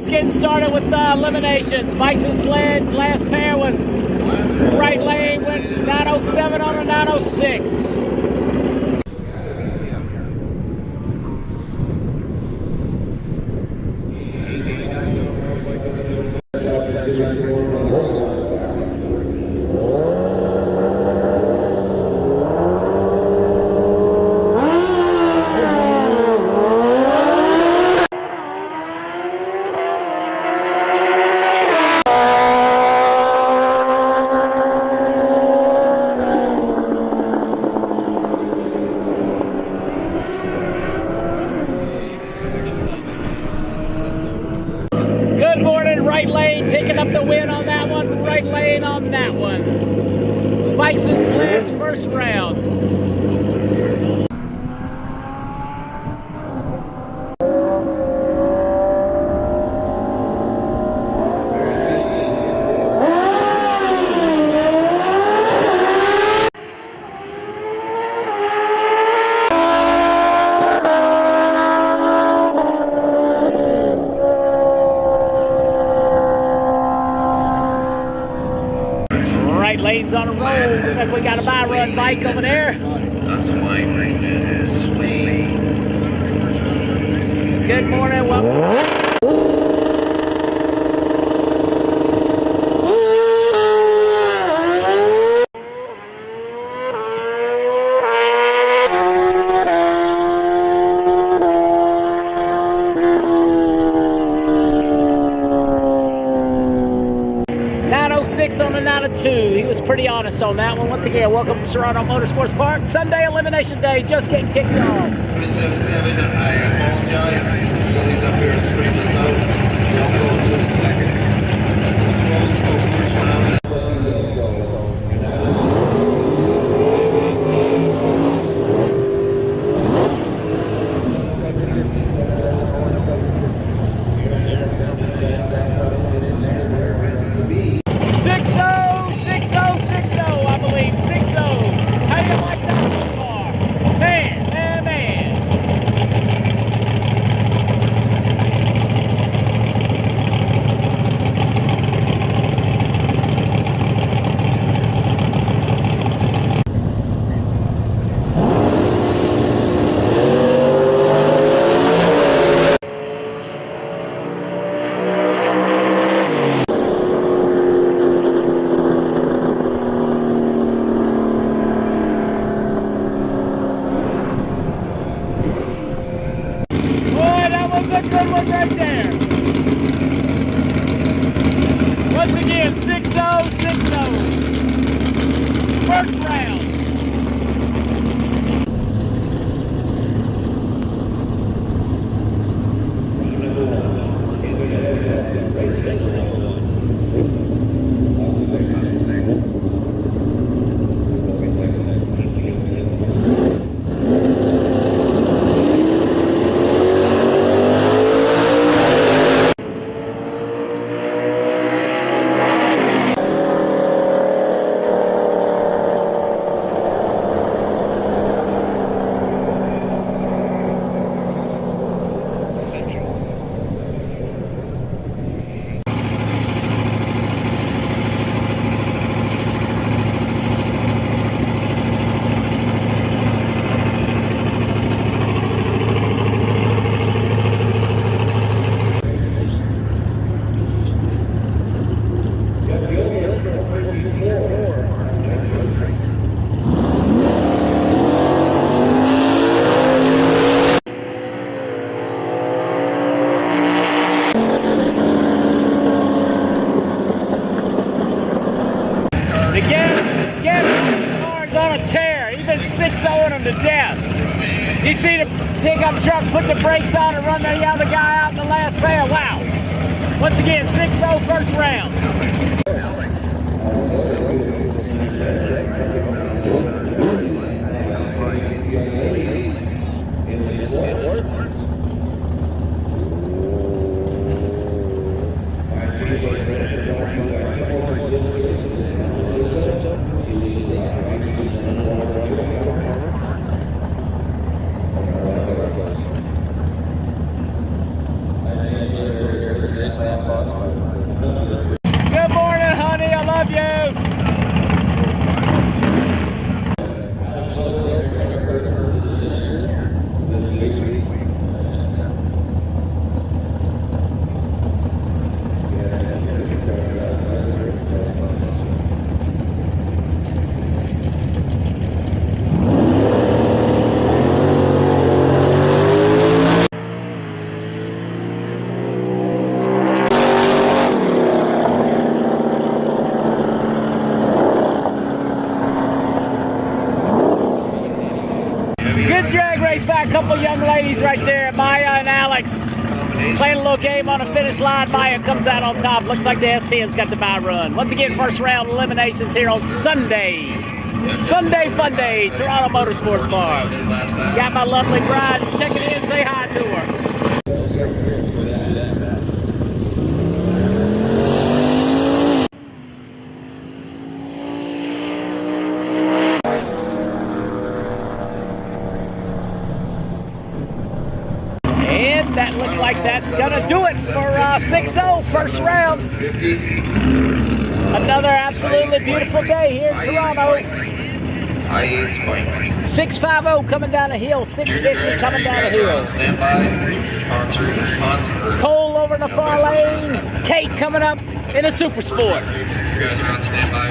getting started with eliminations. Bikes and sleds. Last pair was right lane, went 907 on a 906. Good morning, right lane, picking up the win on that one, right lane on that one. Bikes and sleds, first round. Right lane's on a roll. Looks like we got a by-run bike over there. Good morning, welcome. 906 on the 902. He was pretty honest on that one. Once again, welcome to Toronto Motorsports Park. Sunday elimination day, just getting kicked off. 7-7, I apologize. Somebody's up here to scream this out. Don't go to the second. To the close, go first round. Good one right there. Once again, 6-0, 6-0. First round. Car's on a tear. He's been 6-0ing him to death. You see the pickup truck put the brakes on and run the other guy out in the last pair. Wow. Once again, 6-0 first round. by a couple young ladies right there, Maya and Alex. Playing a little game on the finish line. Maya comes out on top. Looks like the ST has got the bye run. Once again, first round eliminations here on Sunday. Sunday Fun Day, Toronto Motorsports Park. Got my lovely bride checking in. Say hi to her. And that looks like that's gonna do it for 6-0 first round. Another absolutely beautiful day here in Toronto. 650 coming down the hill, 650 coming down the hill. Cole over in the far lane. Kate coming up in a super sport. You guys are on standby.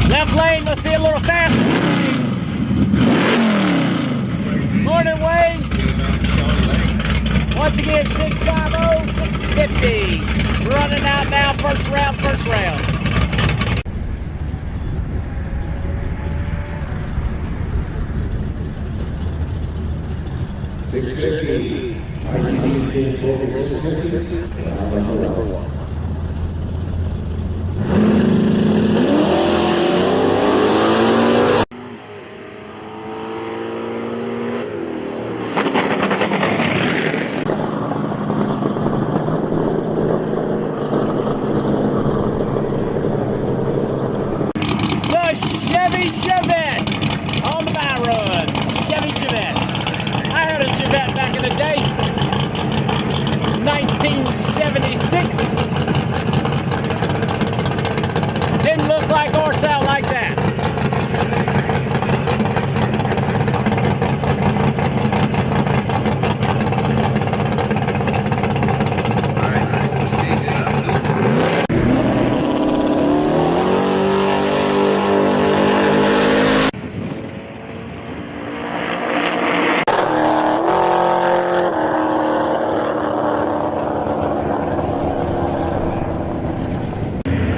Left lane must be a little faster. Morning, Wayne. Once again, 650, 650. Running out now, first round, first round. Chevy Chevette on the buy run. Chevy Chevette. I had a Chevette back in the day. 1976. Didn't look like or sound like that.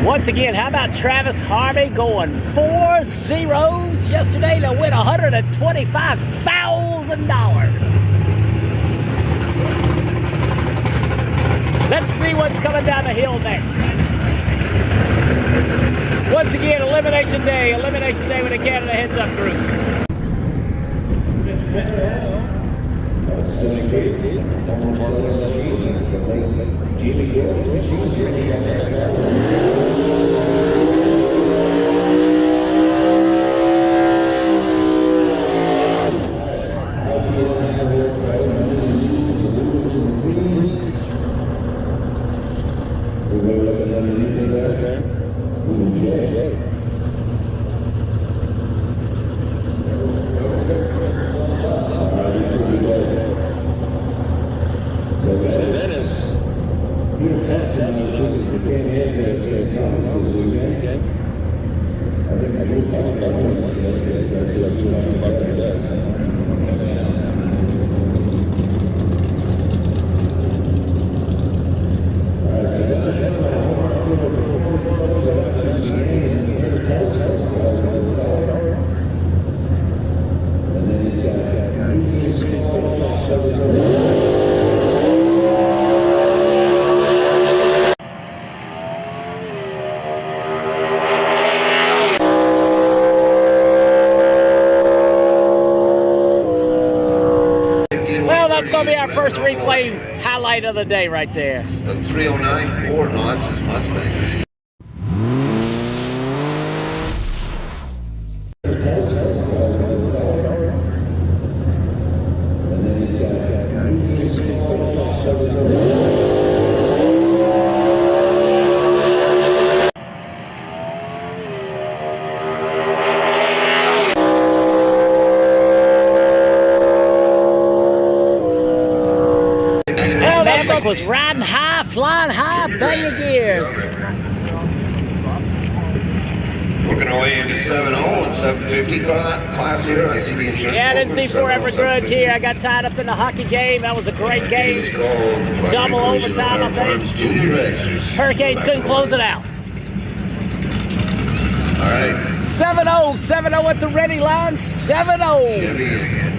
Once again, how about Travis Harvey going 4 zeros yesterday to win $125,000? Let's see what's coming down the hill next. Once again, Elimination Day with the Canada Heads Up group. That's going to be our first replay highlight of the day right there. The 309 Ford launches his Mustang. Was riding high, flying high, bang your gears. Working our way into 7.0 and 750 class here. I see the insurance. Yeah, I didn't see Forever Grudge here. I got tied up in the hockey game. That was a great game. Double overtime, I think. Hurricanes couldn't close it out. All right. 7-0, 7-0 at the ready line, 7-0. Chevy.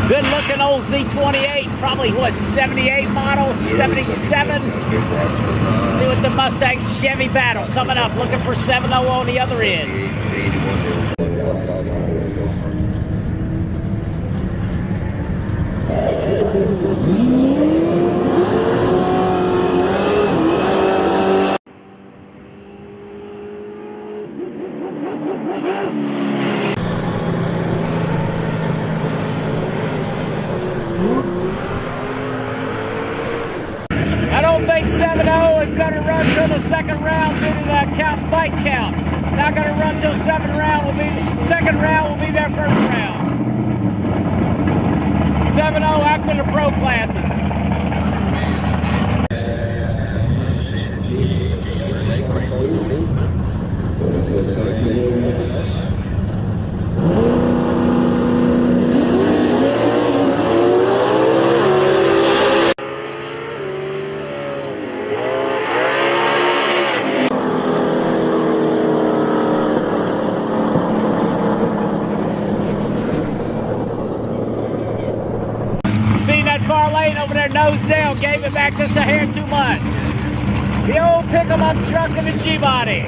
Good looking old Z28, probably what, 78 model, 77. See what the Mustang Chevy battle coming up, looking for 7-0 on the other end. I don't think 7-0 is going to run till the second round due to the bike count. Not going to run till second round will be their first round. 7-0 after the pro classes. Far lane over there, nose down, gave it back just a hair too much. The old pick-em-up truck and the G-body.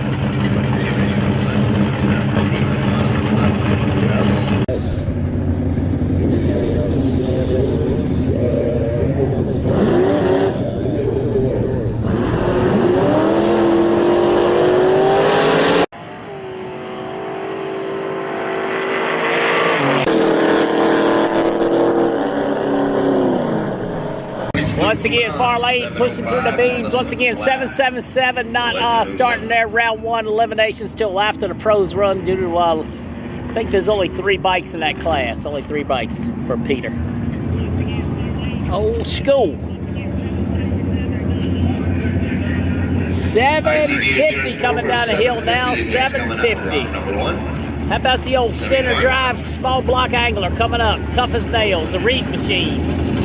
Once again, far lane pushing through the beams. Once again, 777 not starting their round one eliminations till after the pros run due to think there's only 3 bikes in that class. Only 3 bikes for Peter. Old school. 750 coming down the hill now. 750. How about the old center drive small block angler coming up? Tough as nails. The reed machine.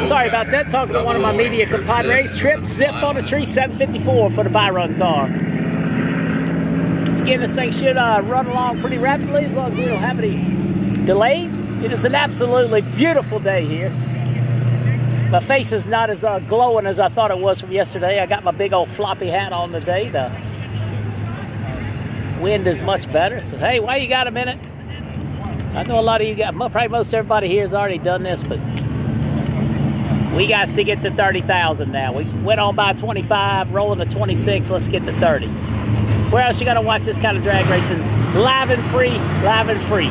Sorry about that. Talking to one of my media compadres. Trip, zip on a tree, 754 for the by-run car. Once again, this thing should run along pretty rapidly as long as we don't have any delays. It is an absolutely beautiful day here. My face is not as glowing as I thought it was from yesterday. I got my big old floppy hat on today. The wind is much better. So, hey, why you got a minute? I know a lot of you got, probably most everybody here has already done this, but we got to get to 30,000 now. We went on by 25, rolling to 26. Let's get to 30. Where else you got to watch this kind of drag racing? Live and free, live and free.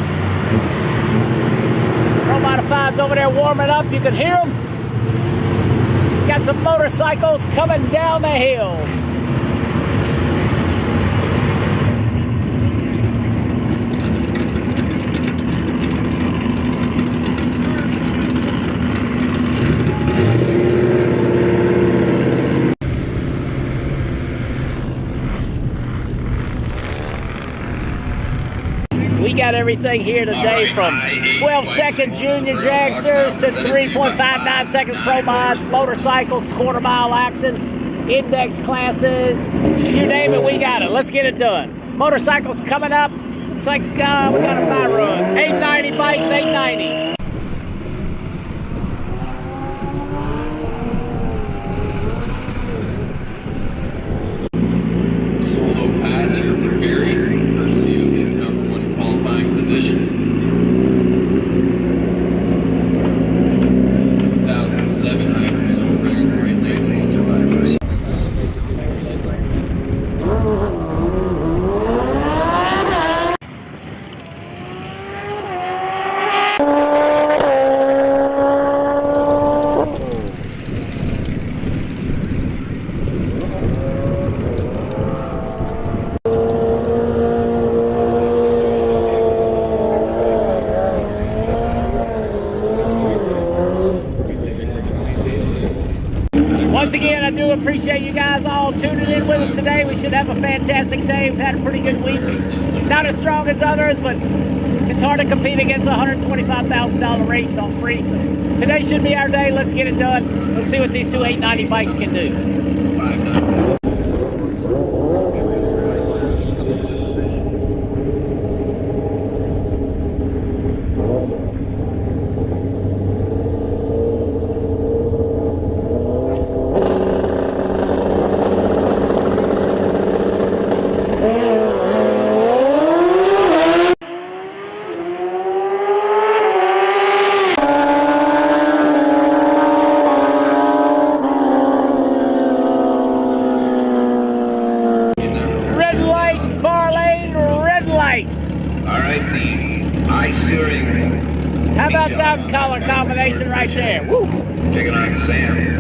Pro Modifieds over there warming up. You can hear them. Got some motorcycles coming down the hill. We got everything here today from 12-second junior dragsters to 3.59 seconds pro mods, motorcycles, quarter-mile action, index classes, you name it, we got it. Let's get it done. Motorcycles coming up. Looks like we got a buy run. 890 bikes, 890. Once again, I do appreciate you guys all tuning in with us today. We should have a fantastic day. We've had a pretty good week. Not as strong as others, but it's hard to compete against a $125,000 race on free. So today should be our day. Let's get it done. Let's see what these two 890 bikes can do. All right, the I-Searing How about that color combination right there? Woo! Taking on Sam.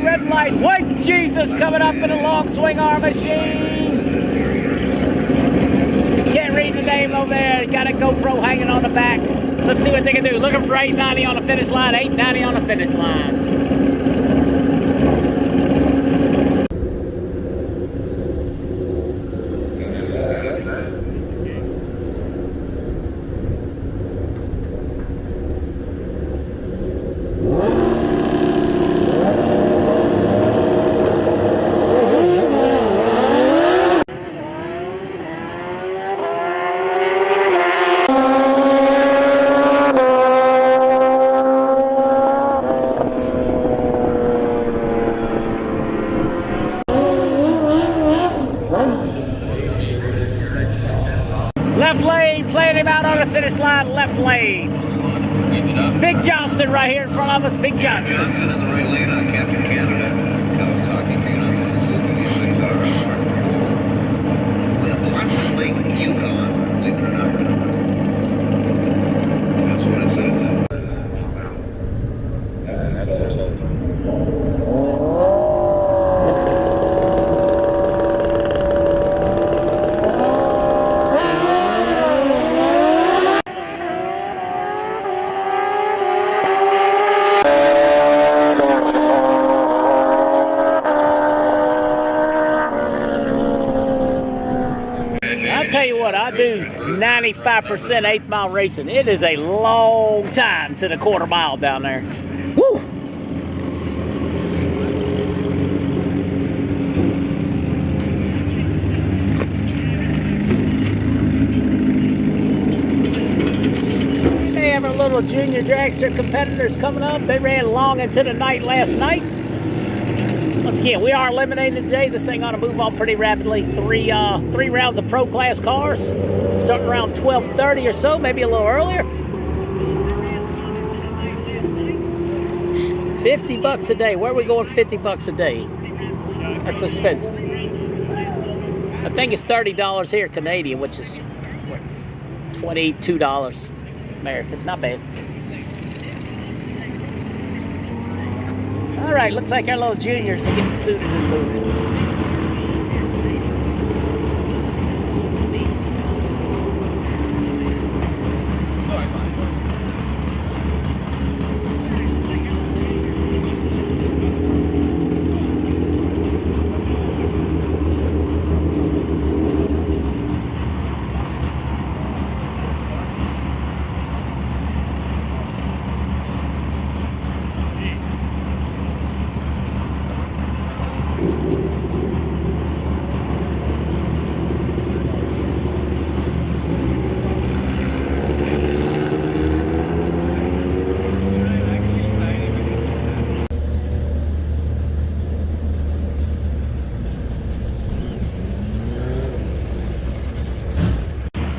Red light, white Jesus coming up in a long swing arm machine. Can't read the name over there. Got a GoPro hanging on the back. Let's see what they can do. Looking for 890 on the finish line. 890 on the finish line. Left lane, playing him out on the finish line, left lane. Big Johnson right here in front of us, Big Johnson. Johnson in the right lane on Captain Canada. Kawasaki taking on the Suzuki SXR Mark Lake, Yukon, believe it or not. That's what it says. I'll tell you what, I do 95% eighth mile racing. It is a long time to the quarter mile down there. Woo! They have our little junior dragster competitors coming up. They ran long into the night last night. Once again, we are eliminated today. This thing ought to move on pretty rapidly. Three rounds of pro class cars, starting around 12:30 or so, maybe a little earlier. $50 a day. Where are we going? $50 a day. That's expensive. I think it's $30 here Canadian, which is what, $22 American. Not bad. All right, looks like our little juniors are getting suited and moving.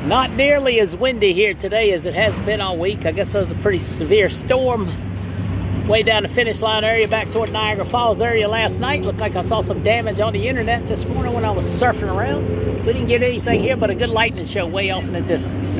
Not nearly as windy here today as it has been all week. I guess there was a pretty severe storm way down the finish line area back toward Niagara Falls area last night. Looked like I saw some damage on the internet this morning when I was surfing around. We didn't get anything here but a good lightning show way off in the distance.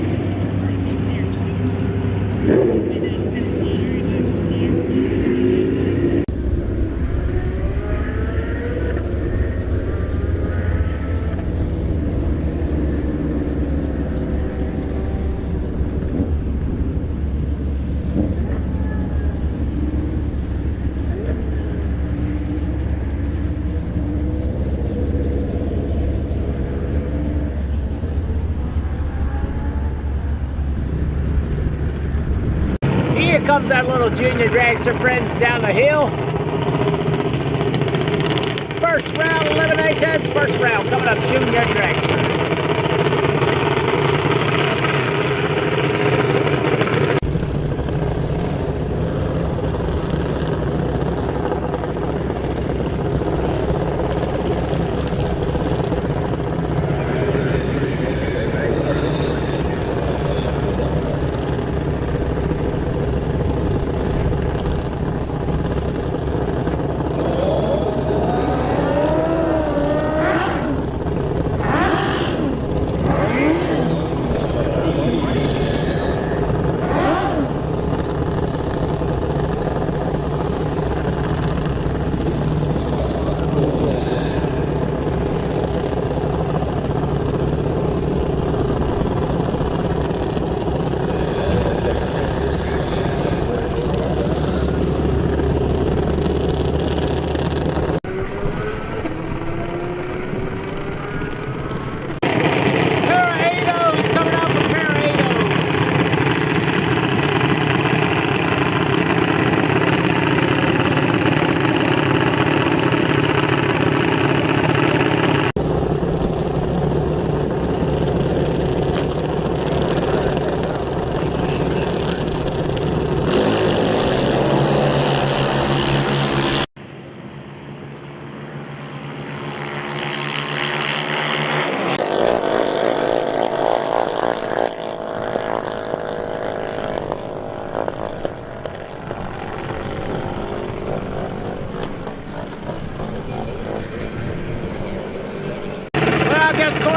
Here comes our little junior dragster friends down the hill. first round eliminations. First round coming up, junior dragsters.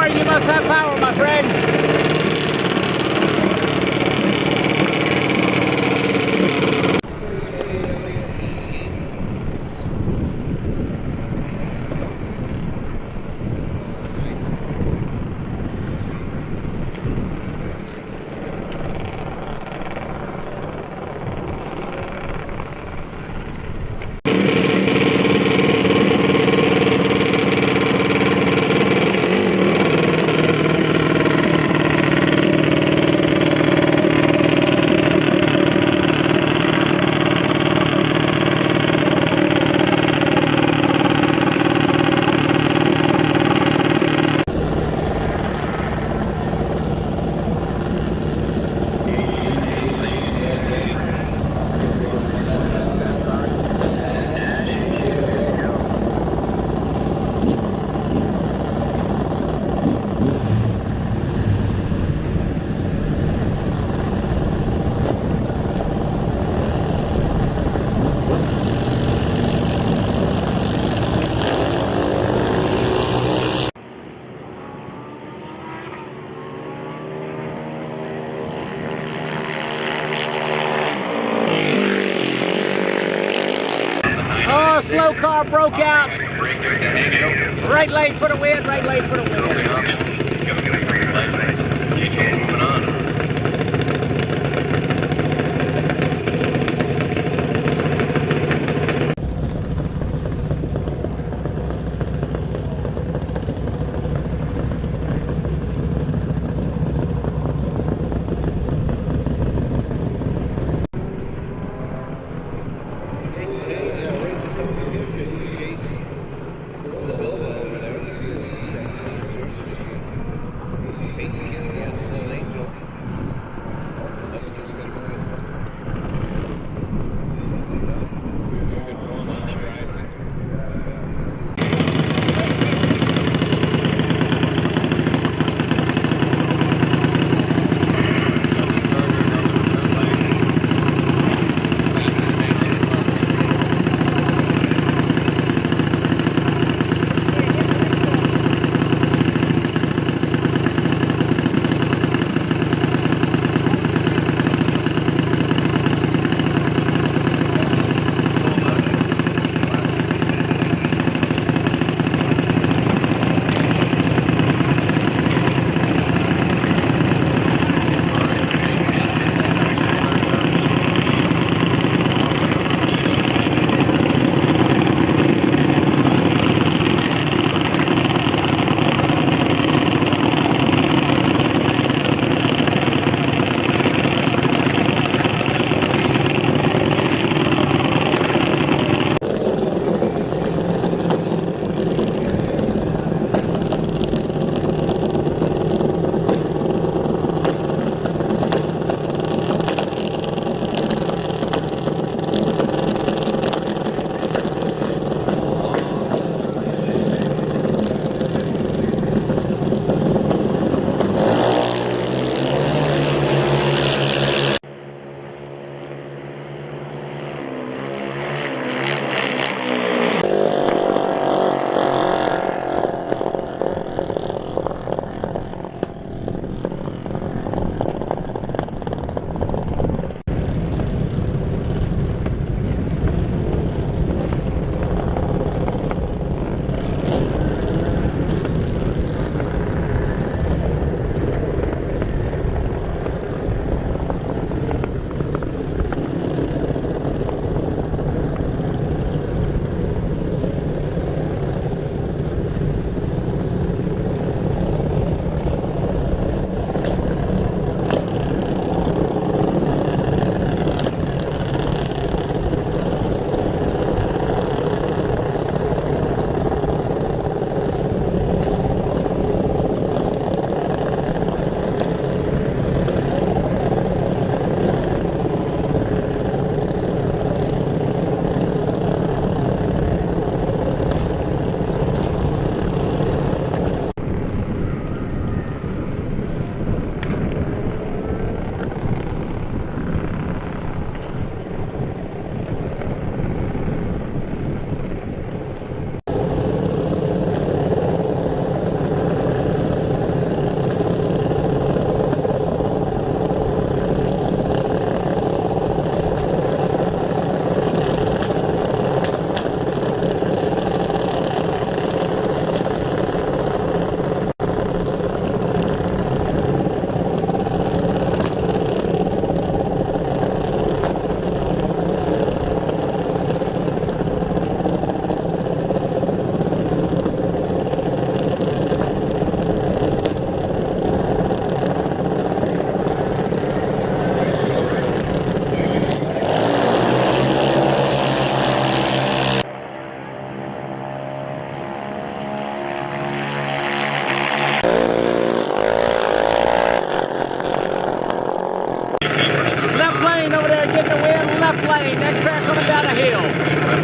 You must have power, my friend. Slow car broke out. Right lane for the win, right lane for the win. Moving on. left lane. Next pair coming down the hill.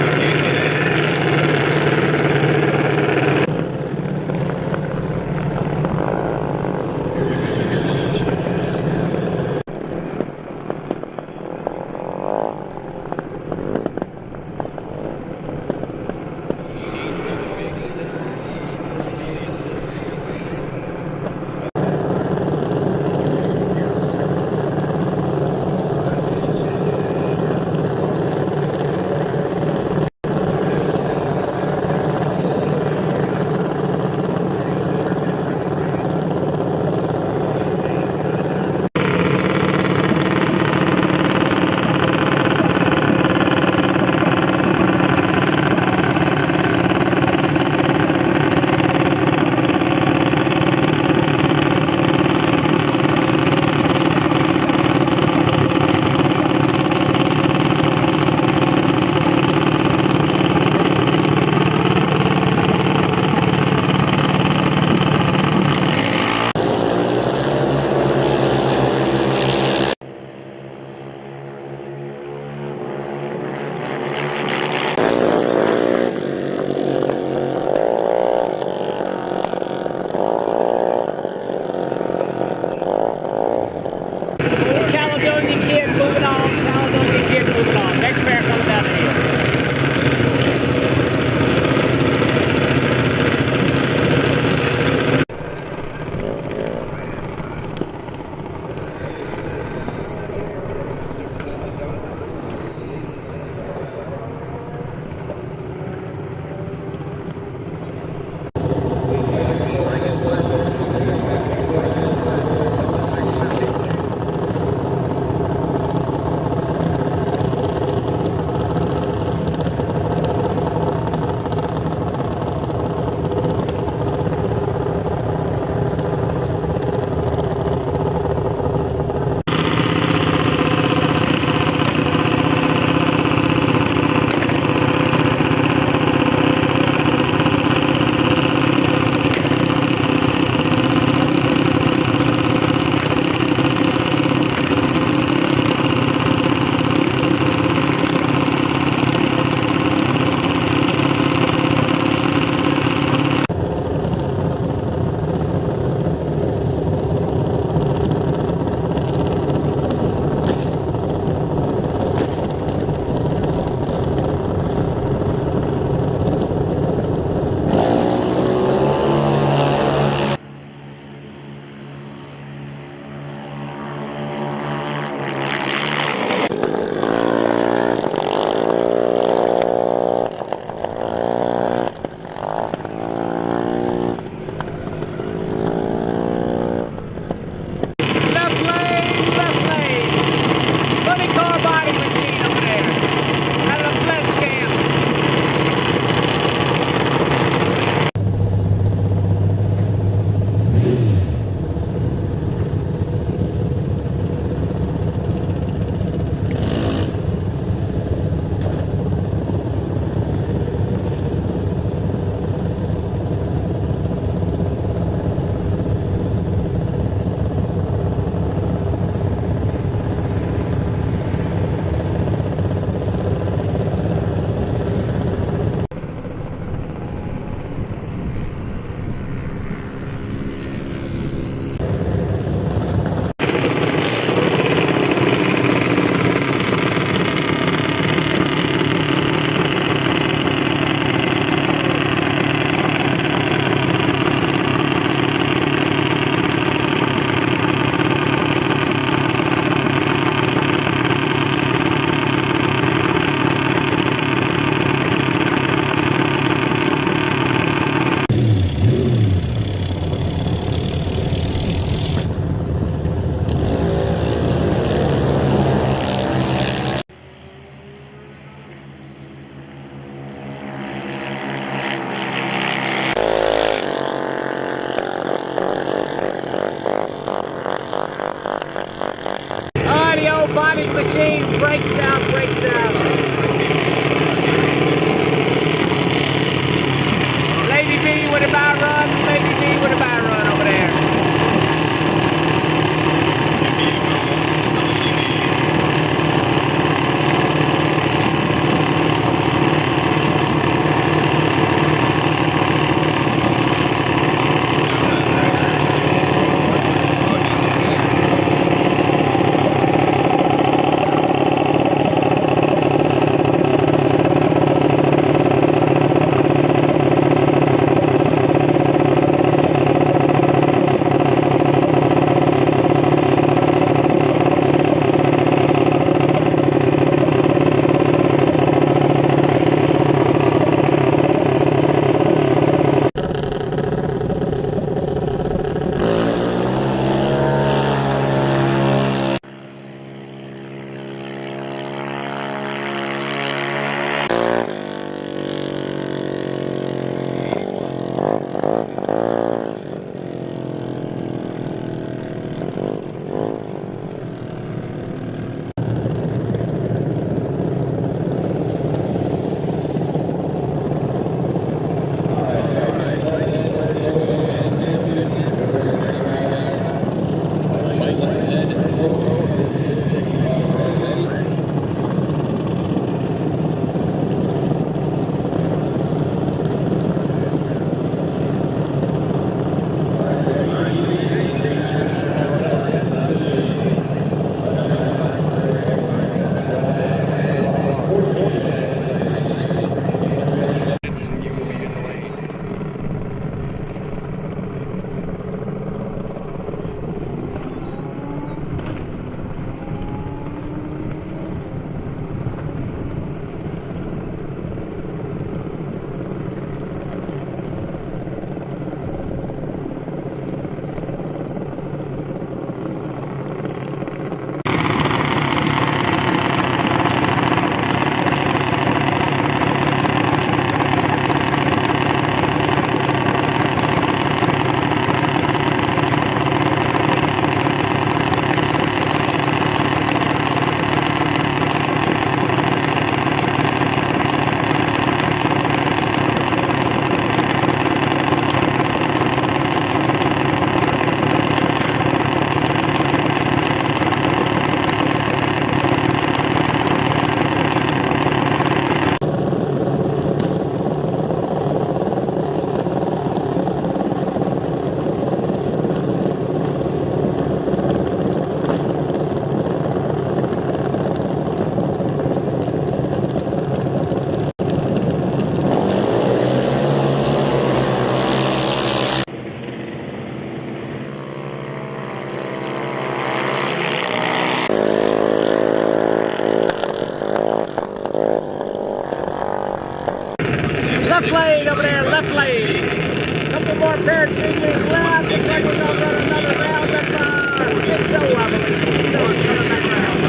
machine breaks out, breaks out. Lady B with a buy run, Lady B with a buy run over there. lane over there, left lane. Couple more pair of juniors left. Looks like we're gonna run another round. That's 6-0, I believe. 6-0 coming back round.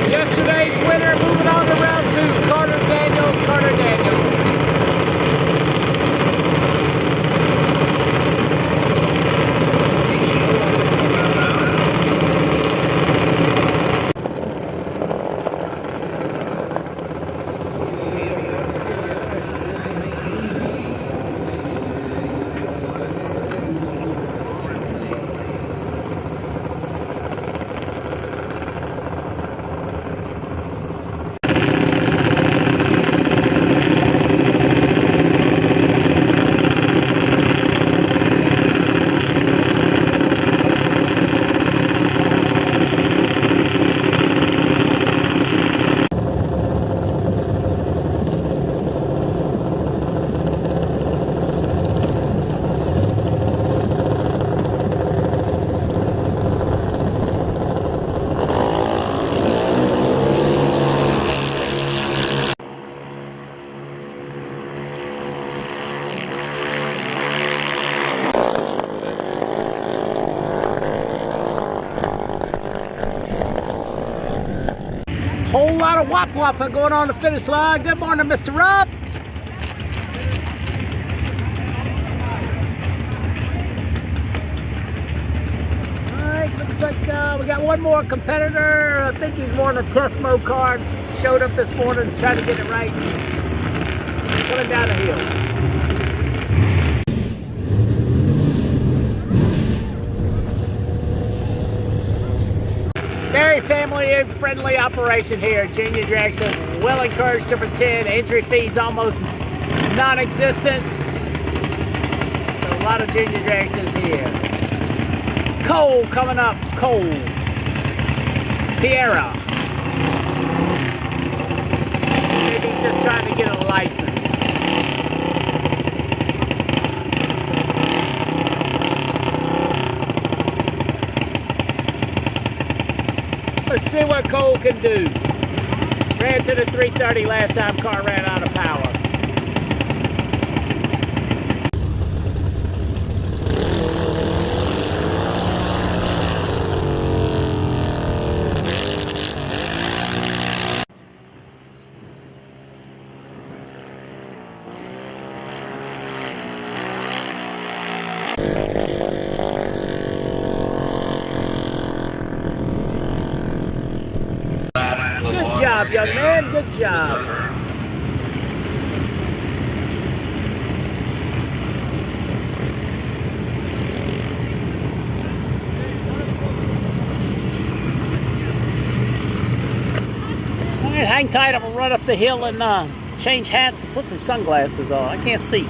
Yesterday's winner moving on to round 2. Carter Daniels. Whole lot of wop-wopping going on the finish line. Good morning, Mr. Rob. Alright, looks like we got one more competitor. I think he's more in a test mode car. Showed up this morning, trying to get it right. Coming down the hill. Very family and friendly operation here at Junior Drag Show. Well encouraged to pretend. Entry fees almost non-existent. So a lot of Junior Drag Shows here. Cole coming up. Cole. Piera. Maybe just trying to get a license. Let's see what Cole can do. Ran to the 330 last time car ran out of power. Good job, young man. Good job. All right, hang tight. I'm gonna run up the hill and change hats and put some sunglasses on. I can't see.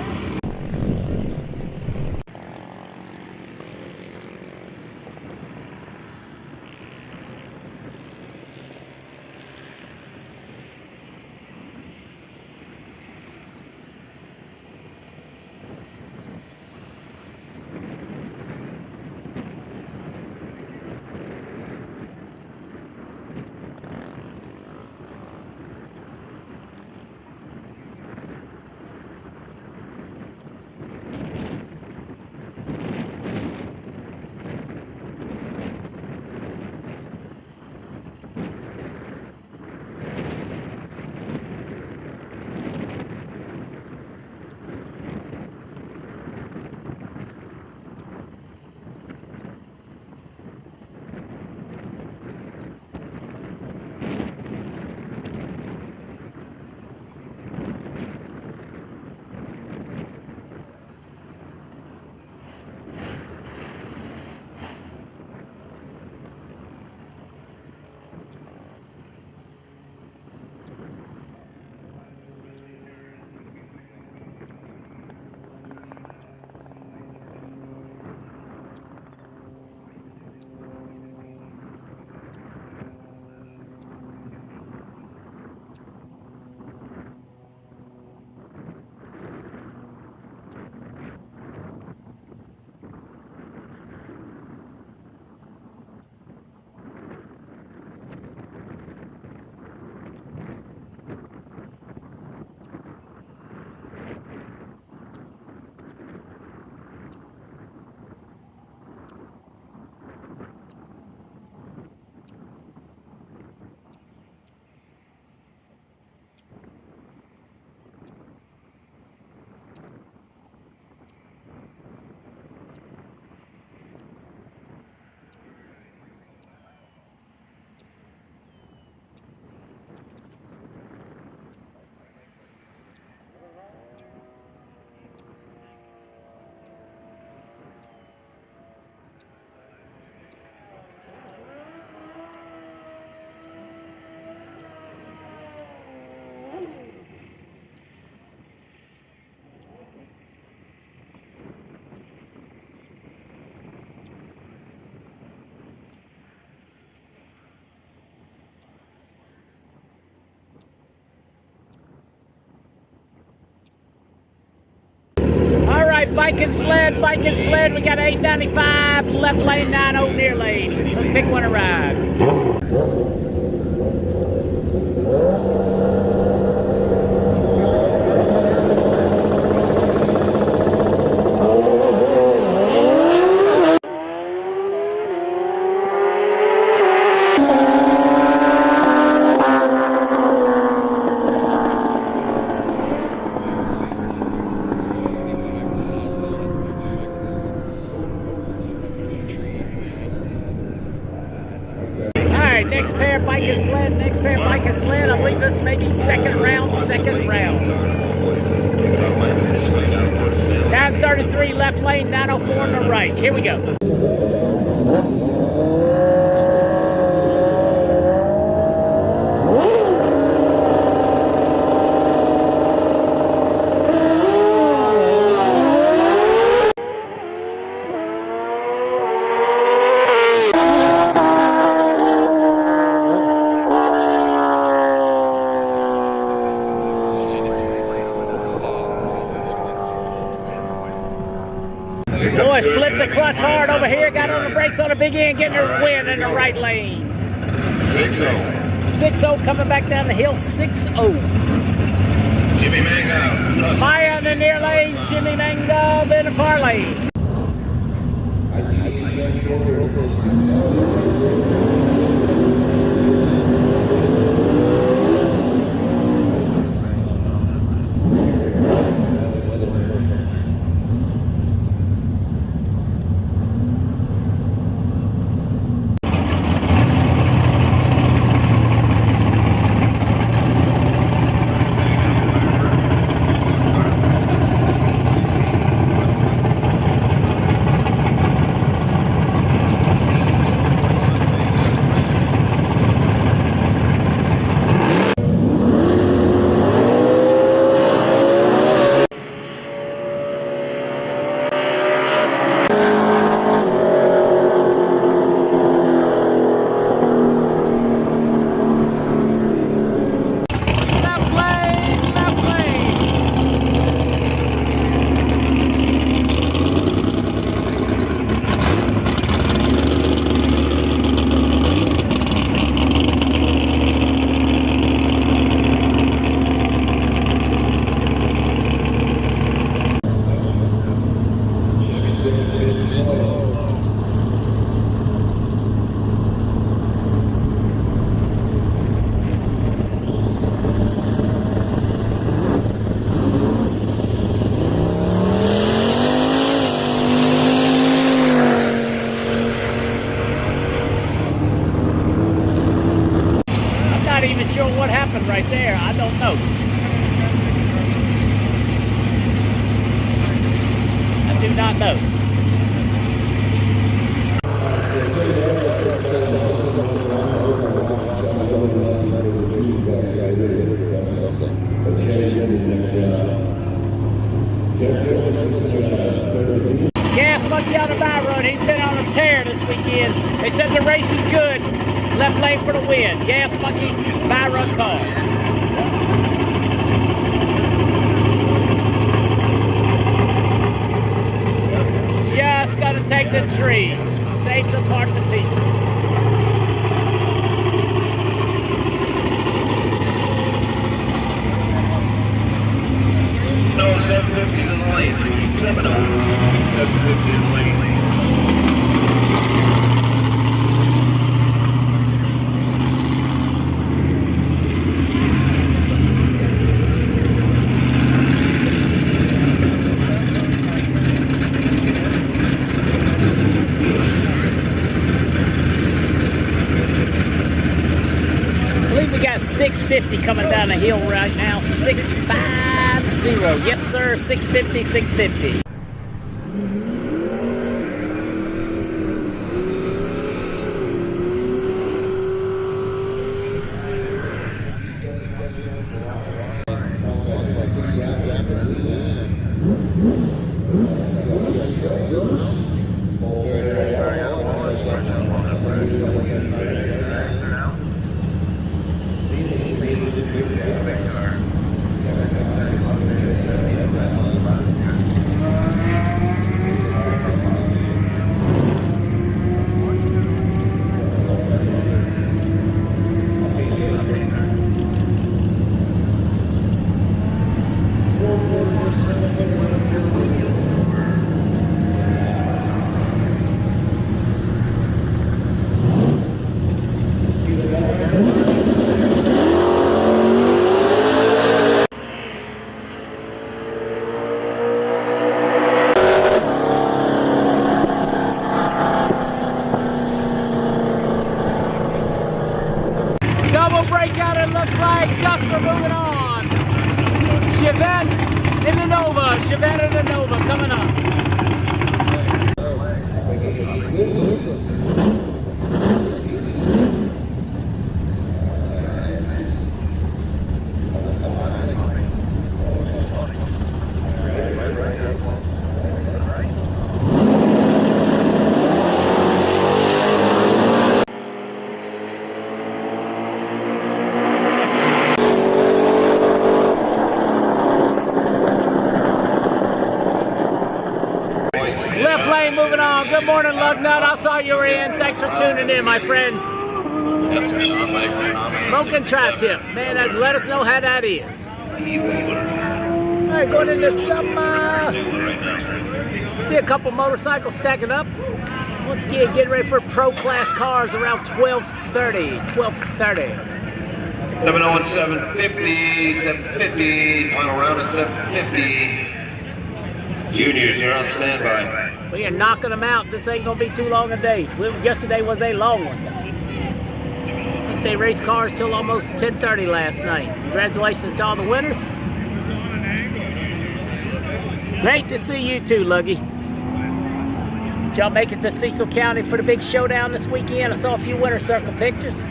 bike and sled, bike and sled. We got 895, left lane, 90 near lane. Let's pick one to ride. Next pair, bike and sled. Next pair, bike and sled. I believe this may be second round. 933 left lane, 904 on the right. Here we go. Boy, slipped the clutch hard over here, got on the brakes on the big end, getting her win in the right lane. 6-0. 6-0 coming back down the hill, 6-0. Jimmy Mango. Maya in the near lane, Jimmy Mango in the far lane. What happened right there? I don't know. I do not know. Gas Monkey on the by road. He's been on a tear this weekend. They said the race is good. Left lane for the win. Gas Monkey, by-run car. Just gotta take the tree. Save some parts and pieces. No, 750 in the lane. 7-0. 750 in the lane. I believe we got 650 coming down the hill right now. 650. Yes, sir. 650, 650. Chevette in the Nova. Chevette in the Nova coming up. Left lane moving on. Good morning, Lugnut. I saw you were in. Thanks for tuning in, my friend. Smoking tri-tip. Man, let us know how that is. All right, going into some, see a couple motorcycles stacking up. Once again, getting ready for pro class cars around 12:30. 12:30. 701, 750, 750, final round at 750. Juniors, you're on standby. We are knocking them out. This ain't gonna be too long a day. Yesterday was a long one. I think they raced cars till almost 10:30 last night. Congratulations to all the winners. Great to see you too, Luggy. Did y'all make it to Cecil County for the big showdown this weekend? I saw a few winner circle pictures.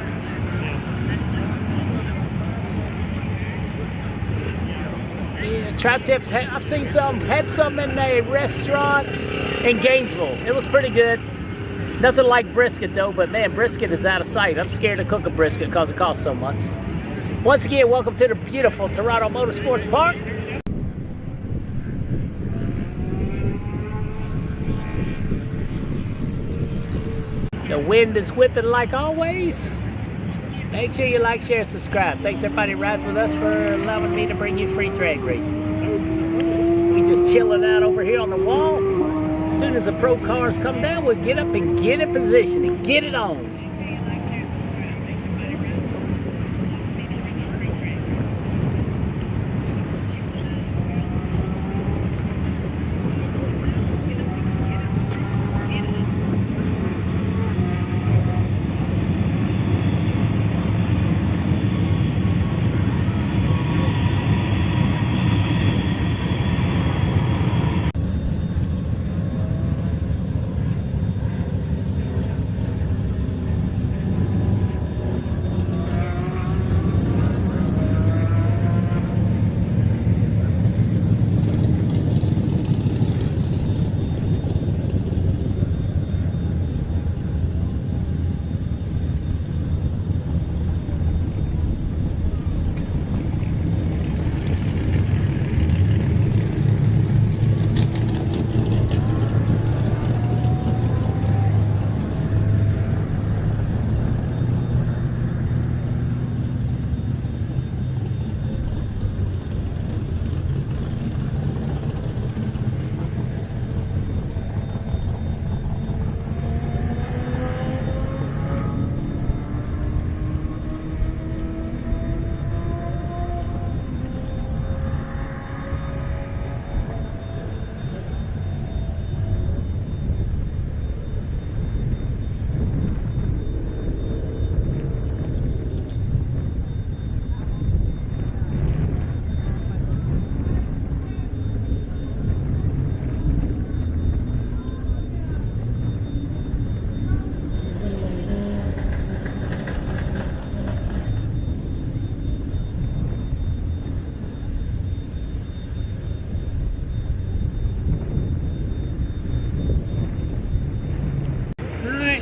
Tri-tips, I've seen some, had some in a restaurant in Gainesville. It was pretty good. Nothing like brisket though, but man, brisket is out of sight. I'm scared to cook a brisket because it costs so much. Once again, welcome to the beautiful Toronto Motorsports Park. The wind is whipping like always. Make sure you like, share, subscribe. Thanks everybody who rides with us for allowing me to bring you free drag racing. We just chilling out over here on the wall. As soon as the pro cars come down, we'll get up and get in position and get it on.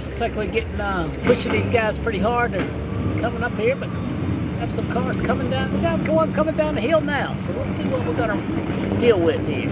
Looks like we're getting pushing these guys pretty hard. They're coming up here, but have some cars coming down. We got one coming down the hill now, so let's see what we're gonna deal with here.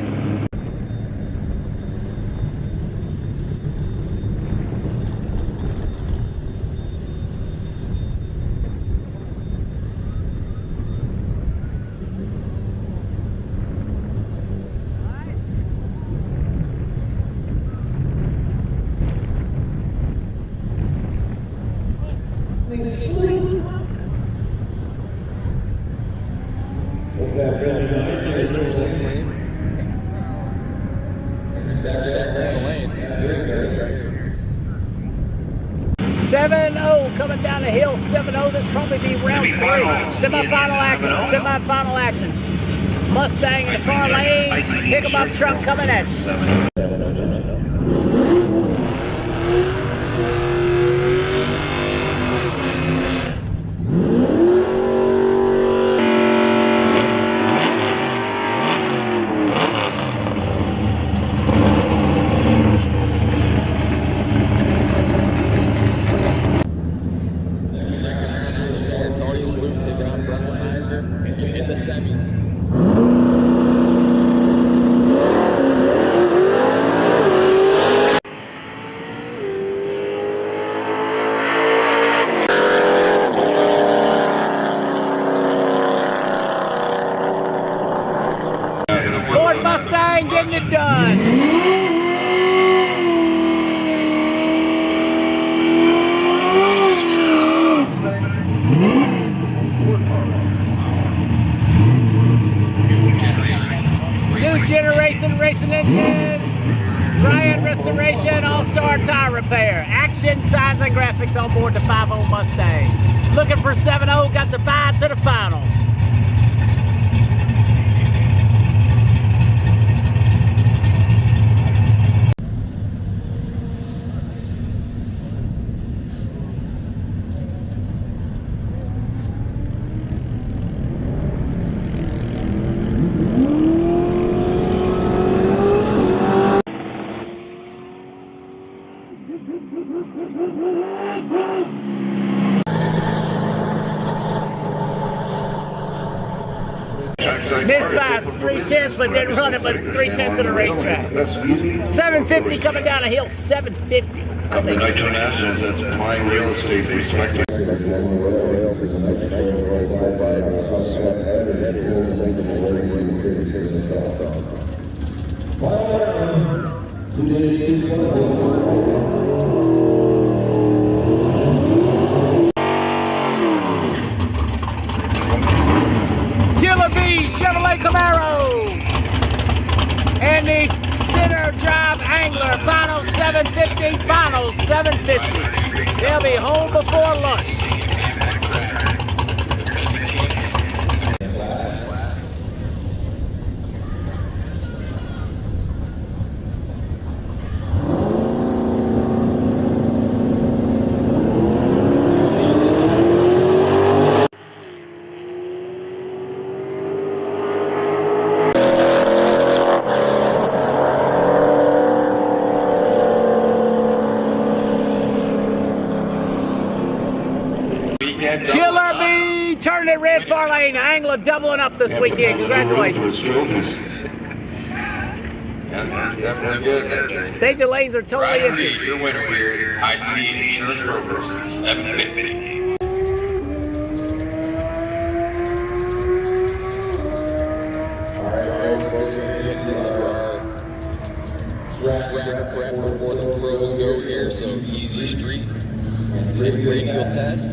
Coming down the hill, 7-0. This probably be round 3. Semi-final action. Semi-final action. Mustang in the far lane. Pick 'em up truck coming at you. Ford Mustang getting it done. New generation racing engines. Brian Restoration All-Star Tire Repair. Action, signs, and graphics on board the 5.0 Mustang. Looking for 7.0, got the bye to the finals. Missed by 3/10, but didn't run it, but 3/10 of the racetrack. 750 coming down a hill, 750. Come the Nitro Nationals, that's prime real estate respected. Chevrolet Camaro and the center drive Angler, final 750, final 750. They'll be home before lunch. Killer Bee turning it red far lane. Angler doubling up this weekend. Congratulations. Yeah, definitely good. Stage of lanes are totally empty. Your winner here, ICD Insurance Brokers, 750. Before the pros go here, so easy street and radial test.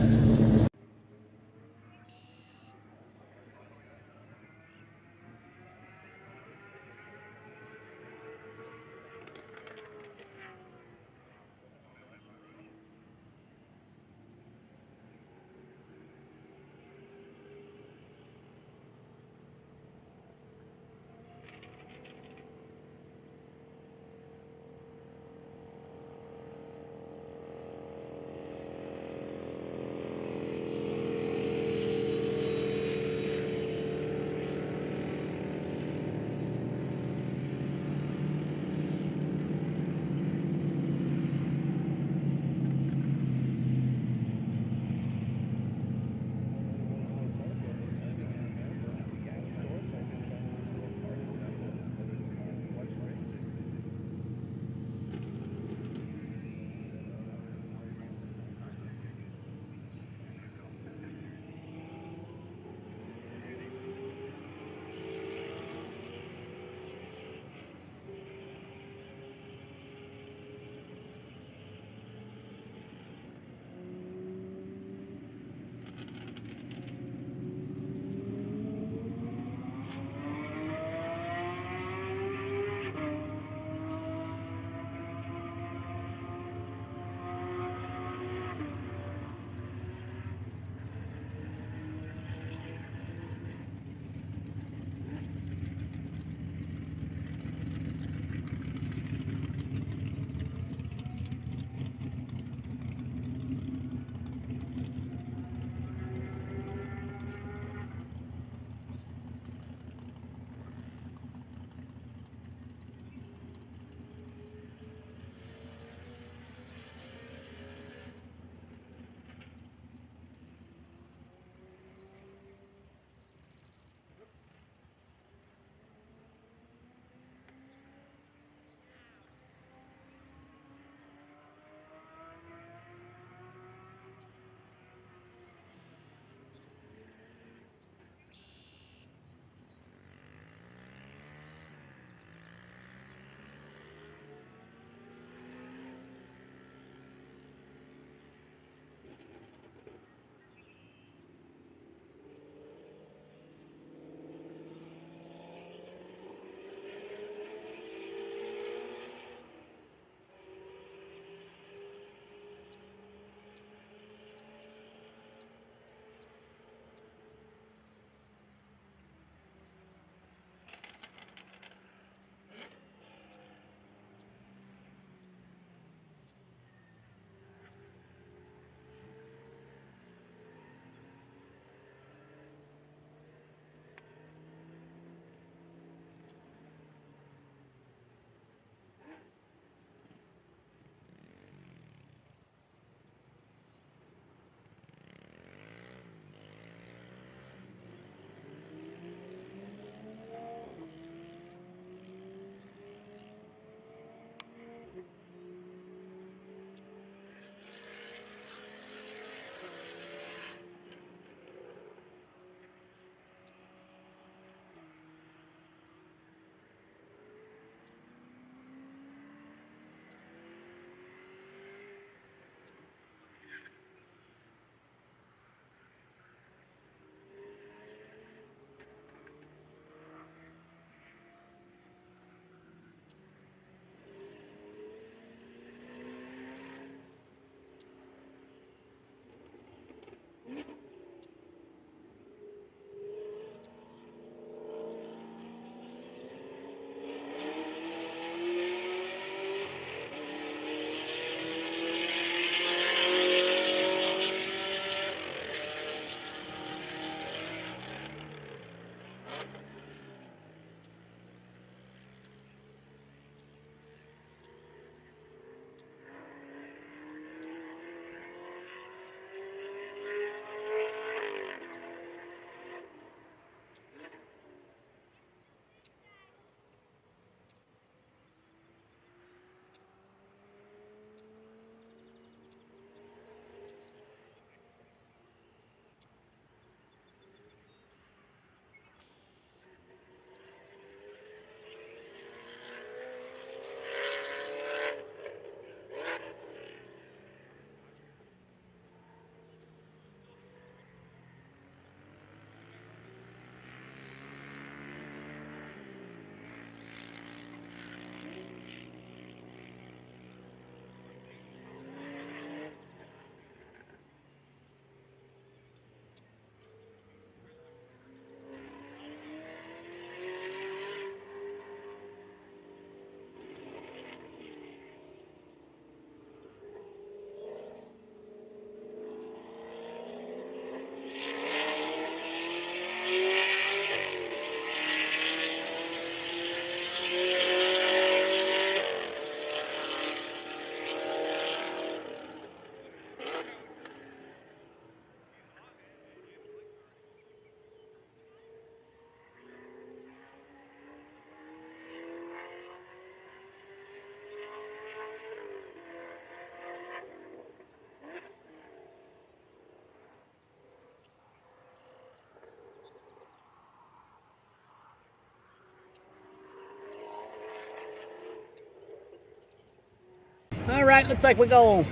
All right, looks like we're going to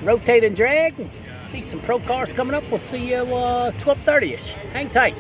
rotate and drag. Need some pro cars coming up. We'll see you 12:30ish. Hang tight.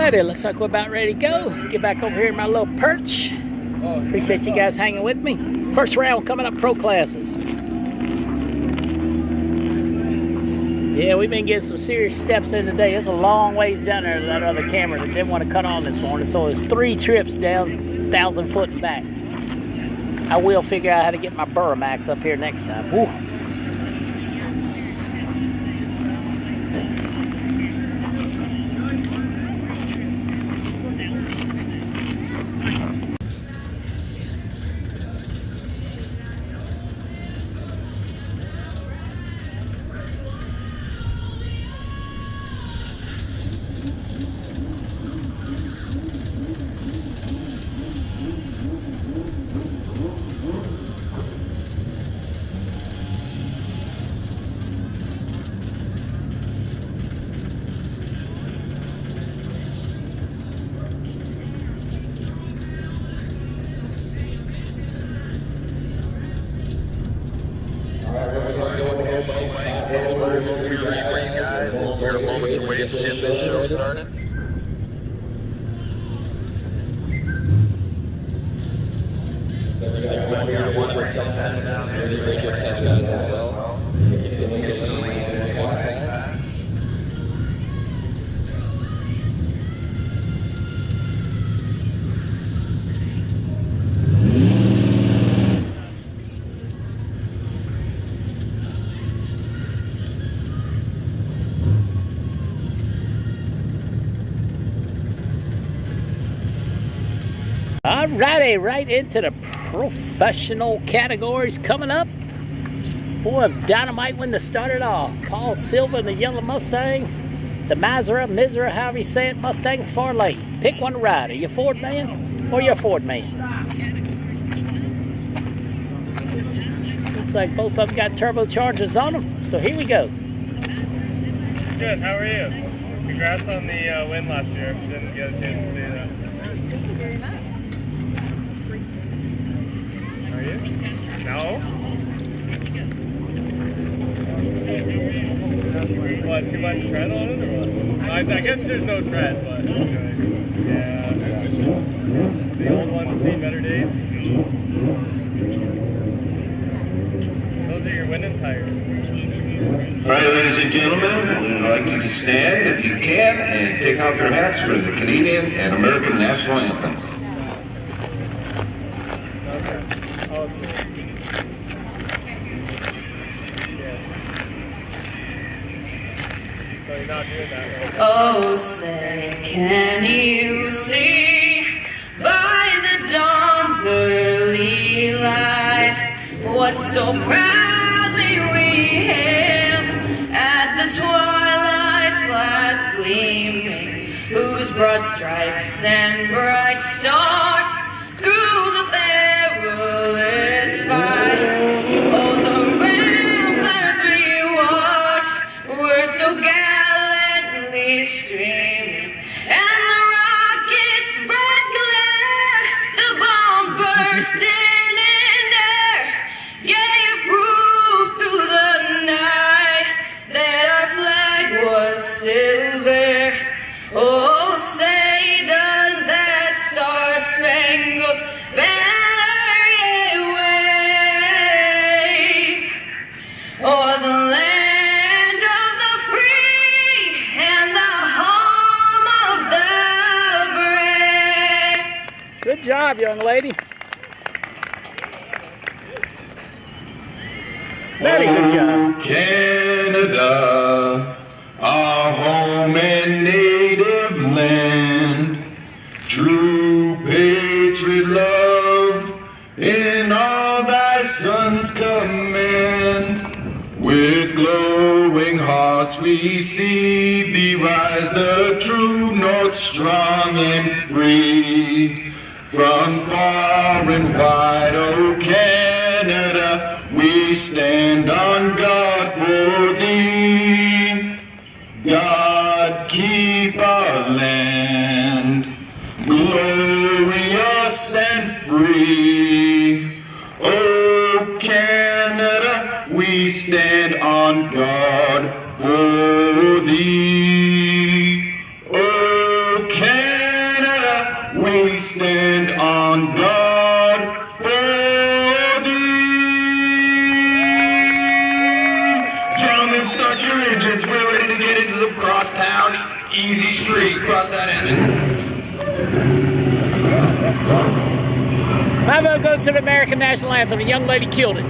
Alrighty, looks like we're about ready to go. Get back over here in my little perch. Appreciate you guys hanging with me. First round coming up, pro classes. Yeah, we've been getting some serious steps in today. It's a long ways down there to that other camera that didn't want to cut on this morning. So it's 3 trips down 1,000 foot and back. I will figure out how to get my Buramax up here next time. Woo. We're a moment away to get this show started. Alrighty, right into the professional categories coming up. Boy, dynamite when to start it off. Paul Silva in the yellow Mustang, the Misra, however you say it, Mustang Farley. Pick one to ride. Are you a Ford man or you a Ford man? Looks like both of them got turbochargers on them, so here we go. Good, how are you? Congrats on the win last year. Didn't get a chance to see that. Thank you very much. Are you? No? What, too much tread on it or what? I guess there's no tread, but yeah. The old ones see better days. Those are your winning tires. All right, ladies and gentlemen, we'd like you to stand if you can and take off your hats for the Canadian and American national anthems. Oh, say, can you see by the dawn's early light what so proudly we hailed at the twilight's last gleaming, whose broad stripes and bright stars through the perilous fight, oh, the ramparts we watched were so gallantly streaming, and the rockets' red glare, the bombs bursting in air, gave proof through the night that our flag was still there. Oh, say does that star-spangled banner yet wave o'er the land of the free and the home of the brave? Good job, young lady. Very good job. Canada, our home and native land, true patriot love in all thy sons command. With glowing hearts we see thee rise, the true north strong and free. From far and wide, O Canada, we stand on guard for thee. God keep our land glorious and free. O Canada, we stand on guard for thee. O Canada. We stand on guard for thee. Gentlemen, start your engines. We're ready to get into some crosstown, easy street, crosstown engines. My vote goes to the American National Anthem. The young lady killed it.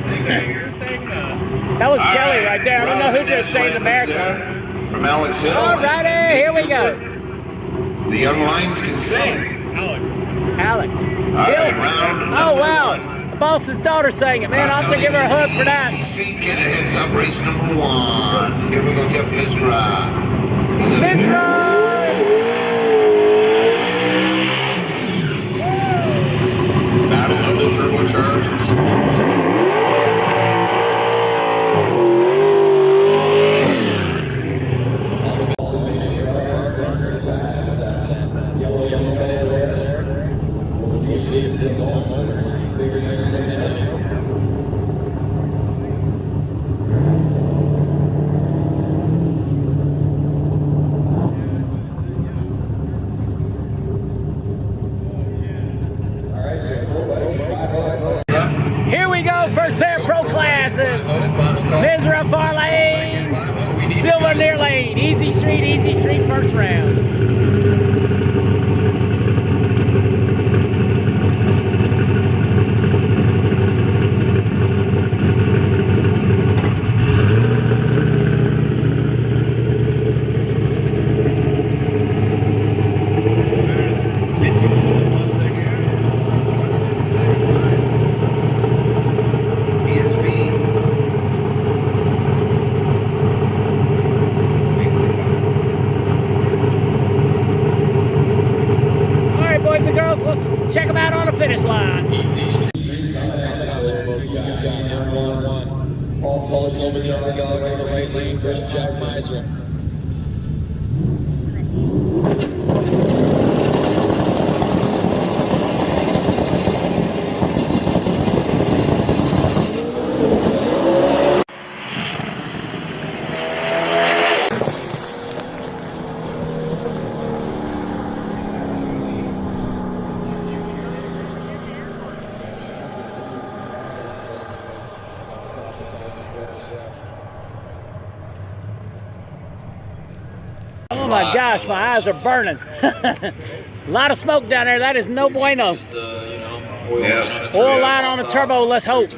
That was Kelly right there. I don't know who just sang America. From Alex Hill. All righty, here we go. The young lions can sing. Alex. All right, round Oh, number wow. one. The boss's daughter sang it. Man, I'll have to give her a hug for that. Street get a heads up race number one. Here we go, Jeff Misra. Battle of the turbochargers. Here we go, first pair of pro classes. Misra far lane, Silver near lane. Easy street, first round. Boys and girls, let's check them out on the finish line. Oh my gosh, my eyes are burning. A lot of smoke down there. That is no bueno. Oil line on the turbo, let's hope.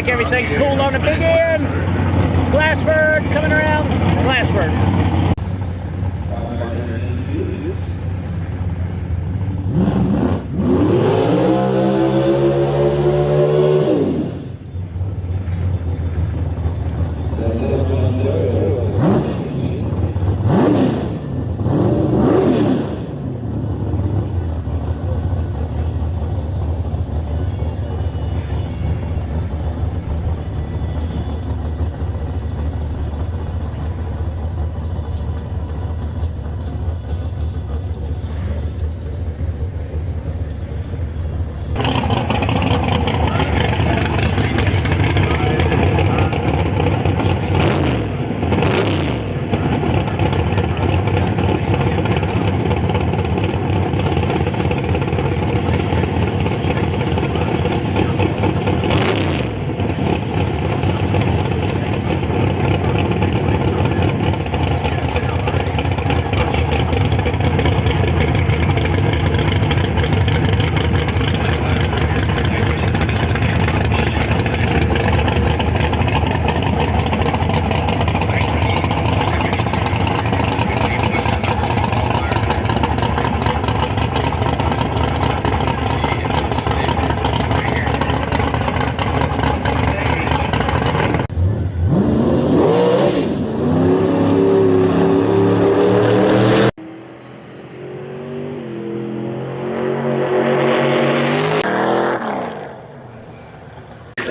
like everything's cool on the big end. Glassford coming around. Glassford.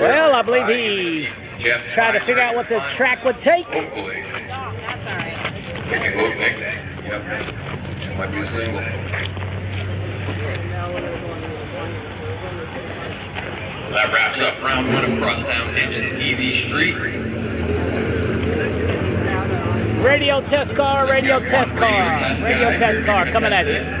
Well, I believe he's trying to figure out what the track would take. Hopefully. That's all right. Make it look Nick. Yep. It might be a single. That wraps up round one of Crosstown Engines Easy Street. Radio test car, radio test car, radio test car coming at you.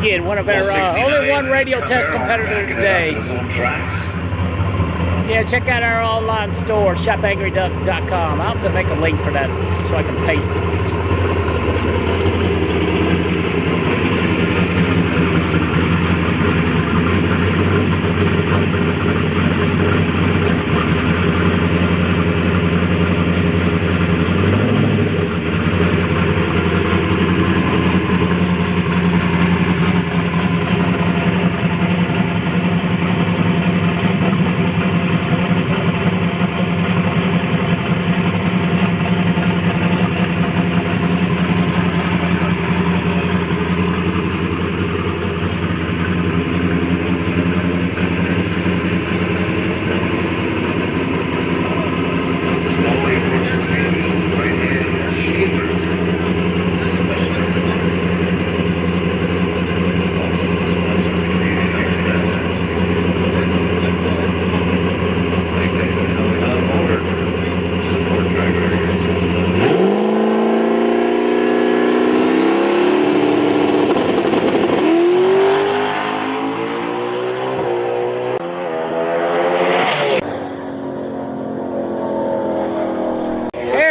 Again, one of our only one radio test competitor today. Yeah, check out our online store, shopangryduck.com. I'll have to make a link for that so I can paste it.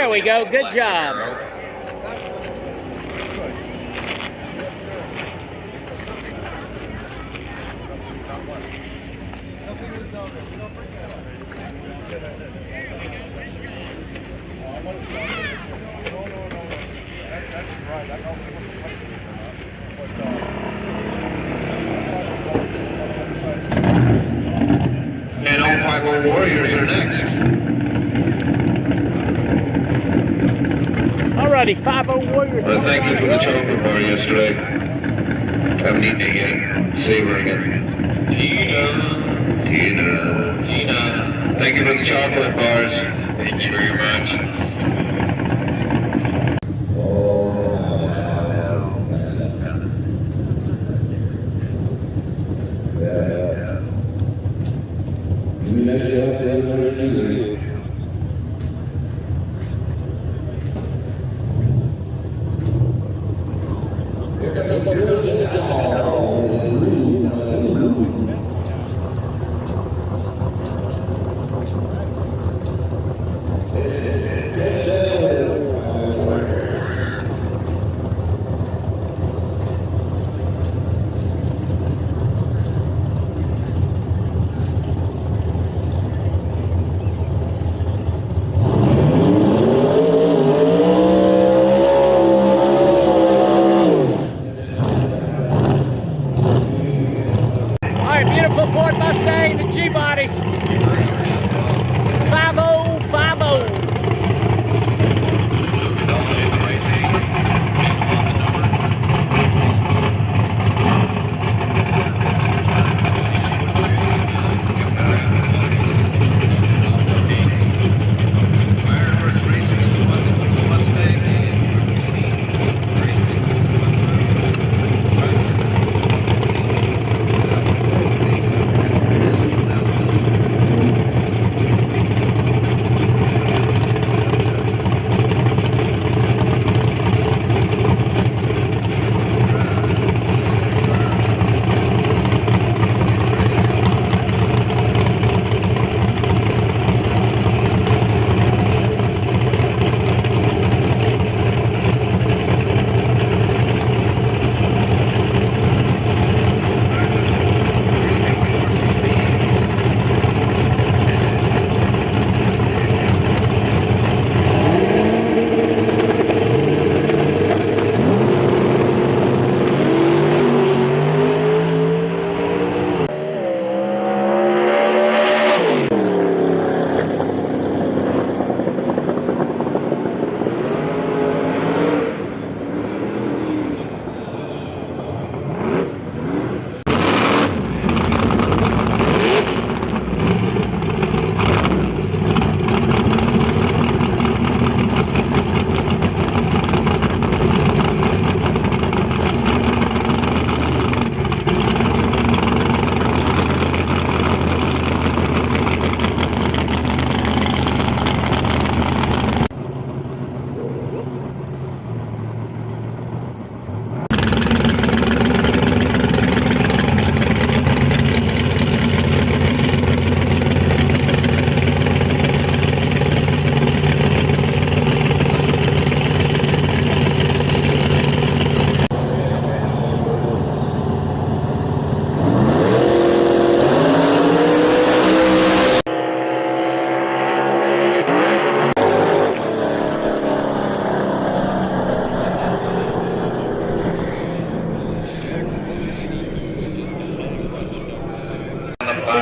There we go. Good job. And all 50 Warriors are next. All right. Ruddy, 5-0 Warriors. Well, thank you for the chocolate bar yesterday. Haven't eaten it yet. Savoring it. Tina. Thank you for the chocolate bars. Thank you very much. Ford Mustang, the G-body. 5050.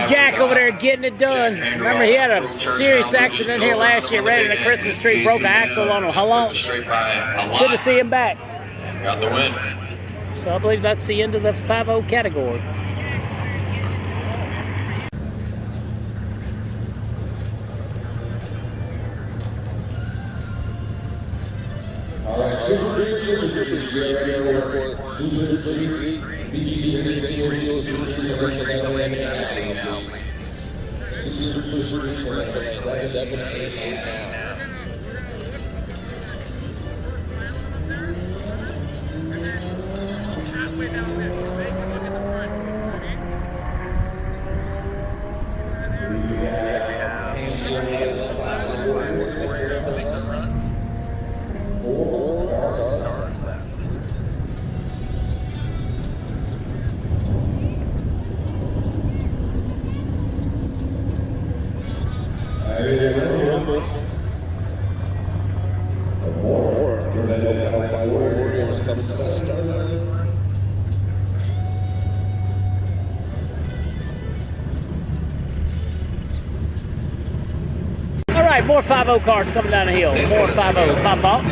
Jack over there getting it done. Remember, he had a serious accident here last year, ran into a Christmas tree, broke an axle on him. How long? Good to see him back. Got the win. So I believe that's the end of the 5-0 category. All right, get ready for right, more 5.0 cars coming down the hill. More 5.0s. My fault.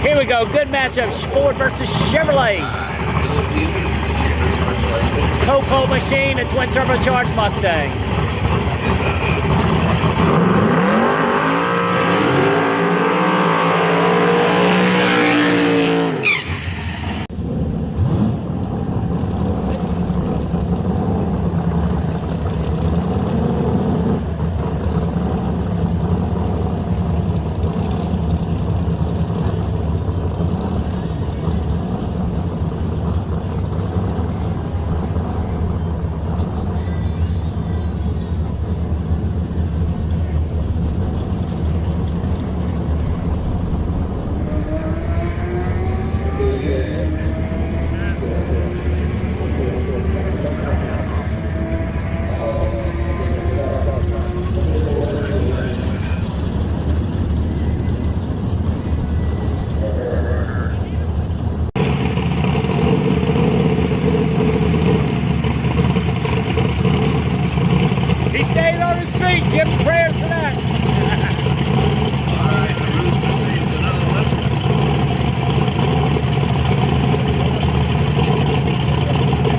Here we go. Good matchup. Ford versus Chevrolet. Coco machine, a twin turbocharged Mustang. Give him prayers for that. All right, the Rooster saves another one.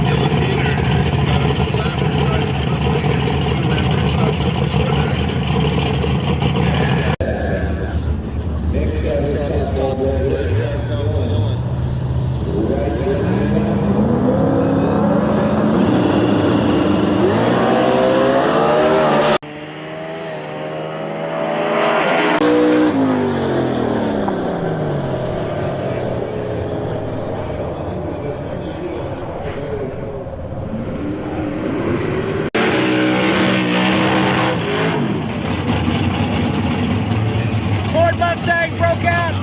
Dylan Taylor has got a good lap inside his Mustang as he's going to have to stop the first one. Mustang broke out.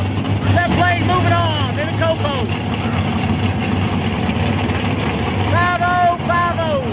Left lane moving on in the Cocos. 5.0, 5.0.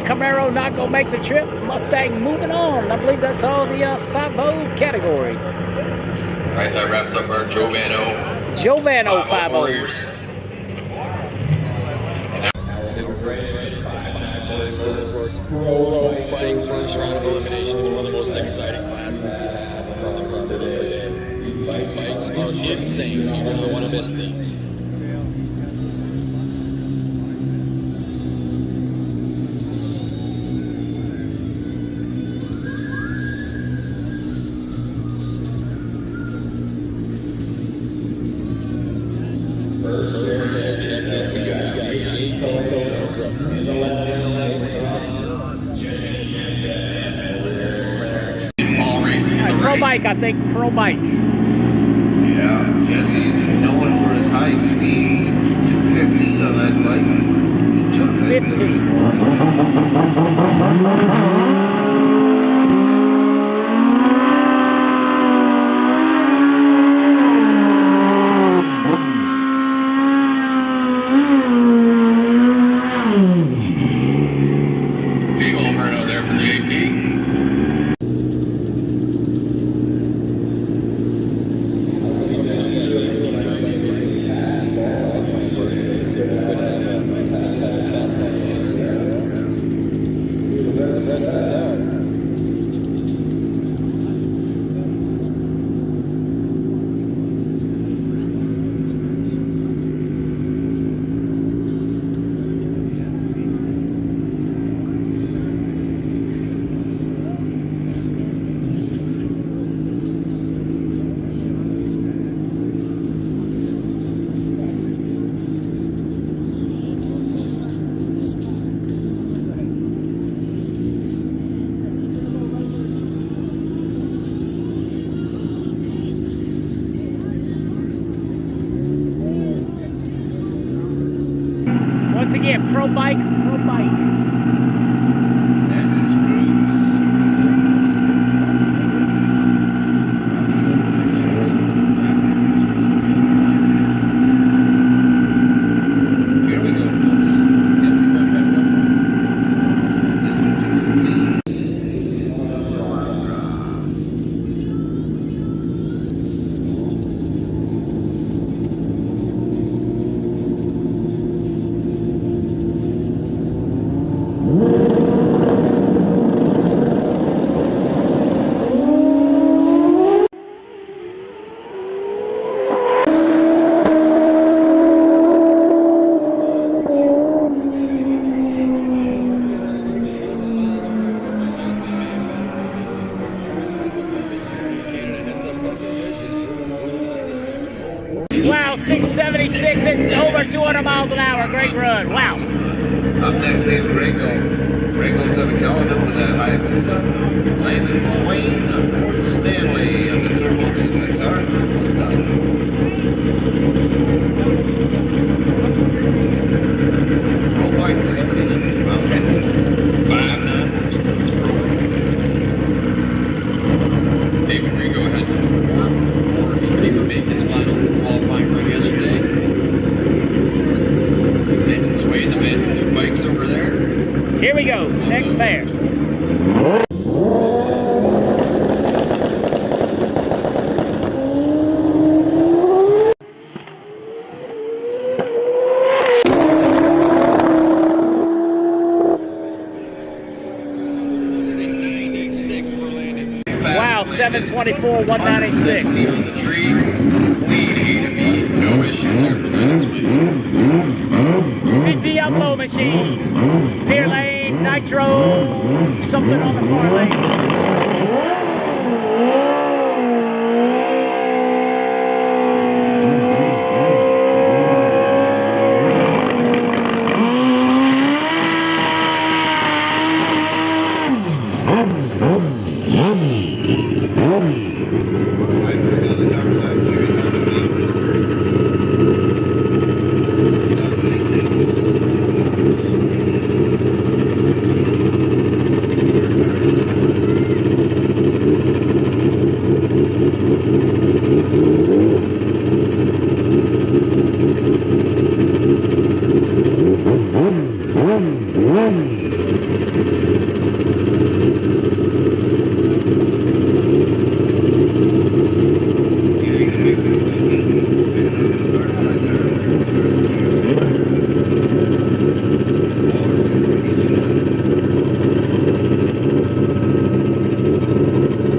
Camaro not gonna make the trip. Mustang moving on. I believe that's all the 5.0 category. All right, that wraps up our Jovano 5.0. Warriors. Playing first round of elimination is one of the most exciting classes. Bikes are insane. You really want to miss these. Pro bike, I think. Pro bike. Yeah, Jesse's known for his high speeds. 215 on that bike. 250. Pro bike, pro bike. There's his cruise. Here we go, folks. Jesse, my friend, come on. Listen to me. Wow, 676 and over 200 miles an hour. Great run. Wow. Up next is Ringo. Ringo's on the calendar for that high boozer. Landon Swain of Port Stanley of the Turbo G6R 1000. Pro bike eliminations round 5-9. David Ringo had to report before he could even make his final qualifying run yesterday. Landon Swain, the man with 2 bikes over there. Here we go. Next pair. Wow, 724, 196. 17 on the tree. Clean A to B. No issues there for Landon Swain. Big Diablo machine. Pier lane, nitro, something on the far lane.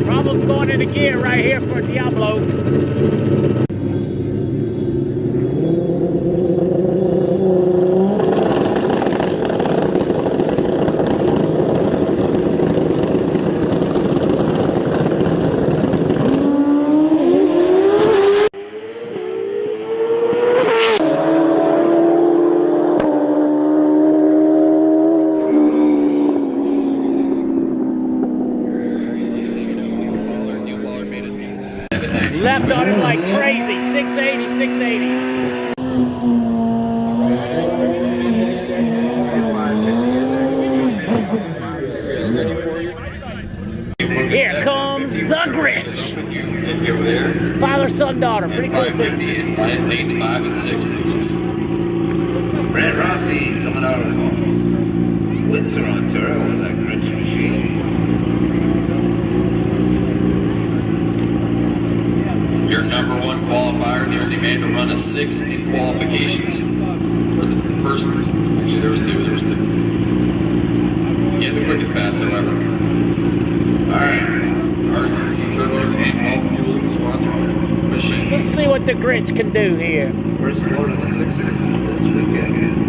Problems going into gear right here for Diablo. Left on him like crazy. 680, 680. Here comes the Grinch. Over there. Father, son, daughter. Pretty cool too. 550 and lanes 5 and 6 vehicles. Brad Rossi coming out of Windsor, Ontario with that Grinch machine. Your number 1 qualifier, the only man to run a 6 in qualifications. For the first, actually there was 2. Yeah, the quickest pass, however. Alright, RCC turbos and all fuel sponsored machine. Let's see what the Grinch can do here. First load of the Sixers this weekend.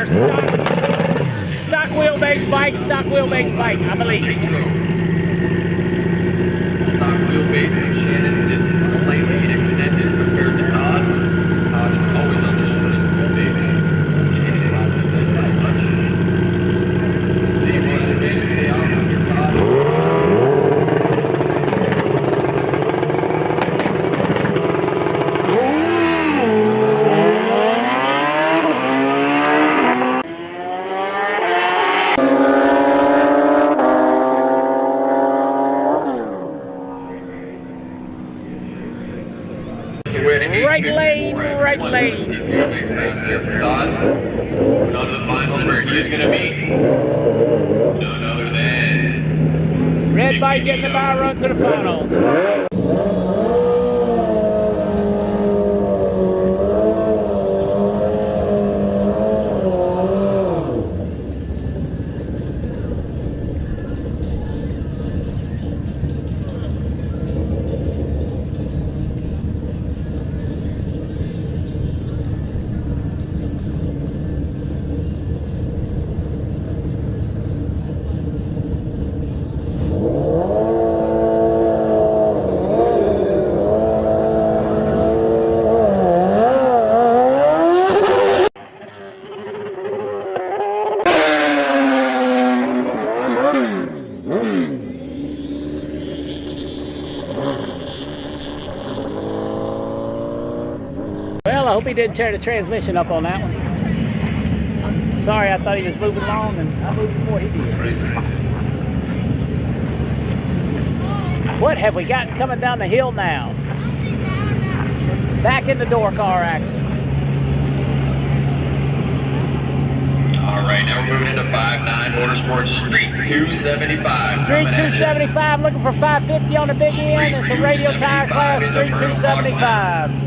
our stock wheelbase bike, I believe. Stock wheelbase with Shannon's is slightly extended compared to Todd's. Todd is always on the shortest wheelbase. Shannon's process that very much. See what advantage they offer here, Todd. Right lane. Todd, on to the finals where he's going to meet none other than Red bike getting the ball run to the finals. Well, I hope he didn't tear the transmission up on that one. Sorry, I thought he was moving along, and I moved before he did. What have we got coming down the hill now? Back in the door car accident. All right, now we're moving into 5-9 Motorsports Street 275. Street 275, looking for 550 on the big end. It's a radio tire class, Street 275.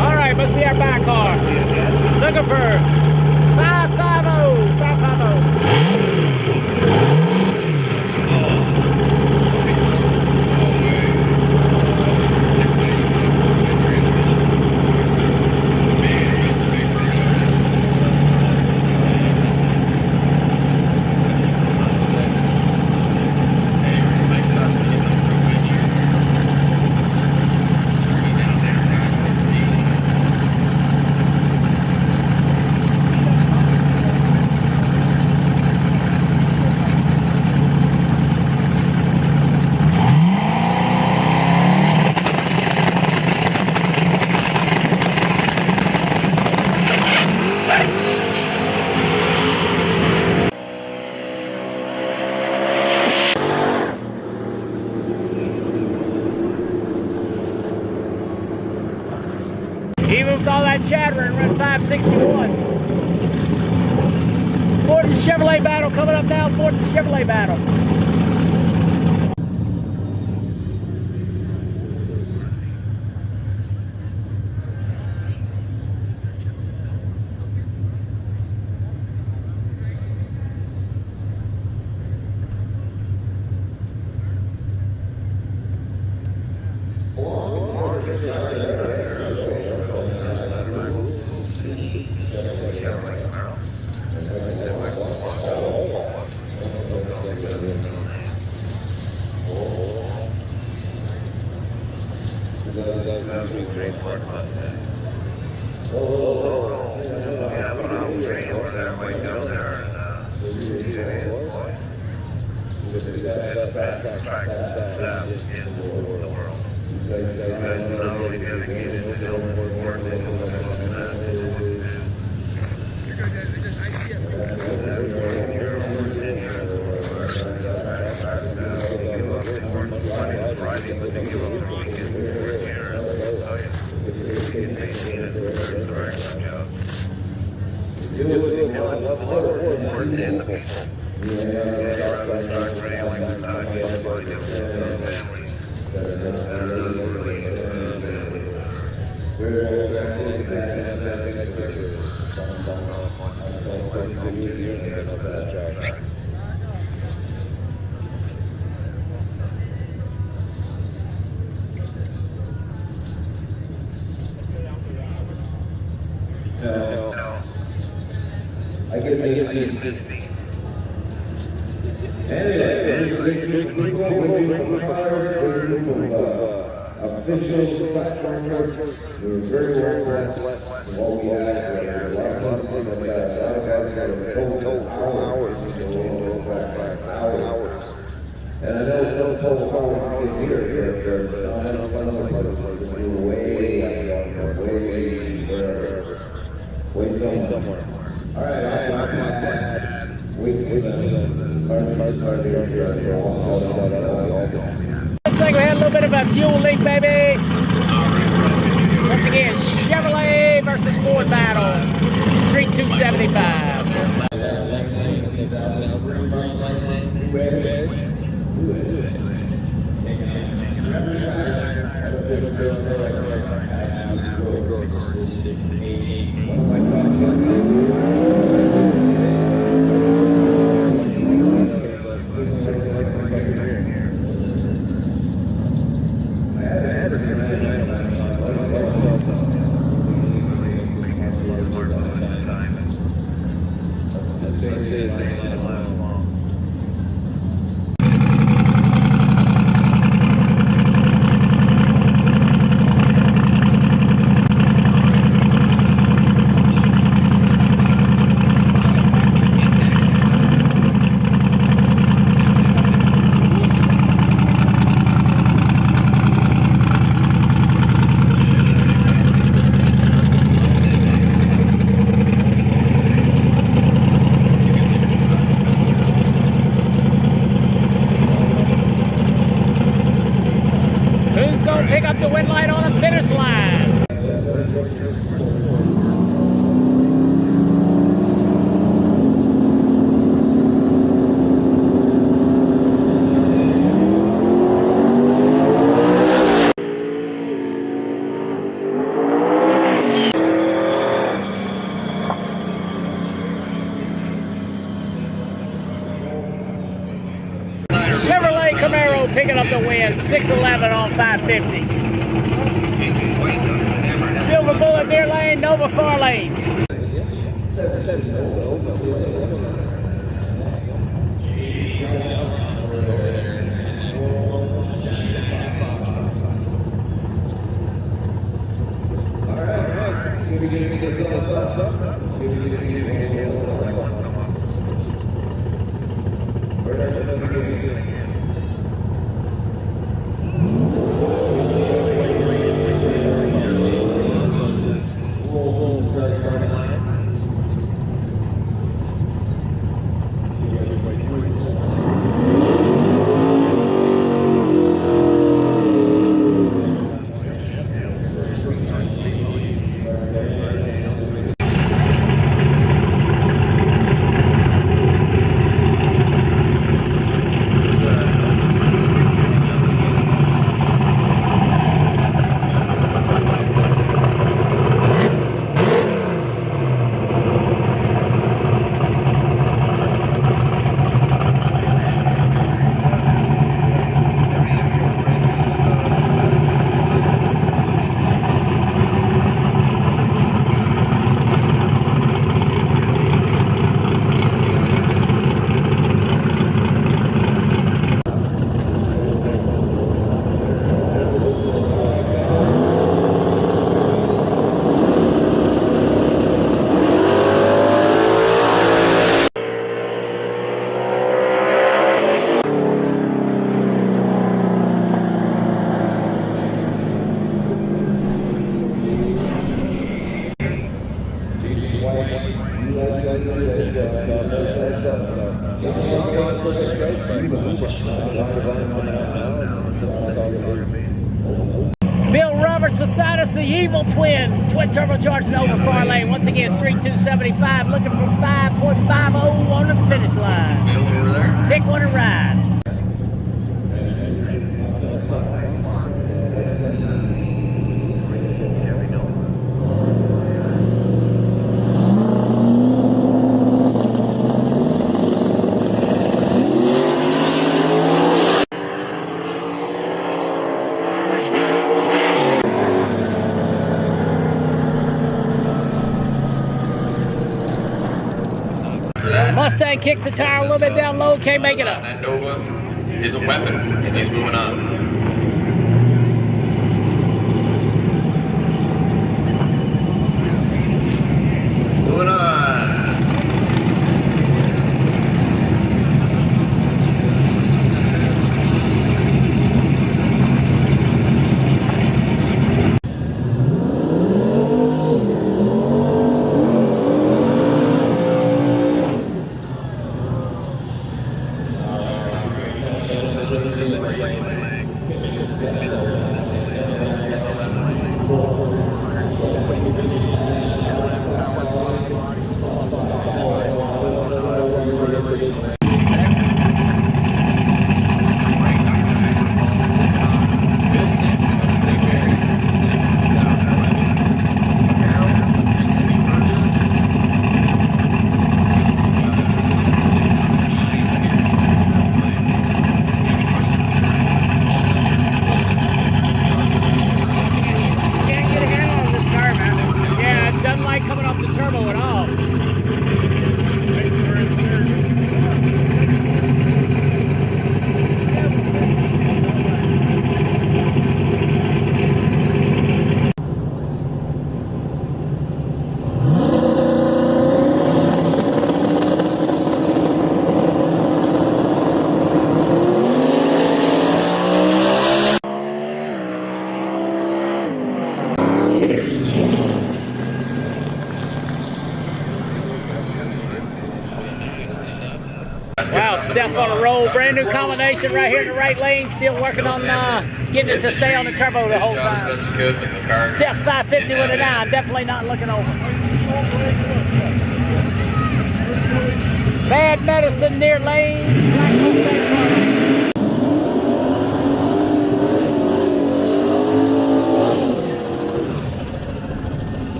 All right, must be our back car. Looking for 550, 550. Even with all that chattering, run 561. Ford and Chevrolet battle coming up now. Ford and Chevrolet battle. I get this. Official platform work. We were very well blessed with what we had. A lot of fun, hours. And I know some folks can hear it, but I had fun with it. We were way somewhere. All right, Looks like we had a little bit of a fuel leak, baby. Once again, Chevrolet versus Ford battle. Street 275. Pick up the wind light on the finish line. Chevrolet Camaro picking up the win, 611 on 550. Silver Bullet near lane, Nova far lane. Bill Roberts beside us, the evil twin turbocharged Nova far lane. Once again, Street 275, looking for 5.50 on the finish line. want to ride. Mustang kicks the tire a little bit down low, can't make it up. That Nova is a weapon, and he's moving on. Moving on. Wow, Steph on a roll. Brand new combination right here in the right lane. Still working on getting it to stay on the turbo the whole time. Steph 550 with a 9. Definitely not looking over. Bad Medicine near lane. Black Mustang car.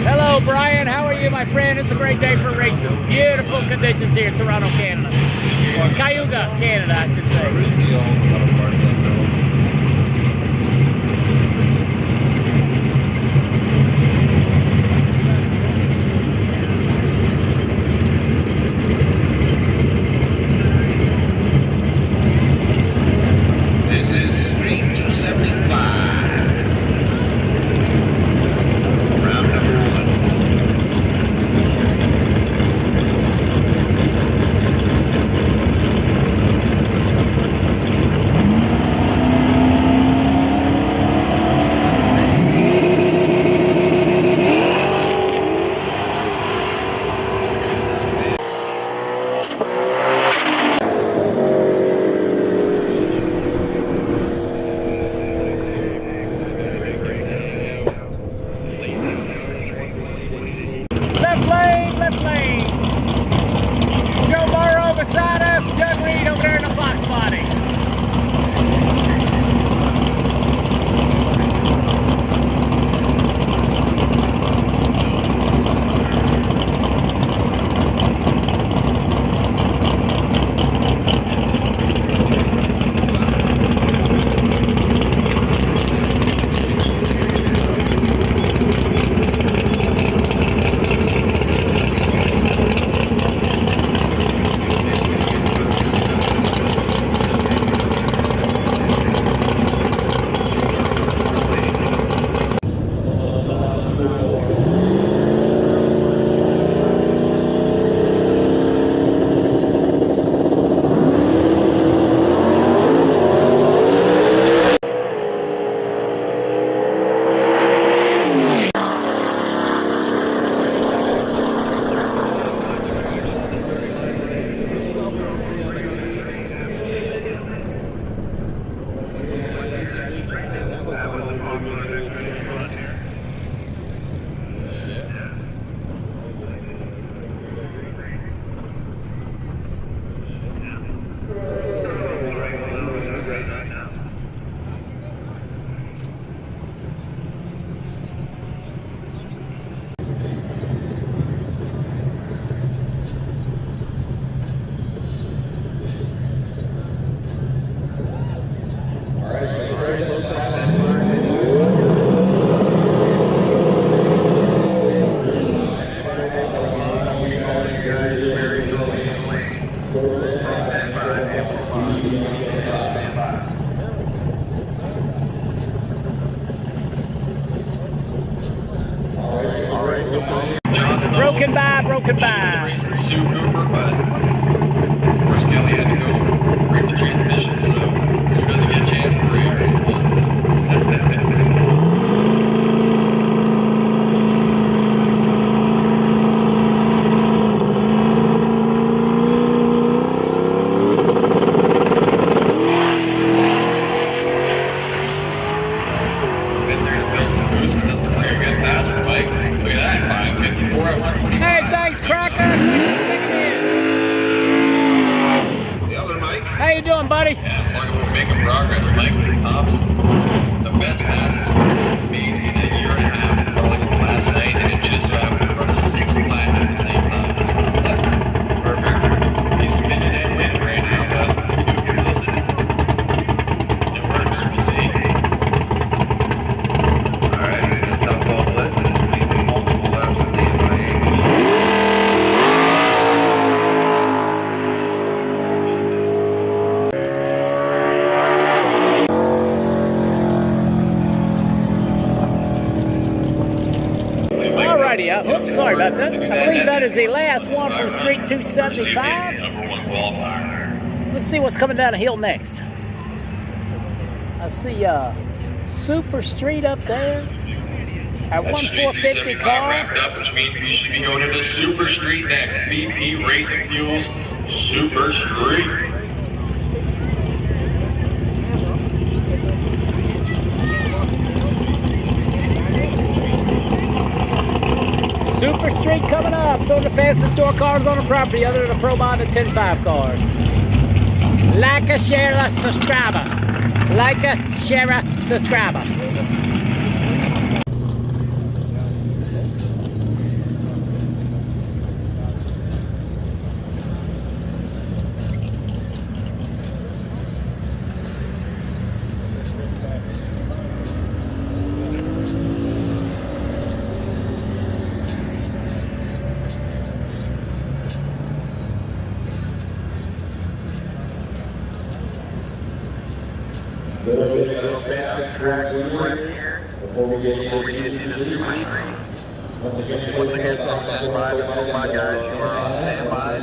Hello, Brian. How are you, my friend? It's a great day for racing. Beautiful conditions here in Toronto, Canada. Or Cayuga, Canada, I should say. Left lane. Joe Morrow beside us. Doug Reed over there in the box body. you doing, buddy? Yeah, looking for making progress. Mike Thompson, the best passes made in a year and a half. Like last night, and it just run a 6 lap at the same time. Perfect. He's submitted and winning right now, but you do consistent. It works. We'll see. All right, he's going to dump off left and he's making multiple laps at the MIA. Alrighty, oops, sorry about that. I believe that is the last one from Street 275. Number 1 qualifier. Let's see what's coming down the hill next. I see Super Street up there. Our That's Street 1450 275 car. wrapped up, which means we should be going into Super Street next. BP Racing Fuels Super Street. Super Street coming up. So the fastest door cars on the property other than the Pro Mod and 10.5 cars. Like a share, a subscriber. Like a share, a subscriber. Little bit of fast track before we get into the street. Once again, stand by, guys. You are on standby.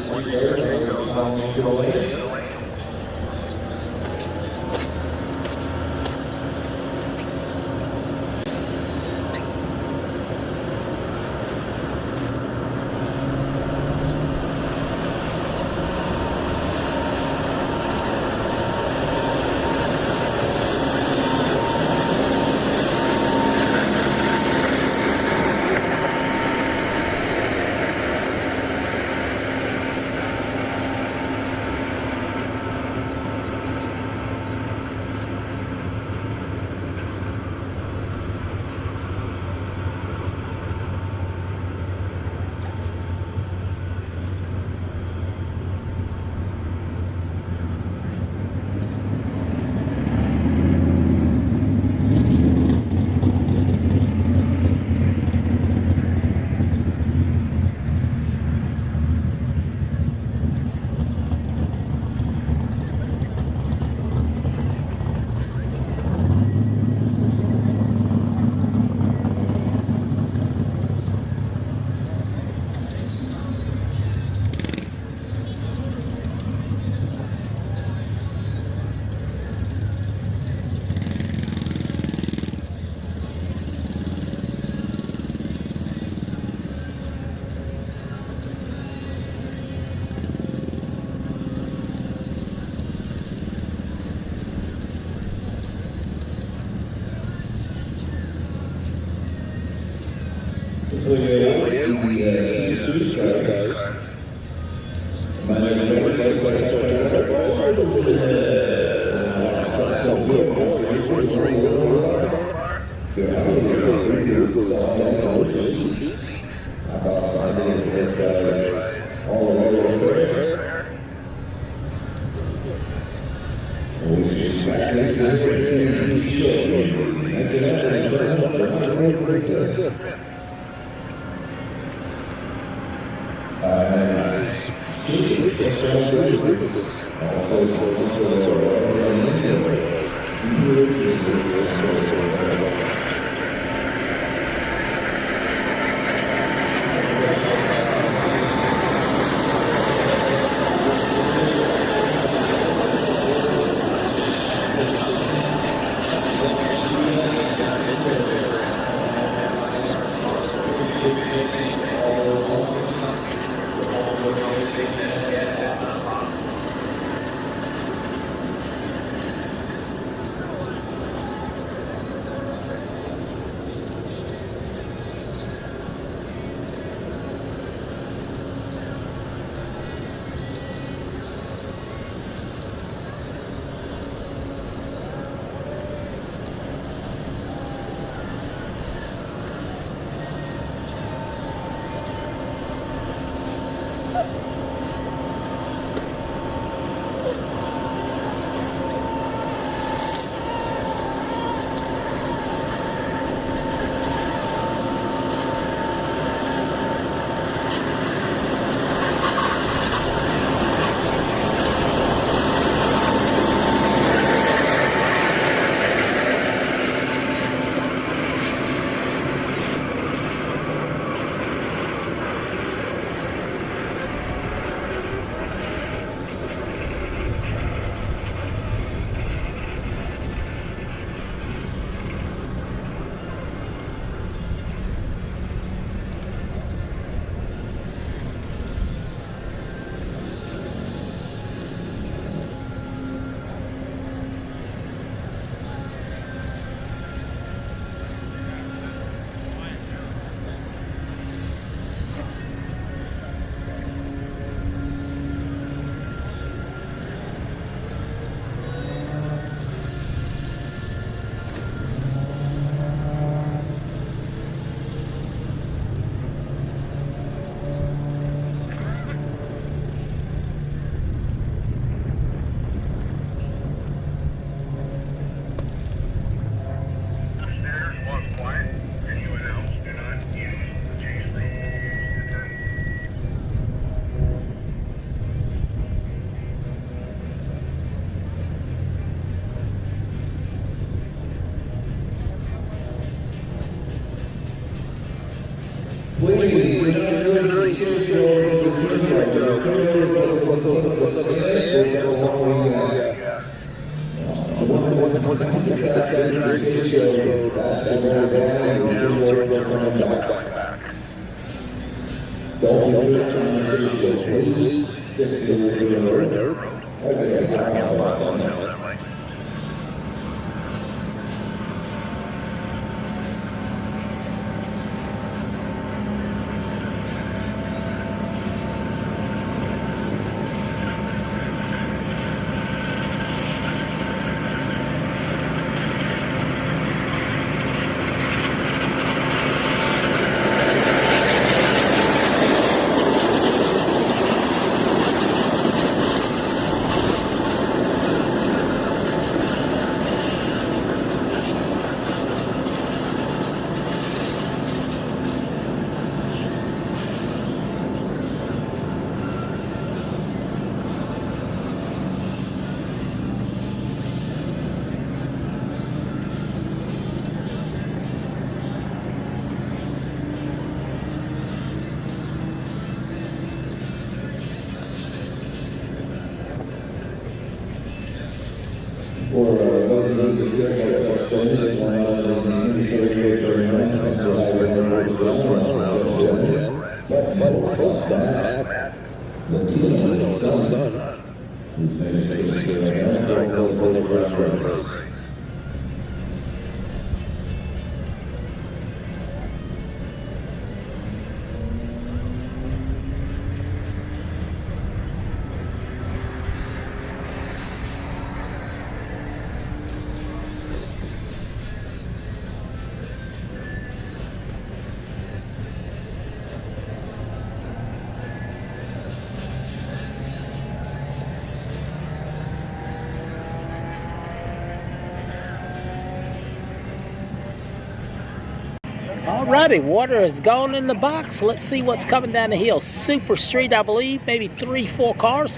Alrighty, water is gone in the box. Let's see what's coming down the hill. Super Street, I believe, maybe 3-4 cars.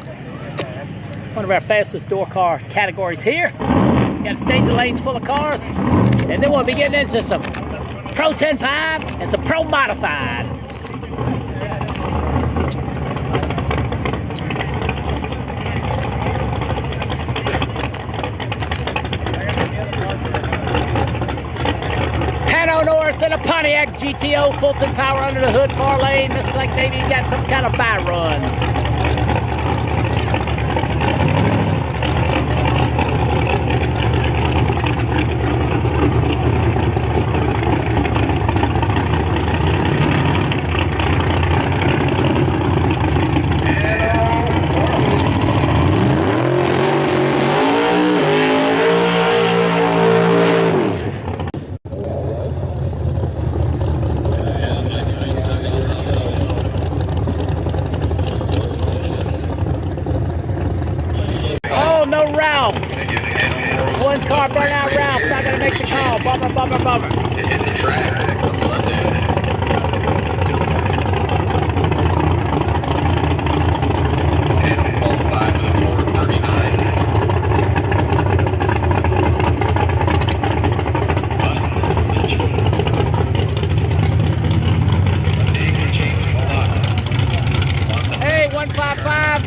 One of our fastest door car categories here. Got staging lanes full of cars. And then we'll be getting into some Pro 10.5 and some Pro Modified. And a Pontiac GTO, Fulton power under the hood, far lane. Looks like maybe you got some kind of by run. One car burn out, Ralph. Not gonna make the call. Bummer, bummer, bummer. It hit the track on Sunday. And qualified for the 439. Hey, 155.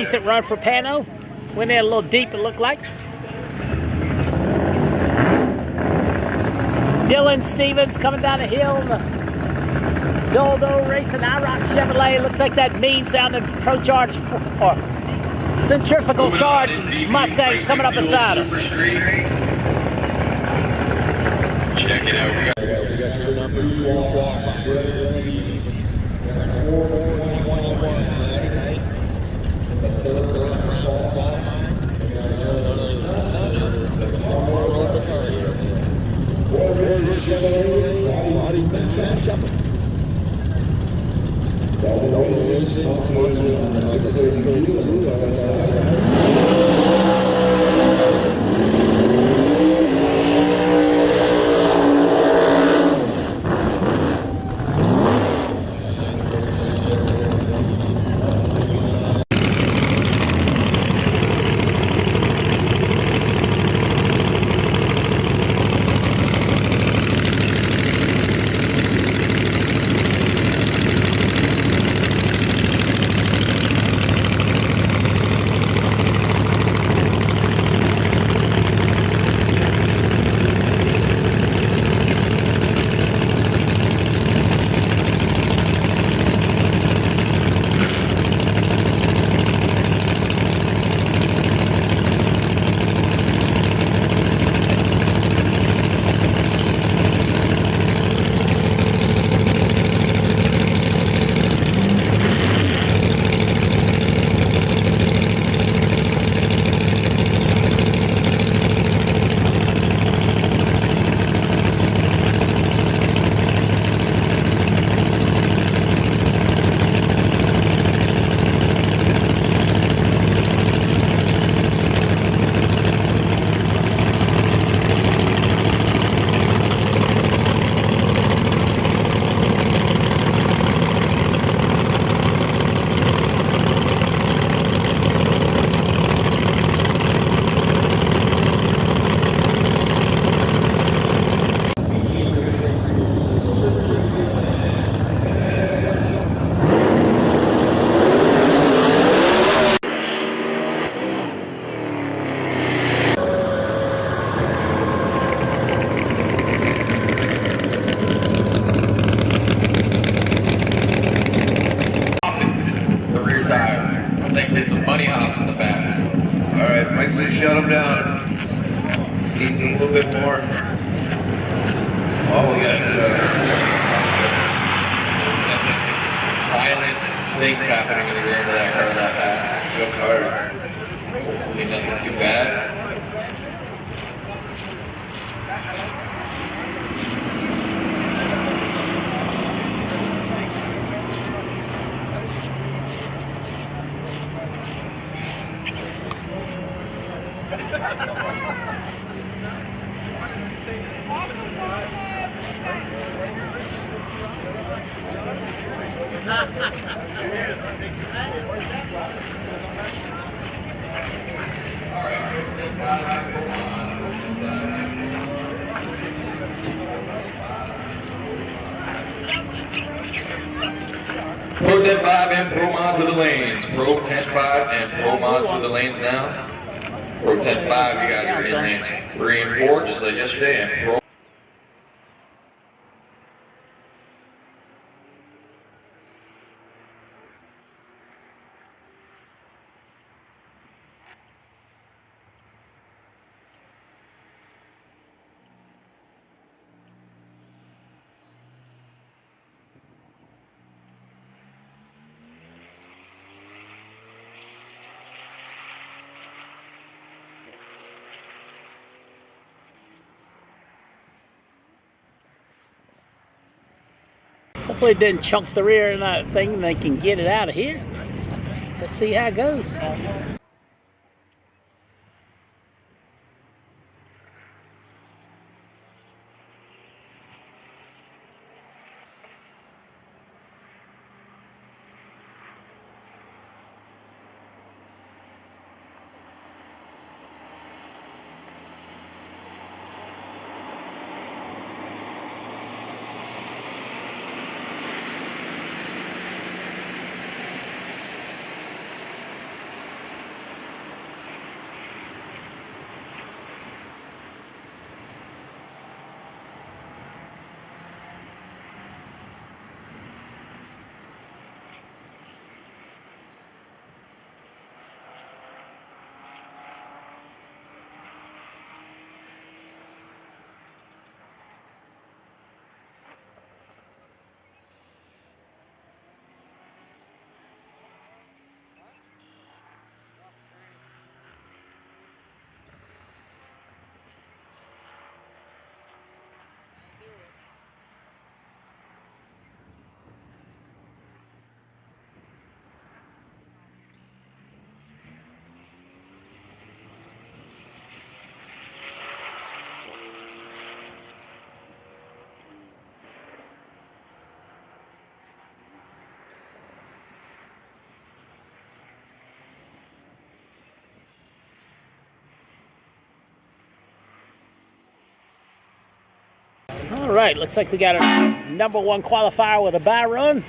decent run for Pano. Went in a little deep, it looked like. Dylan Stevens coming down the hill. Doldo racing IROC Chevrolet. Looks like that mean sounding Pro-Charge or centrifugal charge Mustang's coming up beside us. Check it out. We got your numbers. Shut him down. Needs a little bit more. Oh, we got violent things happening in the rear of that car that fast. Good car. Hopefully nothing too bad. Pro 10-5 and Pro Mod to the lanes. Pro 10-5 and Pro Mod to the lanes now. Pro 10-5, you guys are in lanes 3 and 4, just like yesterday, and Pro Hopefully it didn't chunk the rear of that thing and they can get it out of here. So let's see how it goes. All right, looks like we got a #1 qualifier with a bye run.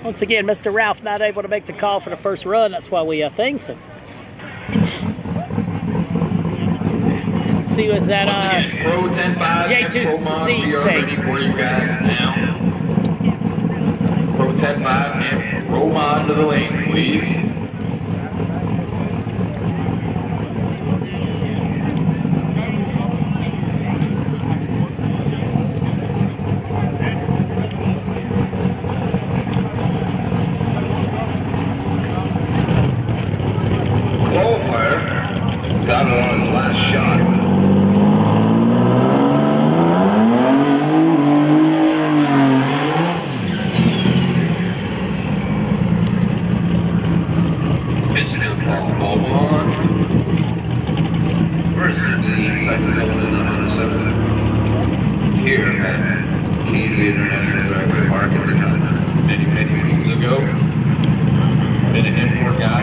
Once again, Mr. Ralph not able to make the call for the first run. That's why we think so. Let's see what's that Once again, Pro 10.5 J2Z we are ready thing. for you guys now. Pro 10.5 and Pro Mod to the lanes, please. Qualifier got it on his last shot. It's now ball one. First in the second zone in the Honda 7. Here at Key International Dragway Park at the time. Many moons ago. Been an import guy.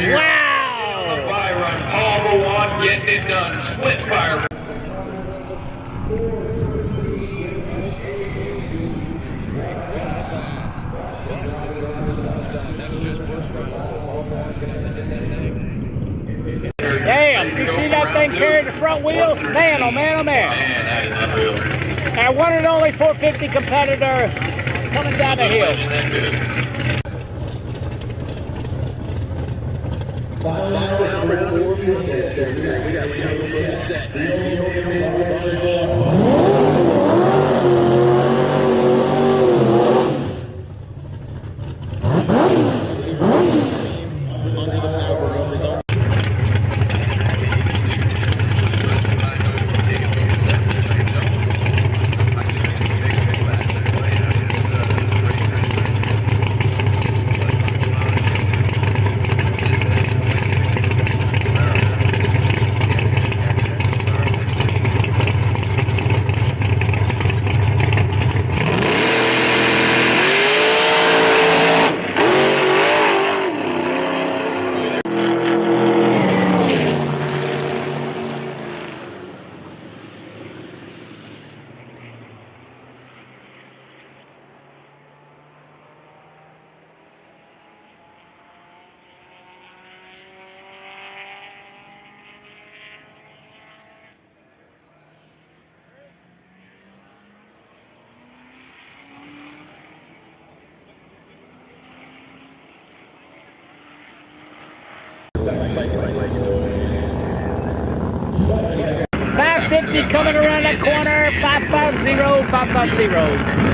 Wow! Fire run, all one, getting it done. Split fire. Damn, you see that thing carrying the front wheels? Man, oh man, oh man. Man, that is unreal. Our one and only 450 competitor coming down the hill. That good. .550 coming around that corner. 550, 550.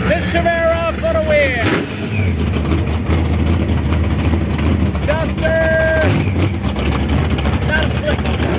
Fistavera for the win. Duster. Not a split motor.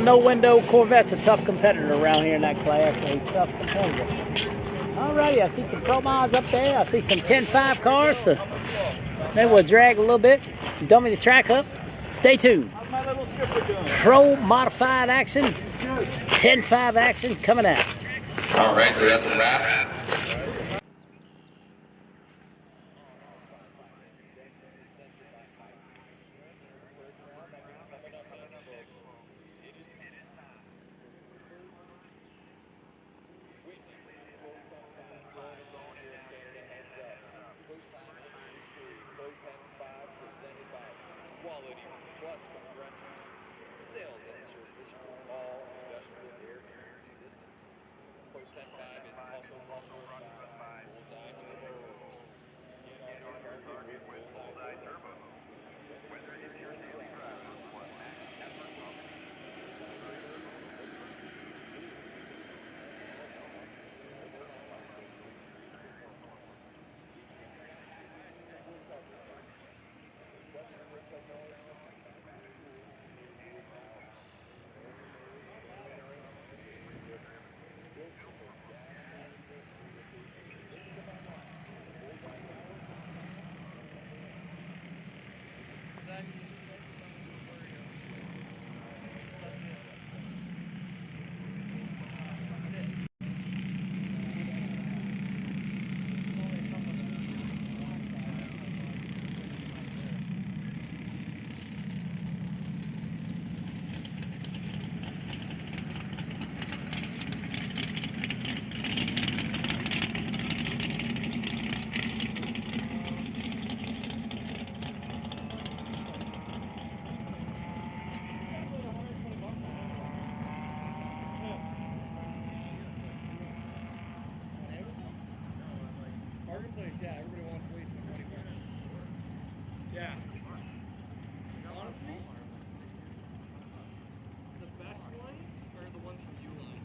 No window Corvette's a tough competitor around here in that class. A tough competitor. Alrighty, I see some Pro Mods up there. I see some 10.5 cars. So maybe we'll drag a little bit, dummy the track up. Stay tuned. Pro modified action, 10.5 action coming out. All right, so that's a wrap. Yeah, everybody wants way too much. Yeah. Honestly, the best ones are the ones from Uline.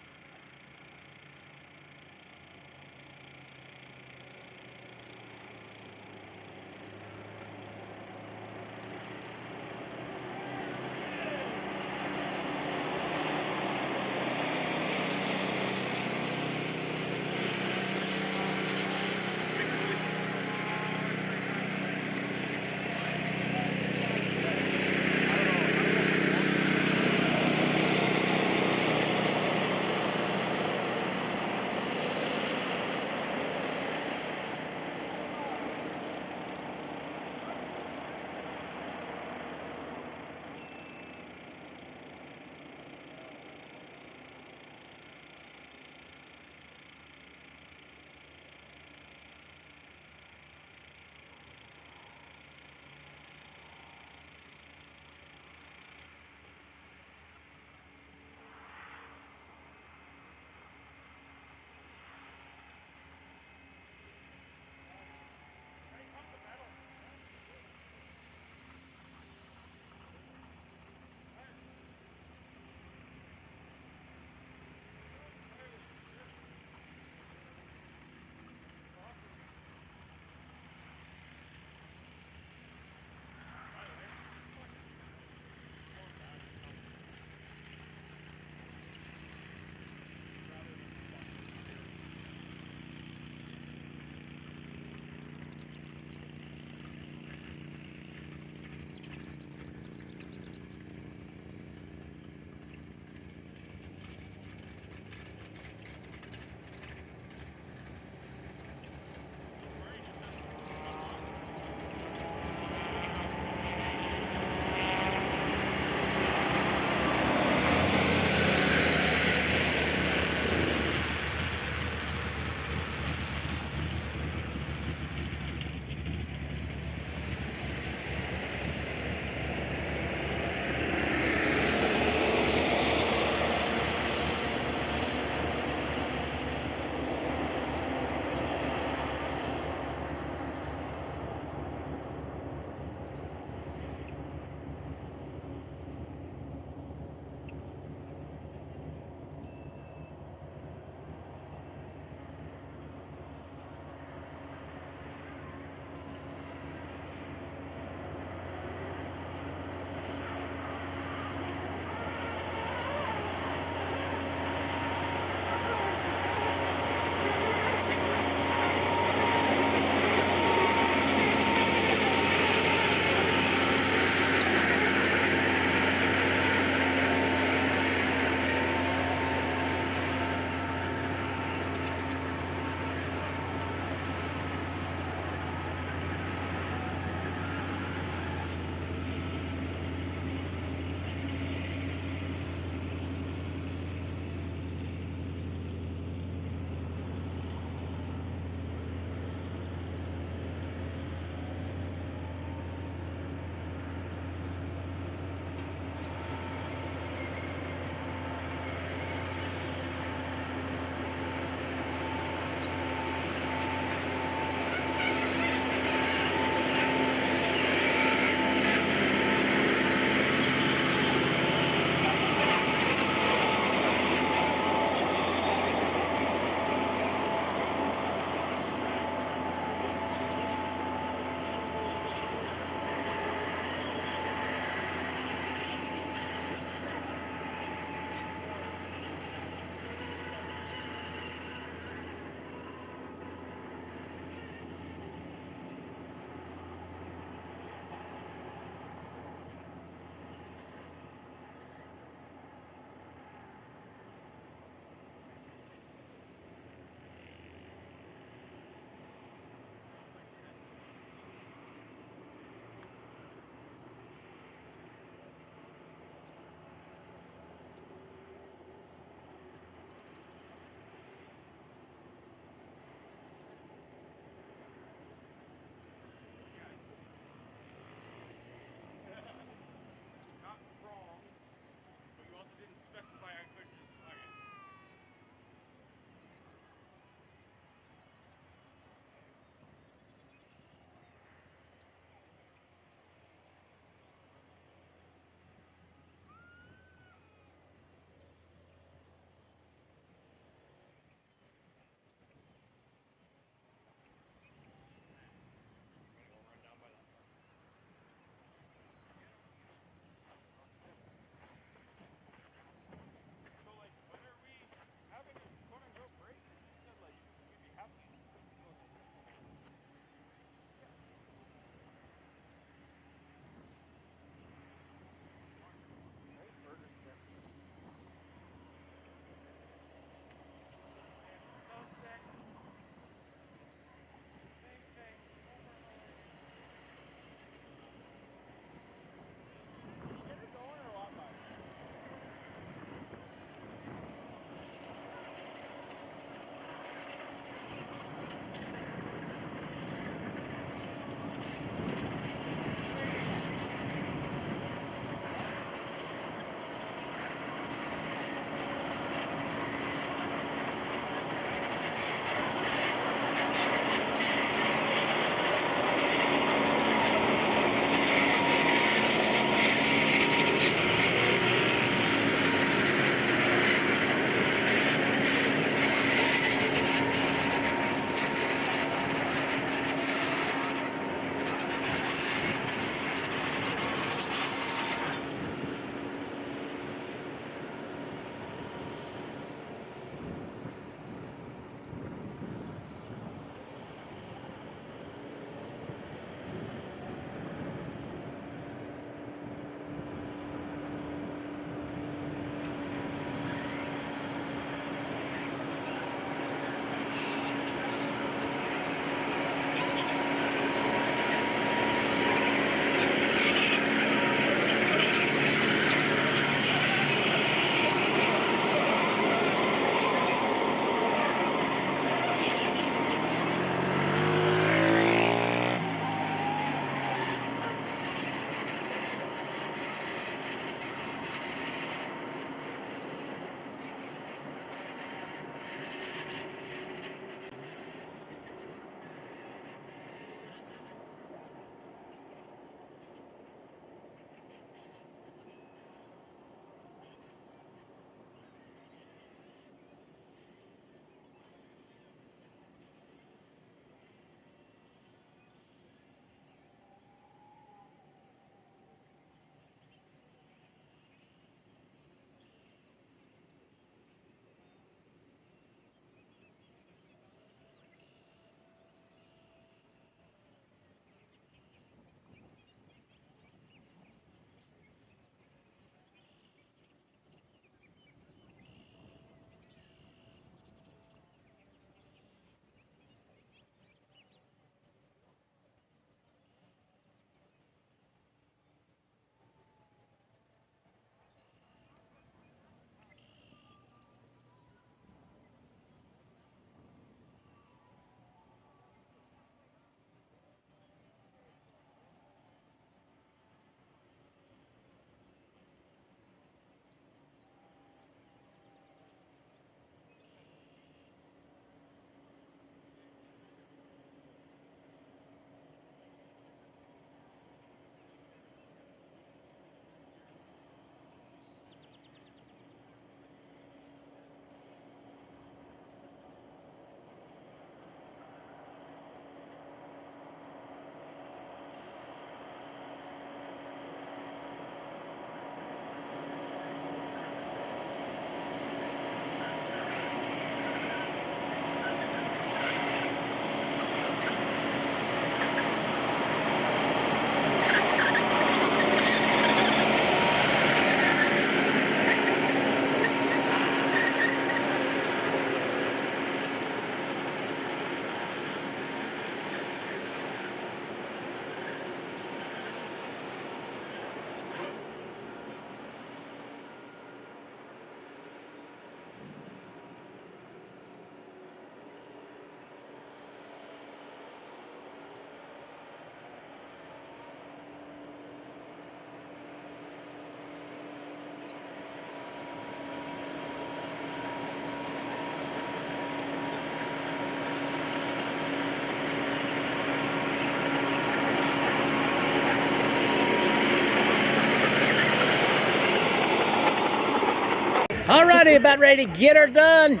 Alrighty, about ready to get her done.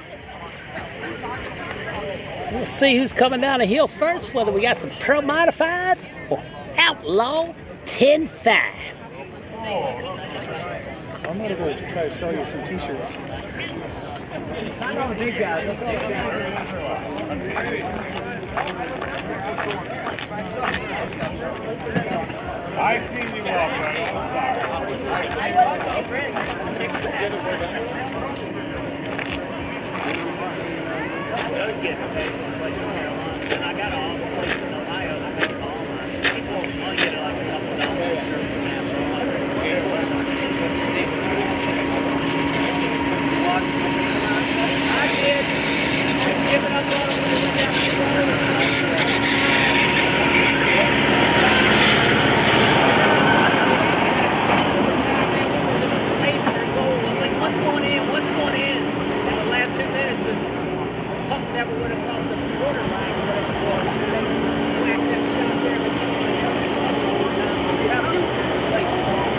We'll see who's coming down the hill first, whether we got some Pro Modifieds or Outlaw 10.5. I'm gonna go try to sell you some t-shirts. I know the big guys. I seen you all, Those get paid for a place in Carolina. And I got all the place in Ohio. I got some online. People only get like a couple dollars for I did. Give it up a little what's going in? What's going in? In the last 2 minutes, and Punk never would have crossed the border line or whatever it was. They whacked that shot there.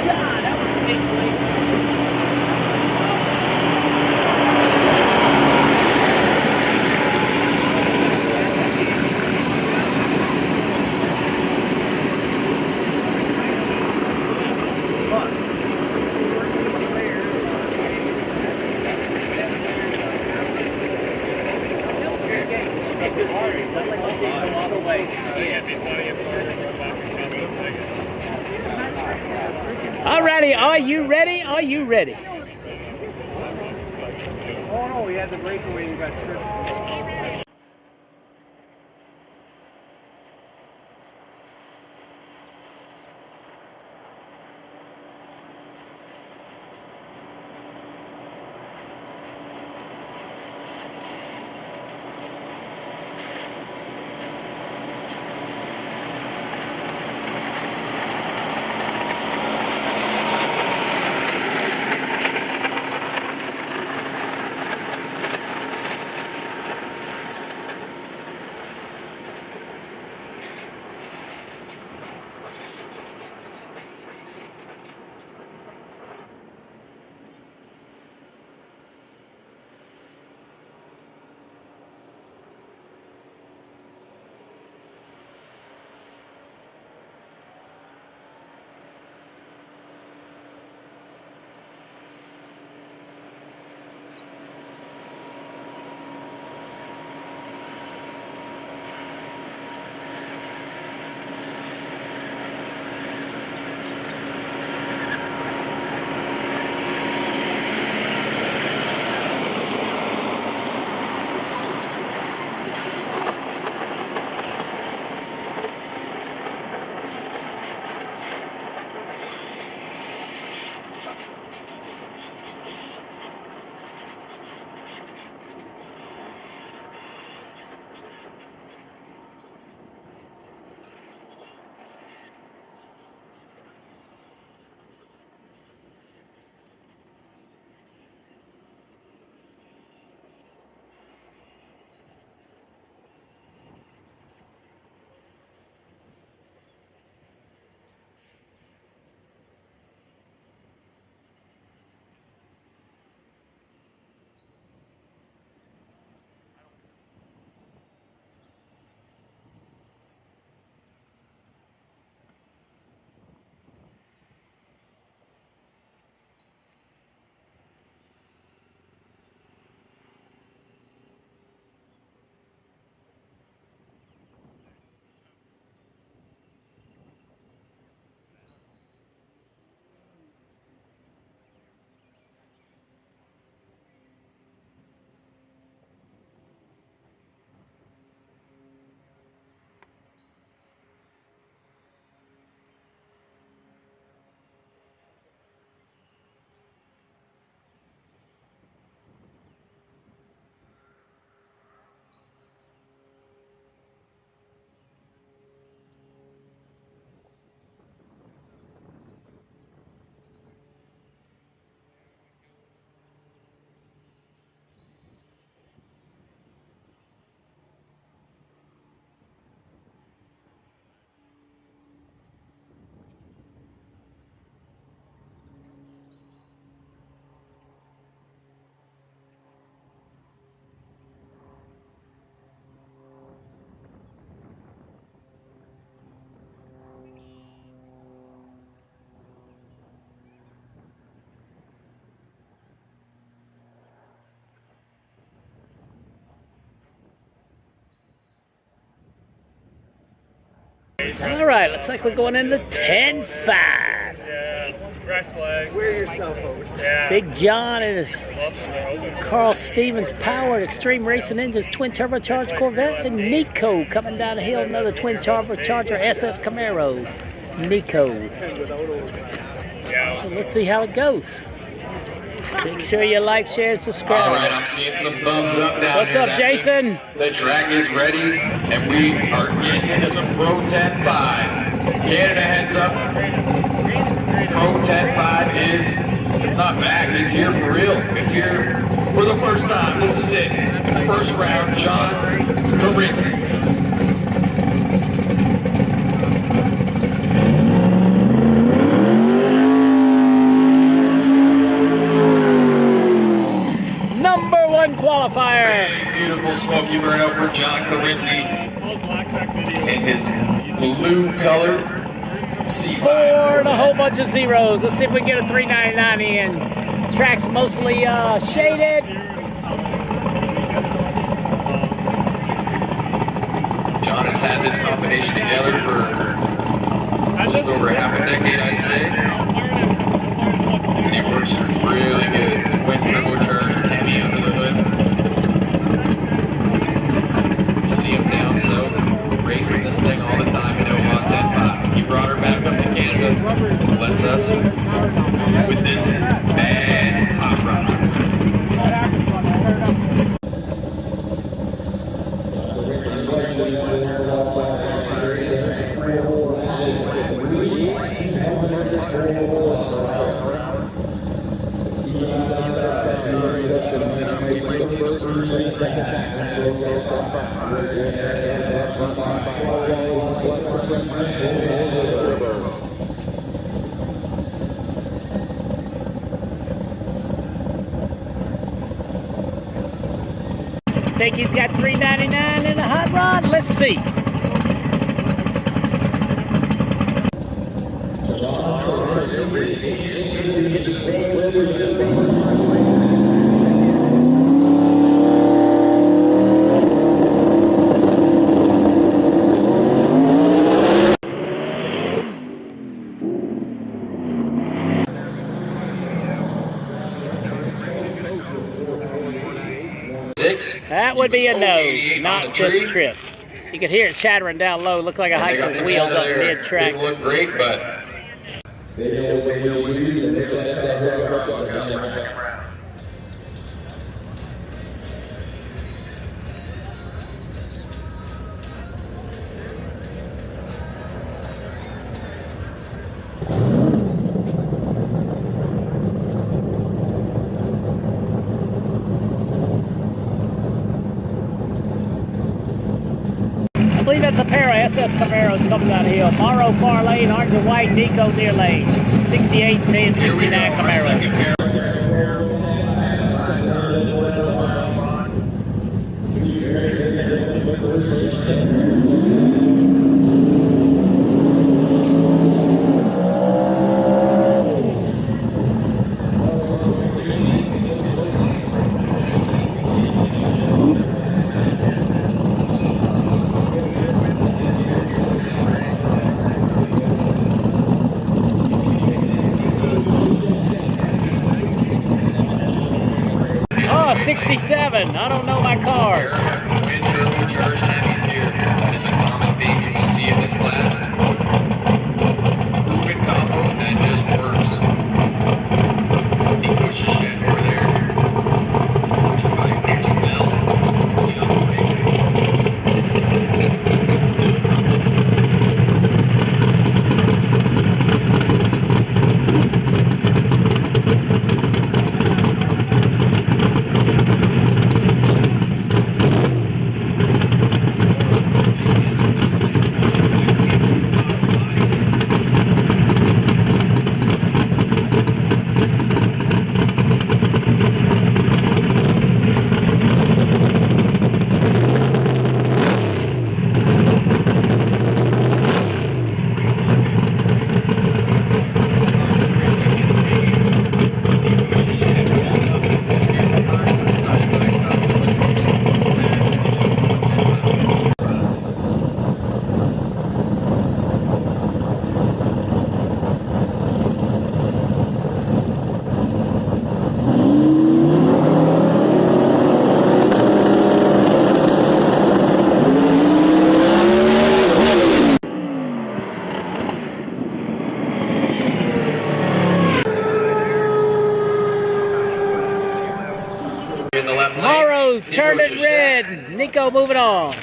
God, that was a big play. Alrighty, are you ready? Are you ready? Oh no, we had the breakaway and got tripped. All right, looks like we're going into 10-5. Yeah, scratch flag. Wear yourself over. Yeah. Big John and his Carl Stevens powered Extreme Racing Engines twin turbocharged Corvette, and Nico coming down the hill, another twin turbocharger SS Camaro. Nico. So let's see how it goes. Make sure you like, share, and subscribe. All right, I'm seeing some thumbs up down What's here. up, Jason? The track is ready, and we are getting into some Pro 10-5. Canada, heads up. Pro 10-5 is, it's not back, it's here for real. It's here for the first time. This is it. First round, John Carinci. Qualifier. Beautiful smoky burnout for John Carinci in his blue-colored C5. Four and a whole bunch of zeros. Let's see if we can get a 399 in. Track's mostly shaded. John has had this combination together for just over half a decade, I'd say. And it works really good. Twin turbocharged, heavy under the hood. See him down so racing this thing all the time in Oman 10-5. He brought her back up to Canada. Bless us with this bad hot rod. Think he's got 399 in the hot rod? Let's see. That would be a no, not this trip. You could hear it shattering down low. Looked like a hike with wheels up mid-track. It looked great, but I believe that's a pair of SS Camaros coming down the hill. Morrow far lane, orange and white, Nico near lane. 68, 10, 69 Camaros. Oh, 67. I don't know my car. twin turbocharged heavies here. That is a common theme you will see in this class. Proven combo that just works. Nico Shishin over there. Sponsored by XL. See on the way. turned it red. Nico moving on.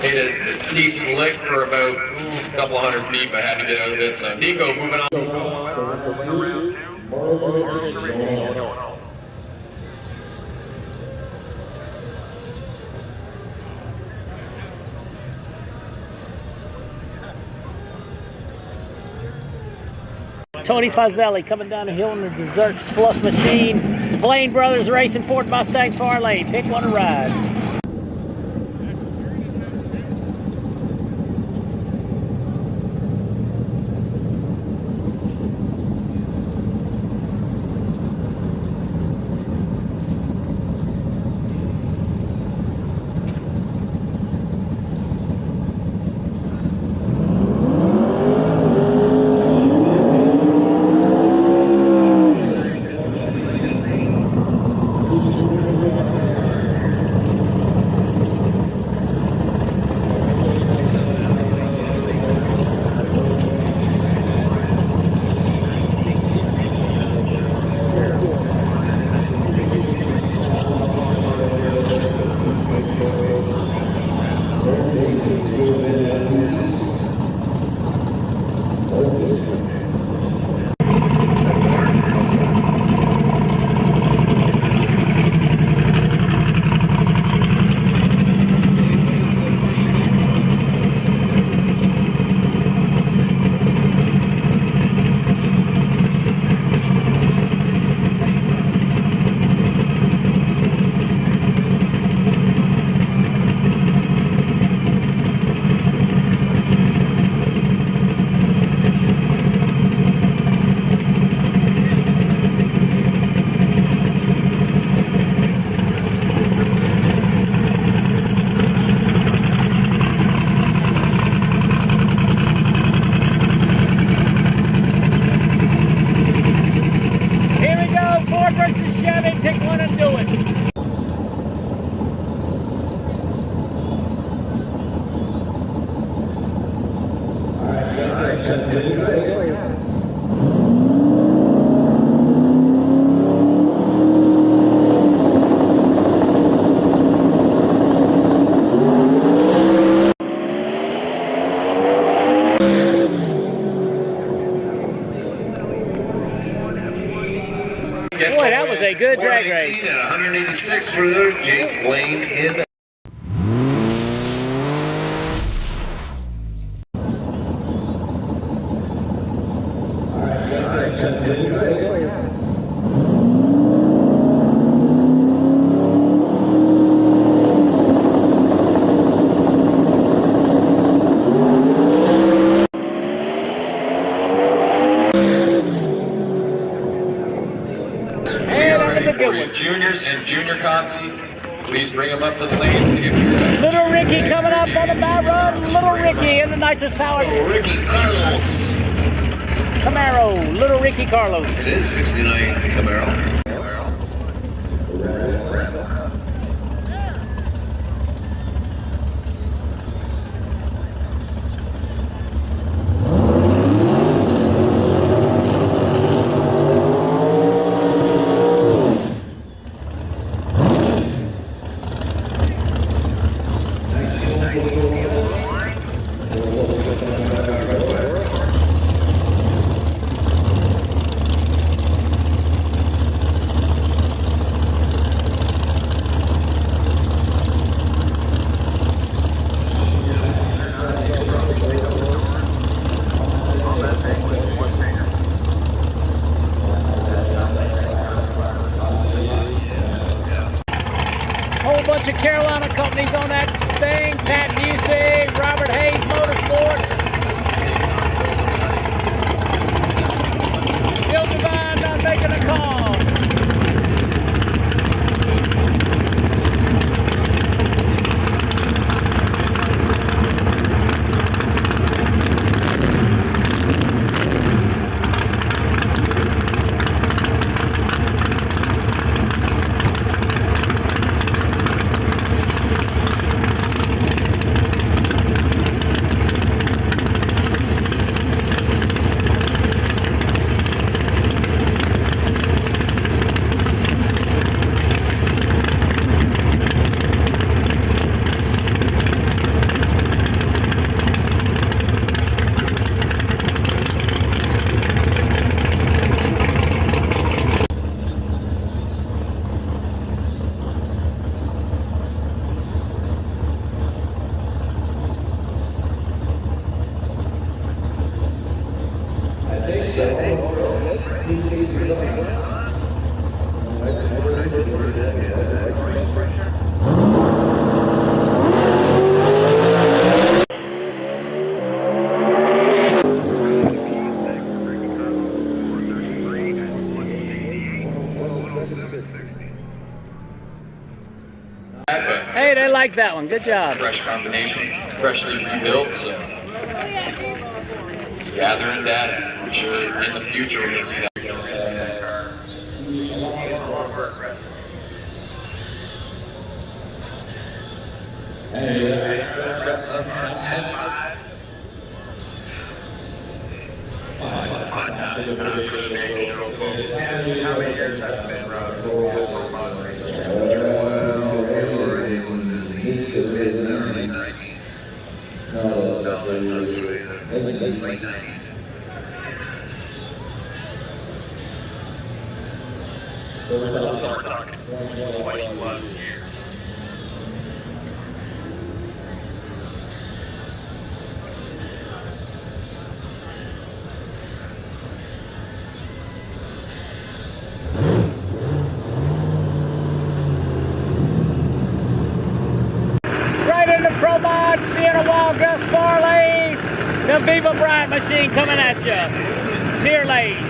Made a decent lick for about a couple hundred feet, but had to get out of it. So Nico moving on. Tony Fazzelli coming down the hill in the Desserts Plus machine. The Blaine Brothers racing Ford Mustang Farley. Pick one to ride. Boy, that was a good drag race. 186 for Jake Blaine in. Juniors and Junior Conti, please bring them up to the lanes to get your Little Ricky coming up on the back run. Little Ricky in the nicest power. Ricky Carlos. Camaro, Little Ricky Carlos. It is 69 Camaro. Hey, they like that one. Good job. Fresh combination, freshly rebuilt, so gathering data. I'm sure in the future we're going to see that. Pro Mod, Sienna Wall, Gus Farley, the Viva Bryant machine coming at you. Deer Lane.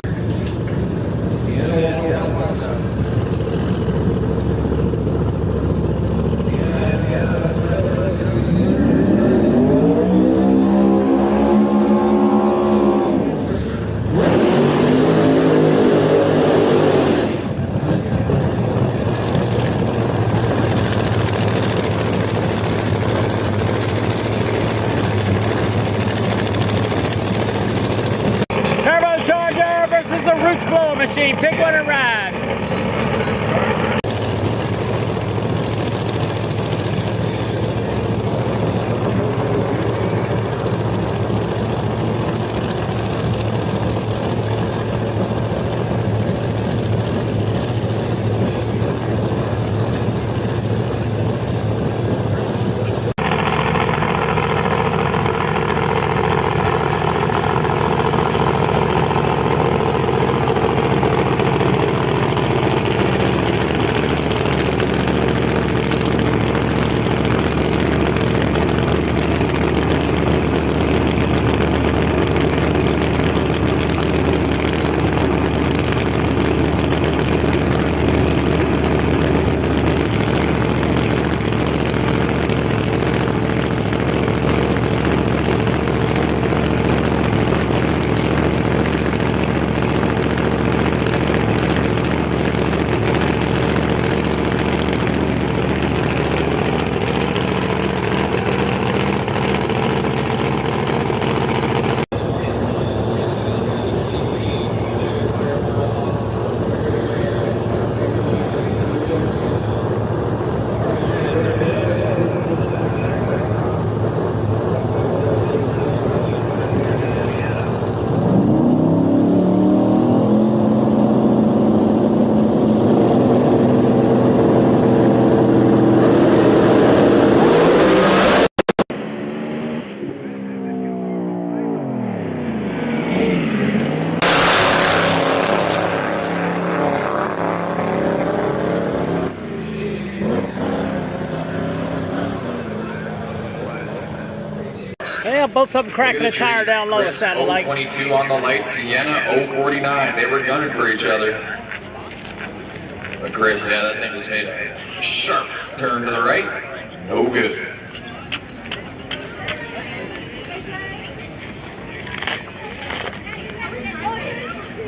Machine, pick one and ride. Yeah, both of them cracking a tire down low, it sounded like. 22 on the light, Sienna 049. They were gunning for each other. But Chris, yeah, that thing just made a sharp turn to the right. No good.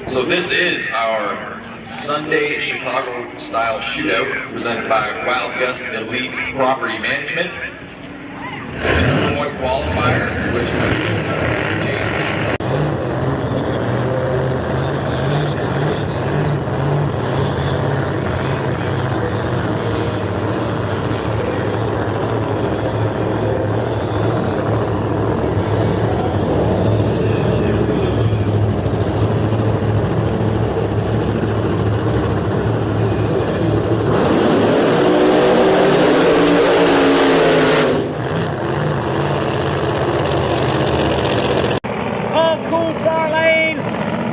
So this is our Sunday Chicago style shootout presented by Wild Gus Elite Property Management. The point qualifier, which was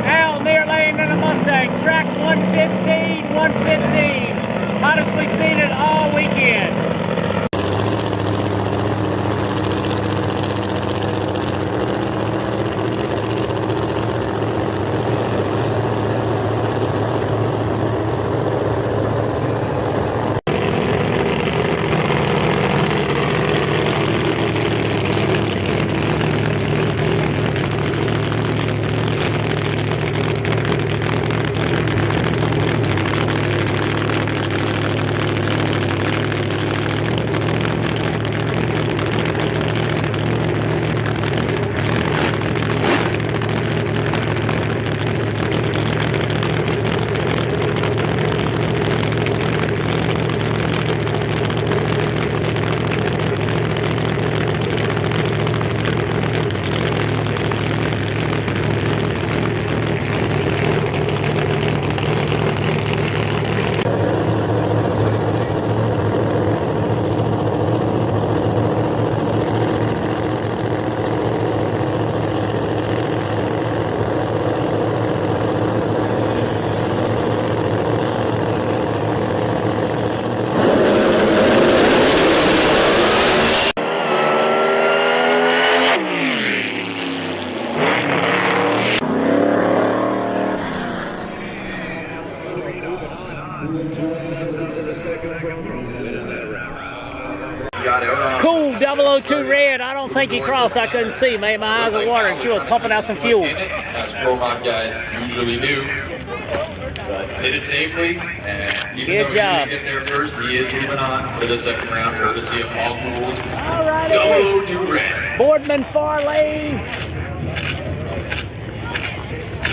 Al near lane in a Mustang. Track 115, 115. Hottest we've seen it all weekend. Cool 002 red. I don't think he crossed. I couldn't see. Made my eyes are watering. She was pumping out some fuel. As pro mod guys usually do. But did it safely, and even Good though job. he didn't get there first, he is moving on for the second round, courtesy of all fools. All right. 002 red. Boardman far lane.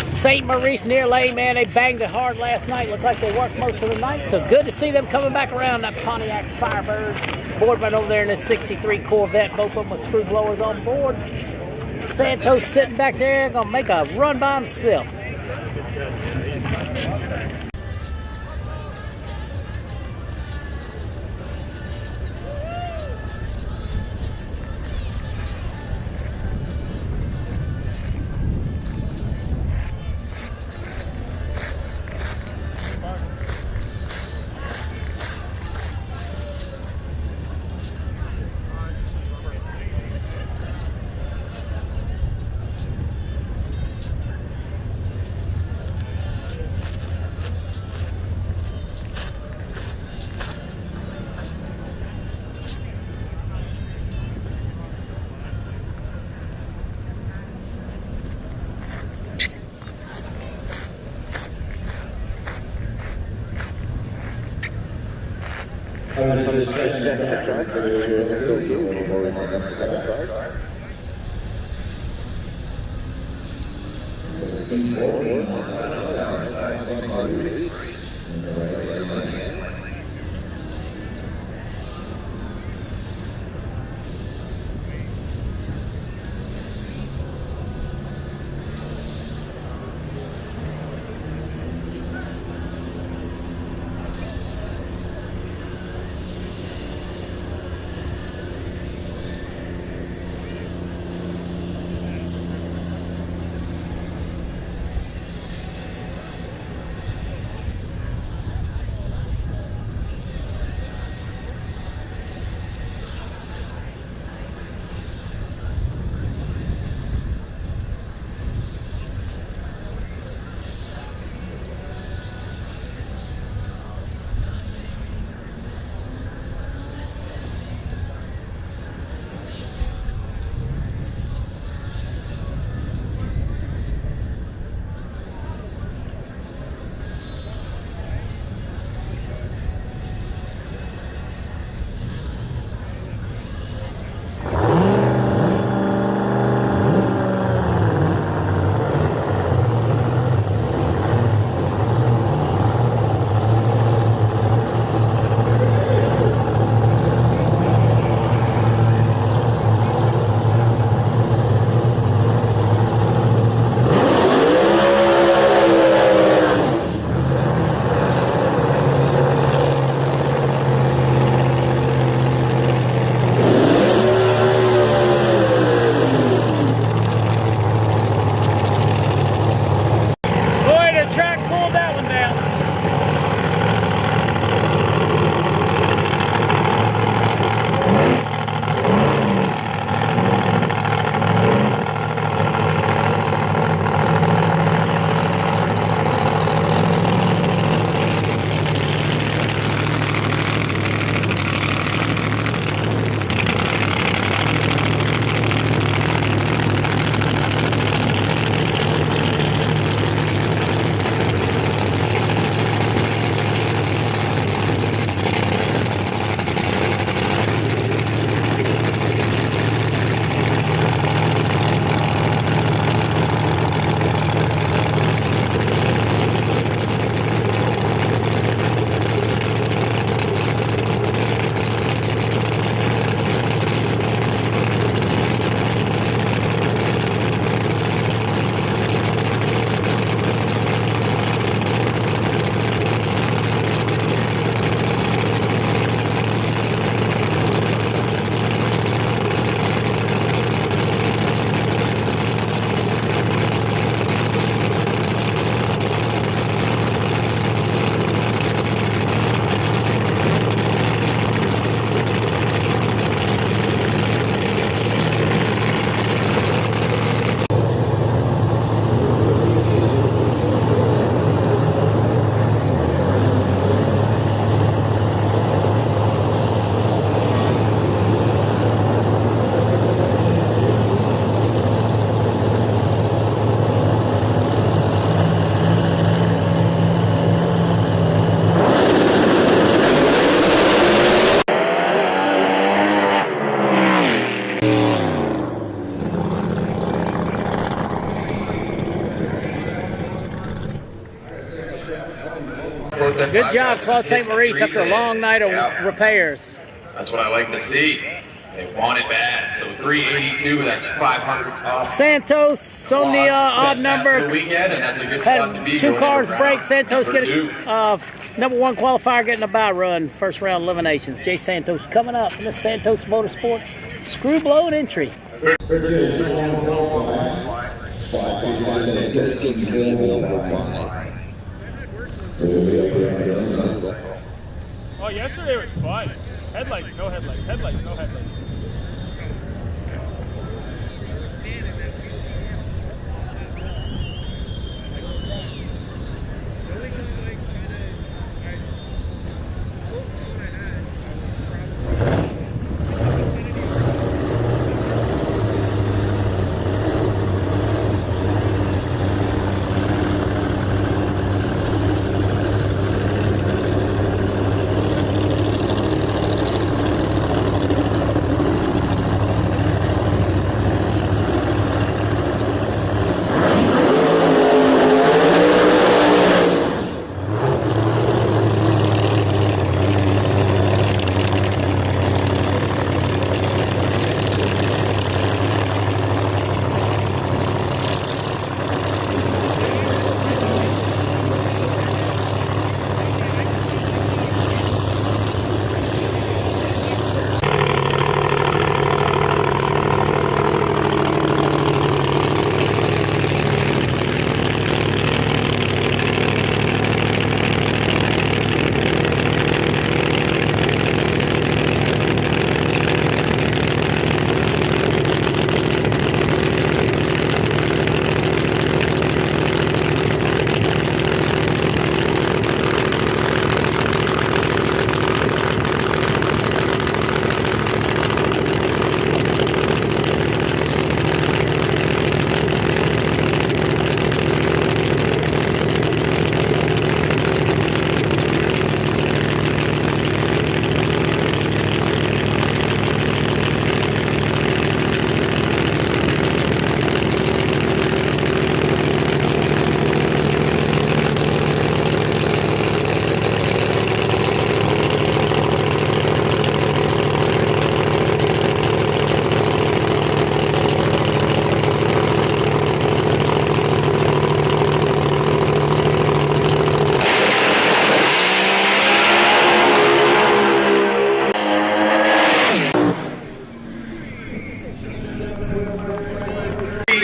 St. Maurice near lane, man, they banged it hard last night. Looked like they worked most of the night, so good to see them coming back around. That Pontiac Firebird. Boardman over there in his 63 Corvette, both of them with screw blowers on board. Santos sitting back there, gonna make a run by himself. Pro 10 Good 5 job, guys Claude have St. hit Maurice, the after a tree long night of today. repairs. That's what I like to see. They want it bad. So 382, that's 500 off. Santos, Sonia, odd number. Weekend, and that's a good spot to Had be 2 going cars into break. round Santos number getting 2. number 1 qualifier getting a bye run. First round eliminations. Jay Santos coming up in the Santos Motorsports screw blown entry. Oh, yesterday was fun. Headlights, no headlights. Headlights, no headlights.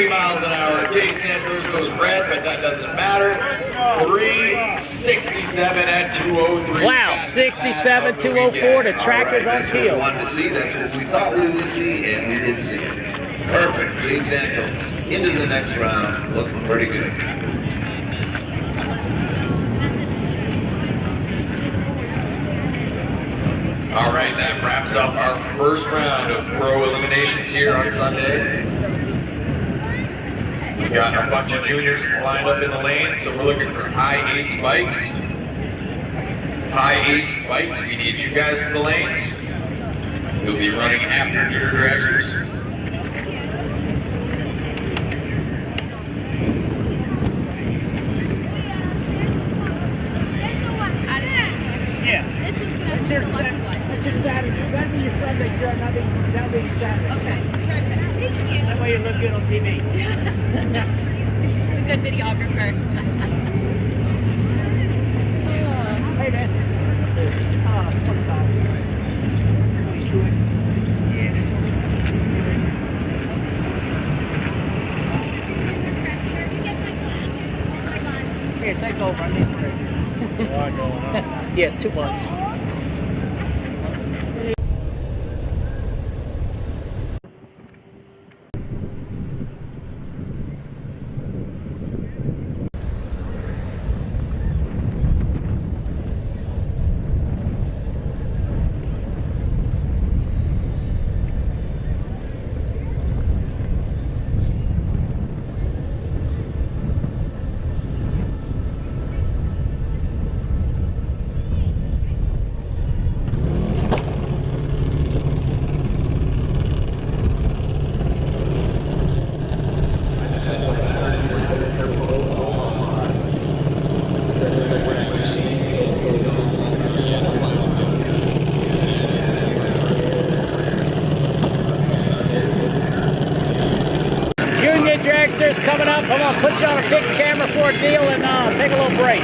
Miles an hour. Jay Santos goes red, but that doesn't matter. 367 at 203. Wow, 67, 204. The track is on That's what we field. wanted to see. That's what we thought we would see, and we did see it. Perfect. Jay Santos into the next round. Looking pretty good. All right, that wraps up our first round of pro eliminations here on Sunday. We've got a bunch of juniors lined up in the lane, so we're looking for high 8 bikes. High 8 bikes, we need you guys to the lanes. We'll be running after junior dragsters. Yeah. This one's gonna That's be your the Saturday. That's your Saturday. That'll be your Sunday shirt. That'll be your Saturday. Okay, perfect. Thank you. That way you look good on TV. A good videographer. Hey, man. 25. Here, take over. I need a break. Yes, 2 months. put you on a fixed camera for a deal and take a little break.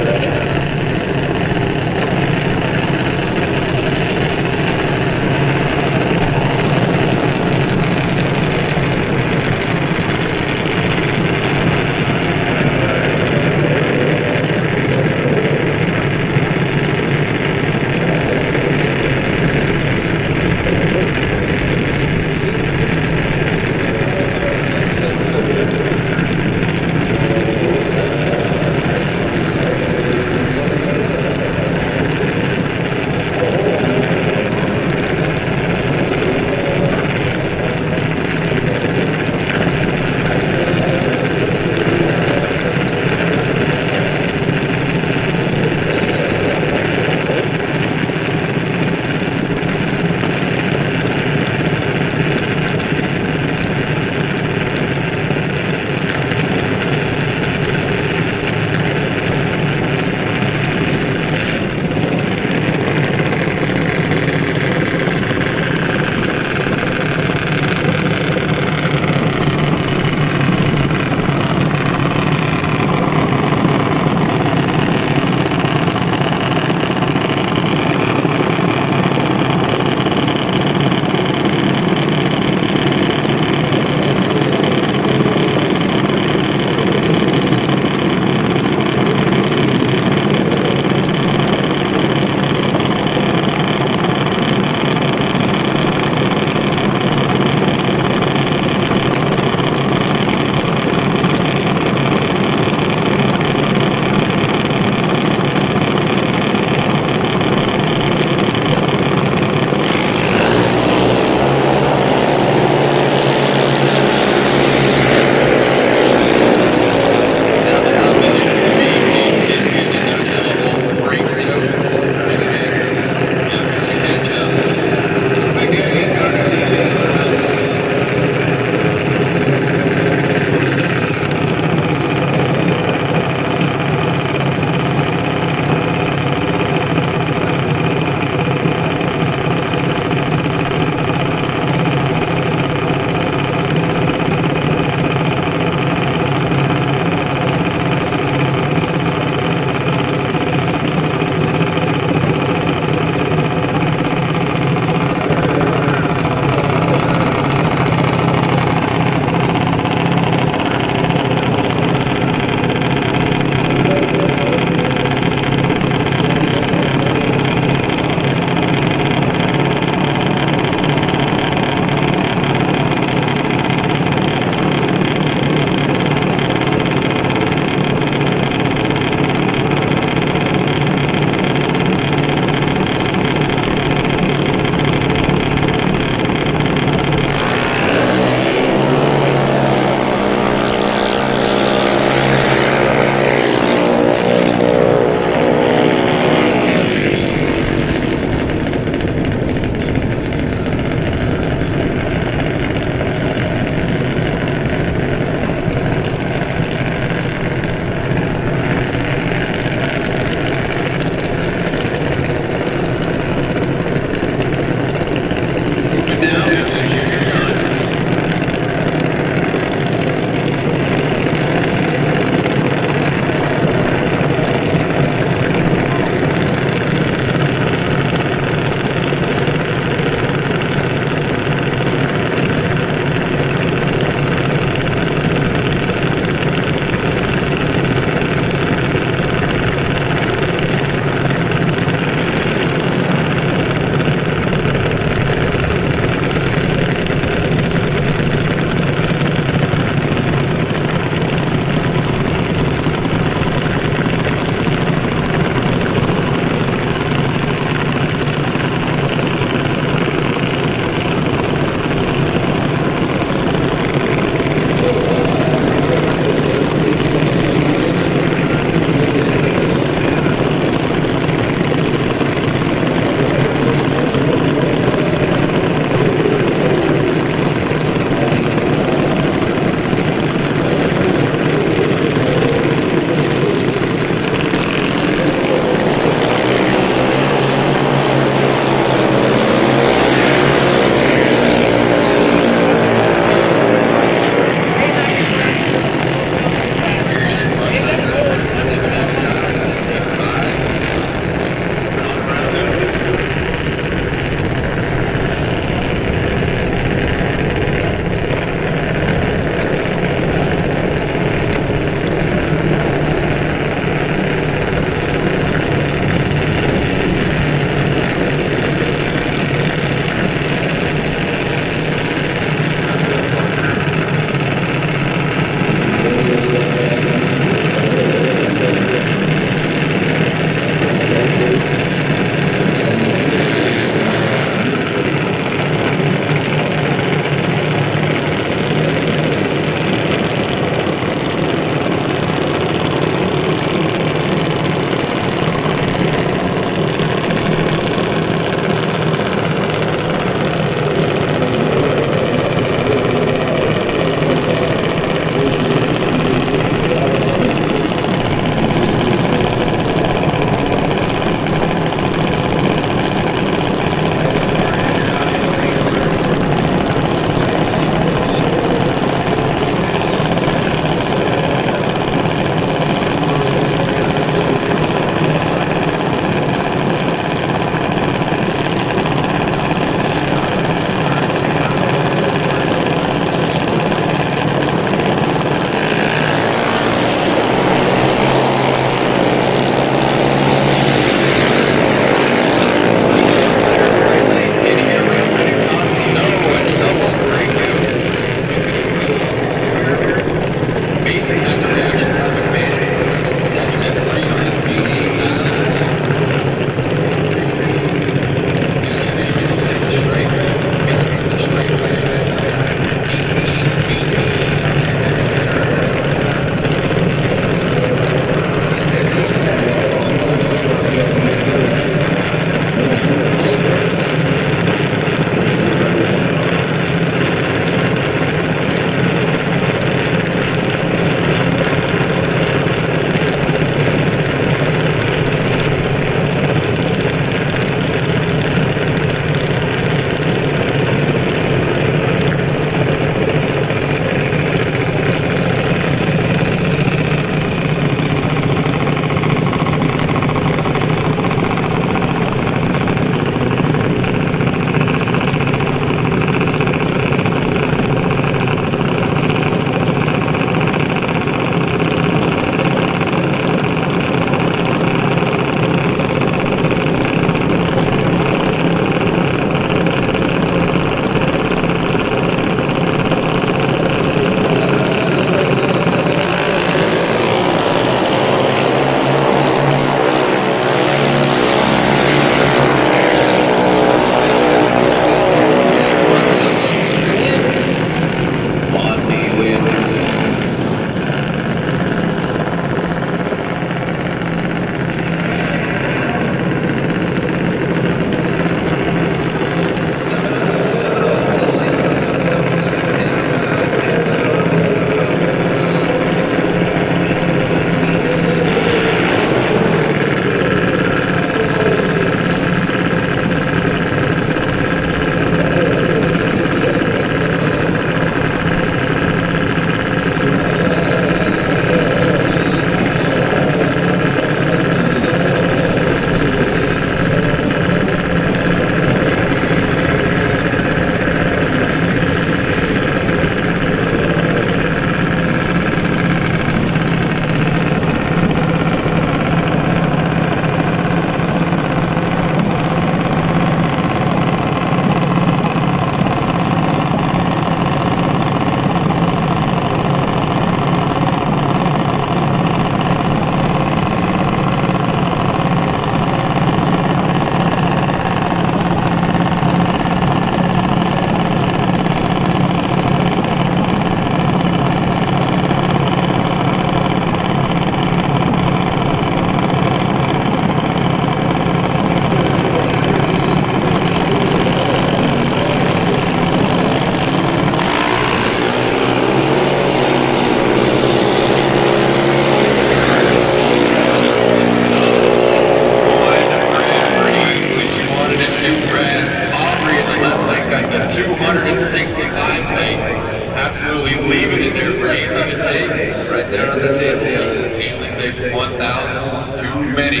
is 1,000 too many.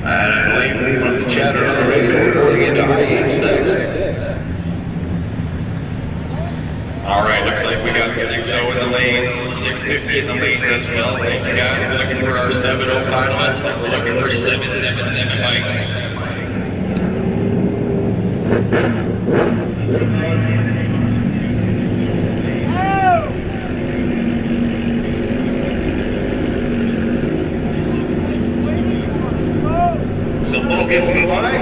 And I believe from the chatter on the radio, we're going into high eights next. All right, looks like we got 6-0 in the lanes, 650 in the lanes as well. Thank you guys. We're looking for our 7-0 finalists, and we're looking for 777 bikes. So Bull gets the line.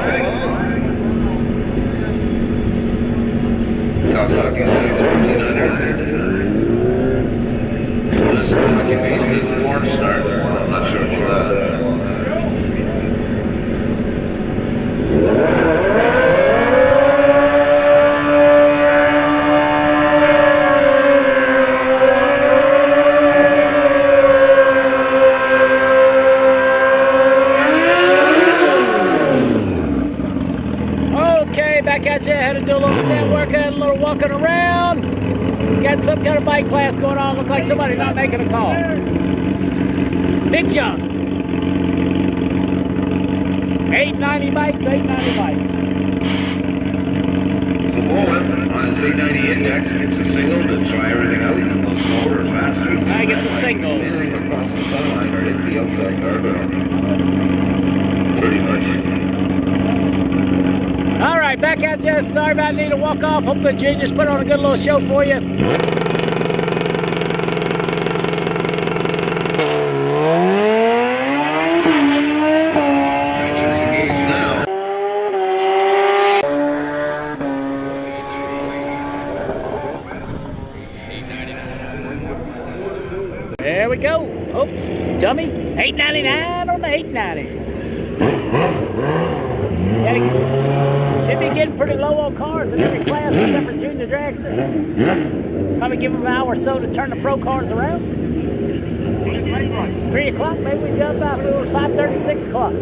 Kawasaki's leads 1,400. This occupation is a porn star. Well, I'm not sure about that. Okay, back at you. Had to do a little networking, a little walking around. Got some kind of bike class going on. Look like somebody not making a call. Big Johnson. 890 bikes, 890 bikes. So Bull on his 890 index gets a single to try everything out. He can go slower or faster. I get the single. Anything across the sunline or hit the outside guardrail. Pretty much. All right, back at you. Sorry about needing to walk off. Hope the juniors put on a good little show for you. There we go. Oh, dummy. 899 on the 890. Should be getting pretty low on cars in every class except for junior dragster. Probably give them an hour or so to turn the pro cars around. 3 o'clock, maybe we go about 5:30, 6 o'clock.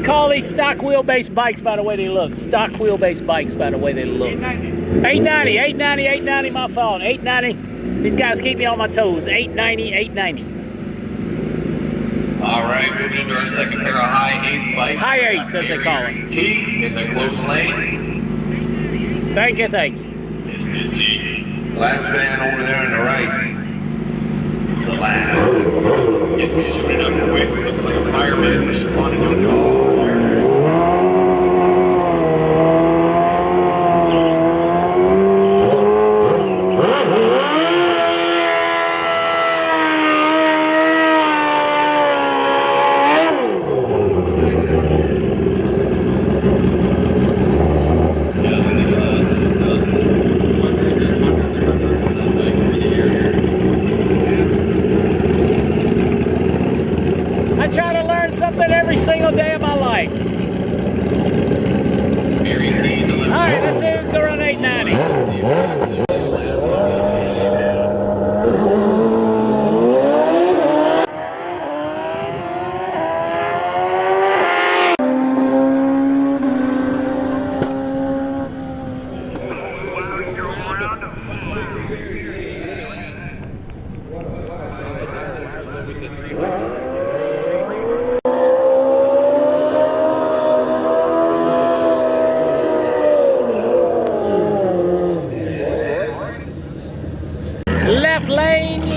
Call these stock wheelbase bikes by the way they look. Stock wheelbase bikes by the way they look. 890, 890, 890, my fault. 890. These guys keep me on my toes. 890, 890. All right, moving into our second pair of high eights bikes. High eights, as they call it. T in the close lane. Thank you, thank you. Mr. T. Last man over there on the right. The last. Getting suited up quick. Looked like a fireman responding to a call. Every single day of my life. Alright, let's see who can run 890.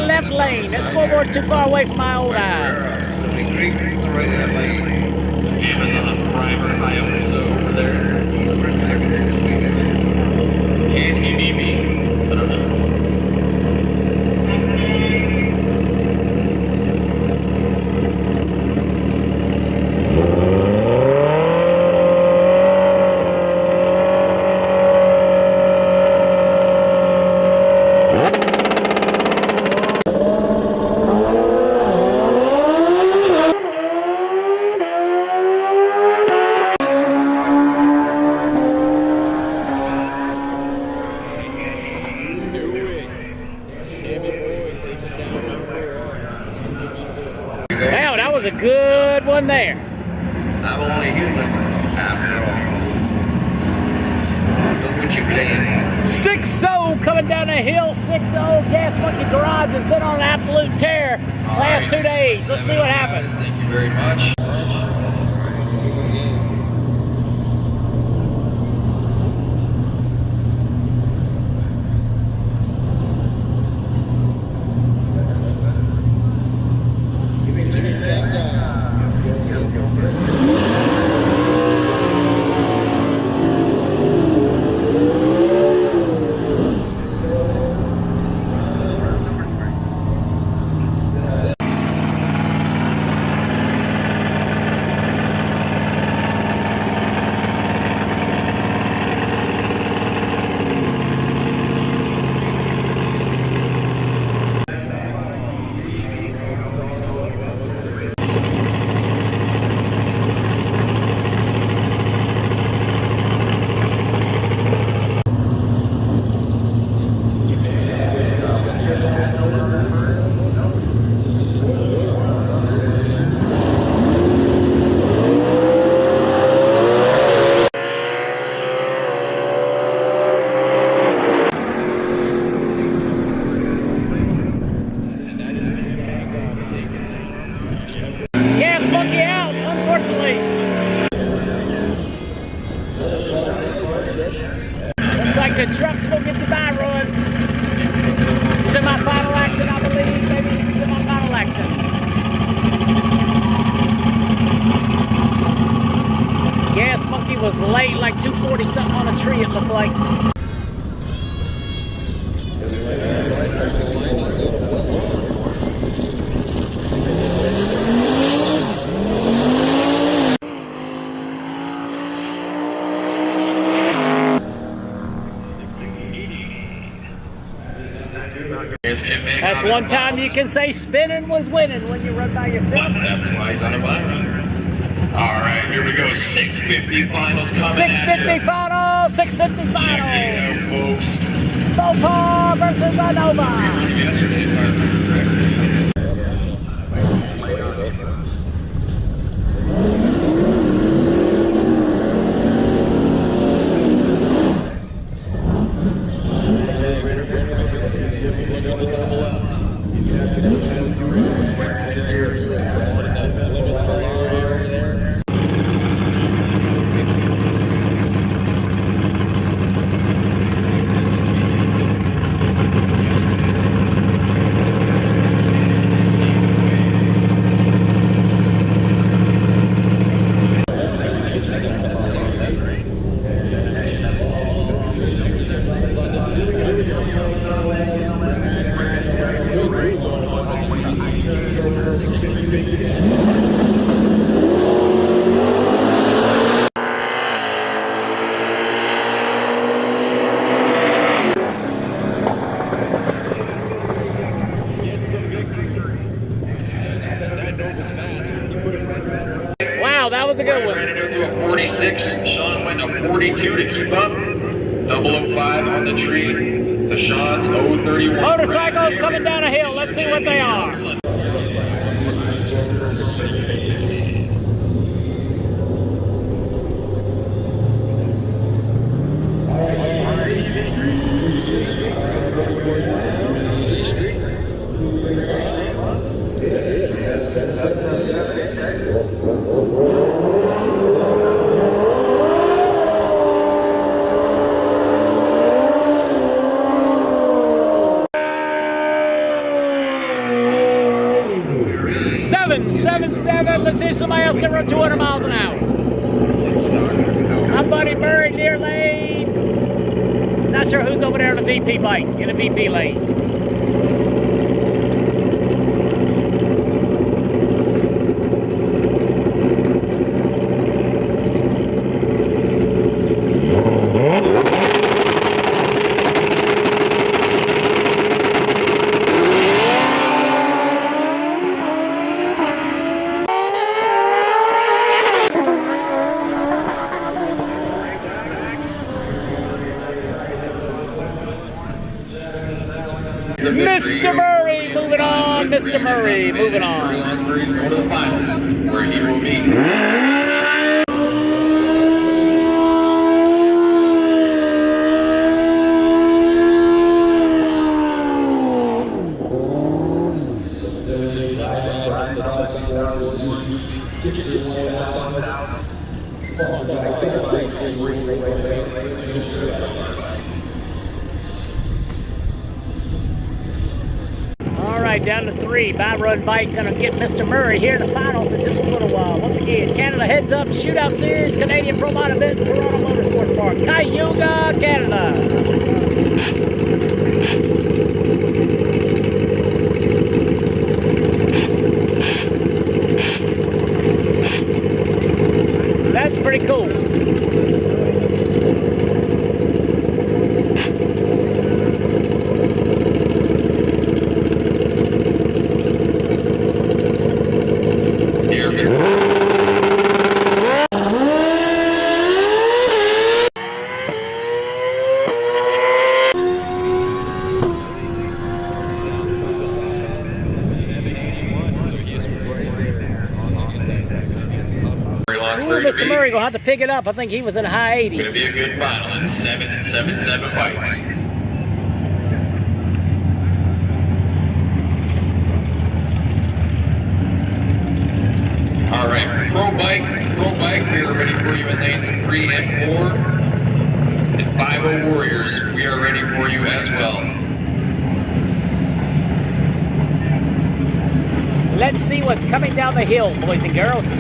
Left lane. That scoreboard's too far away from my old eyes. Amazon Prime or Hayabusa over there. Can he be me? I don't know. Wow, that was a good one there. I'm only human, after all. Look what you're playing. 6-0 coming down the hill. 6-0. Gas Monkey Garage has been on an absolute tear last 2 days. Let's see what happens. Thank you very much. Gas Monkey out, unfortunately. Looks like the truck's gonna get the by run. Semi-final action, I believe. Maybe semi-final action. Gas Monkey was late, like 240 something on a tree, it looked like. That's one time you can say spinning was winning when you run by yourself. That's why he's on a buy run. All right, here we go. 650 finals coming 650 final, 650 Check final. it out, folks. Mopar versus Nova. Yesterday, if I remember correctly. Wow, that was a good one. Ran it up to a 46. Sean went a 42 to keep up. 005 on the tree. The Sean's 031. Motorcycles coming down a hill. Let's see what they are. Seven. Let's see if somebody else can run 200 miles an hour. My buddy Murray near lane. Not sure who's over there in the VP bike, in the VP lane. Mr. Murray, moving on. Mr. Murray, moving on. He's going to the finals, where he will meet. All right, down to 3. By-run bike gonna get Mr. Murray here in the finals in just a little while. Once again, Canada Heads Up Shootout Series, Canadian Pro Mod event, Toronto Motorsports Park, Cayuga, Canada. That's pretty cool. Ooh, Mr. Murray gonna have to pick it up. I think he was in the high 80s. It's going to be a good final in 777 bikes. All right, Pro Bike, we are ready for you in lanes 3 and 4. And 50 Warriors, we are ready for you as well. Let's see what's coming down the hill, boys and girls.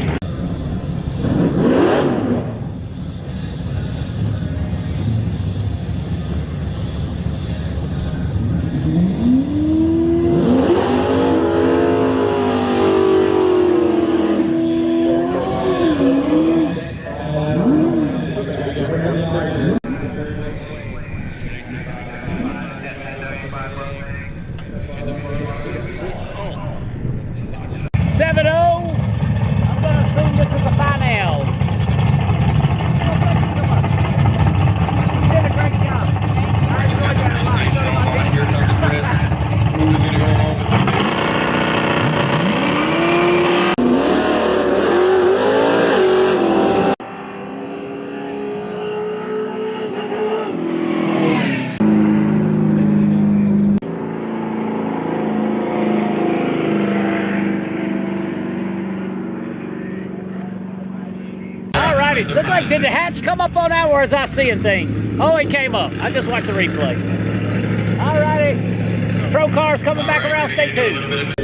Look like, did the hatch come up on that, or was I seeing things? Oh, it came up. I just watched the replay. All righty. Pro cars coming back around. Stay tuned.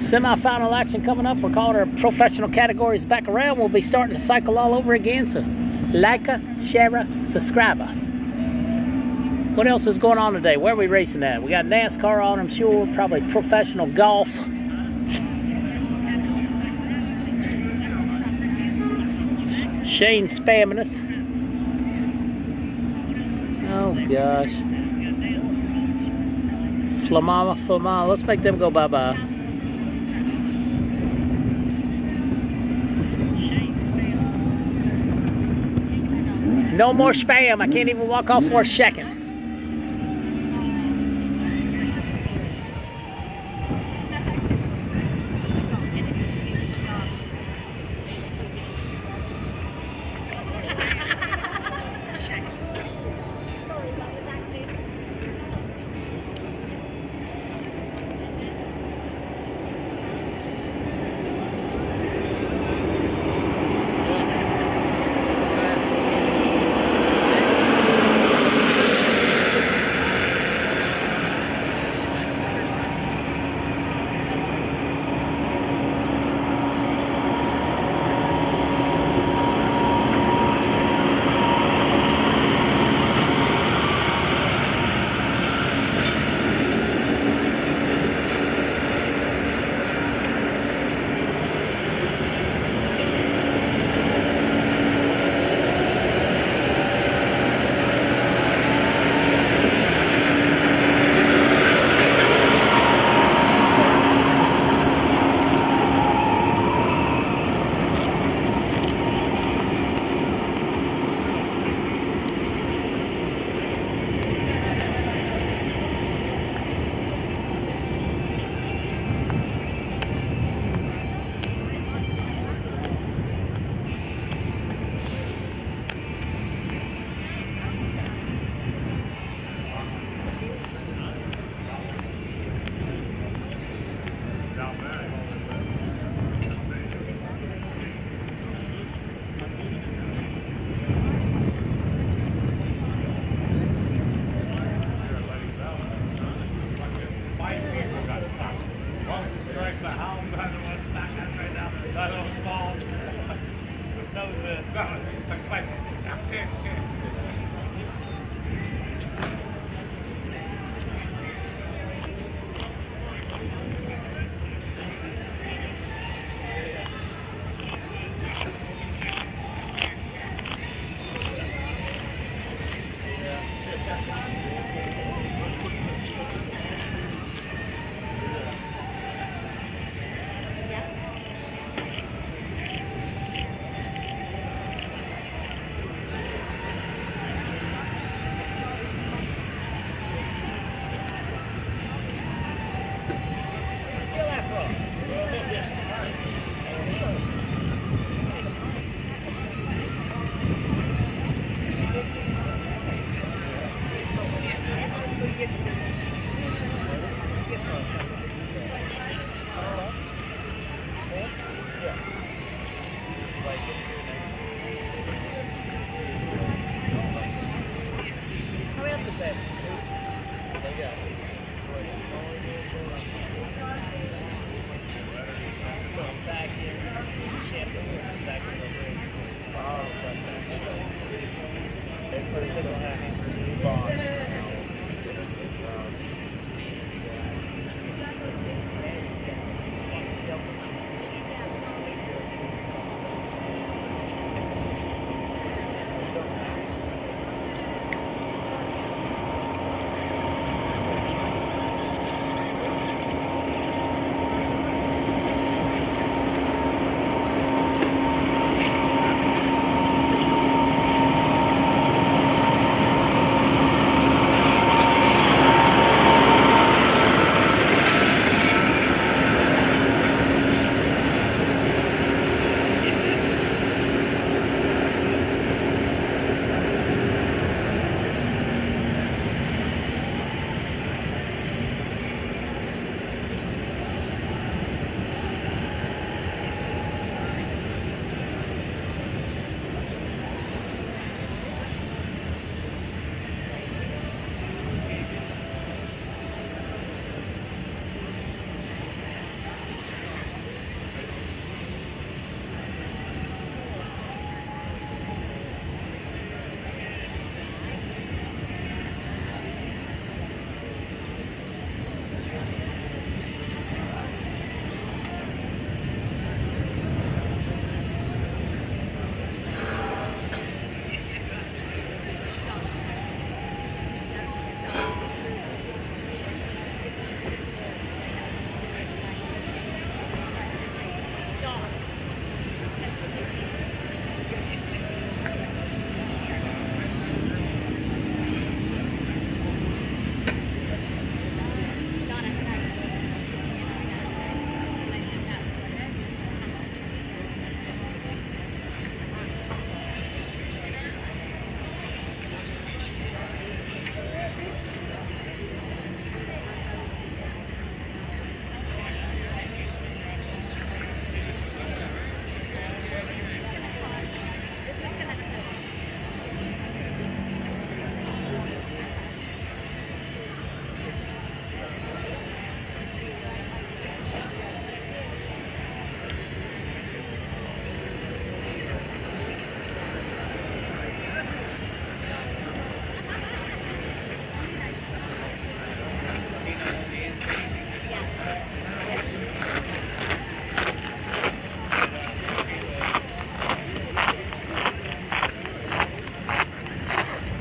Semi-final action coming up. We're calling our professional categories back around. We'll be starting to cycle all over again. So like, share, subscribe. What else is going on today? Where are we racing at? We got NASCAR on, I'm sure. Probably professional golf. Shane spamming us. Oh gosh. Flamama. Let's make them go bye-bye. No more spam. I can't even walk off for a second.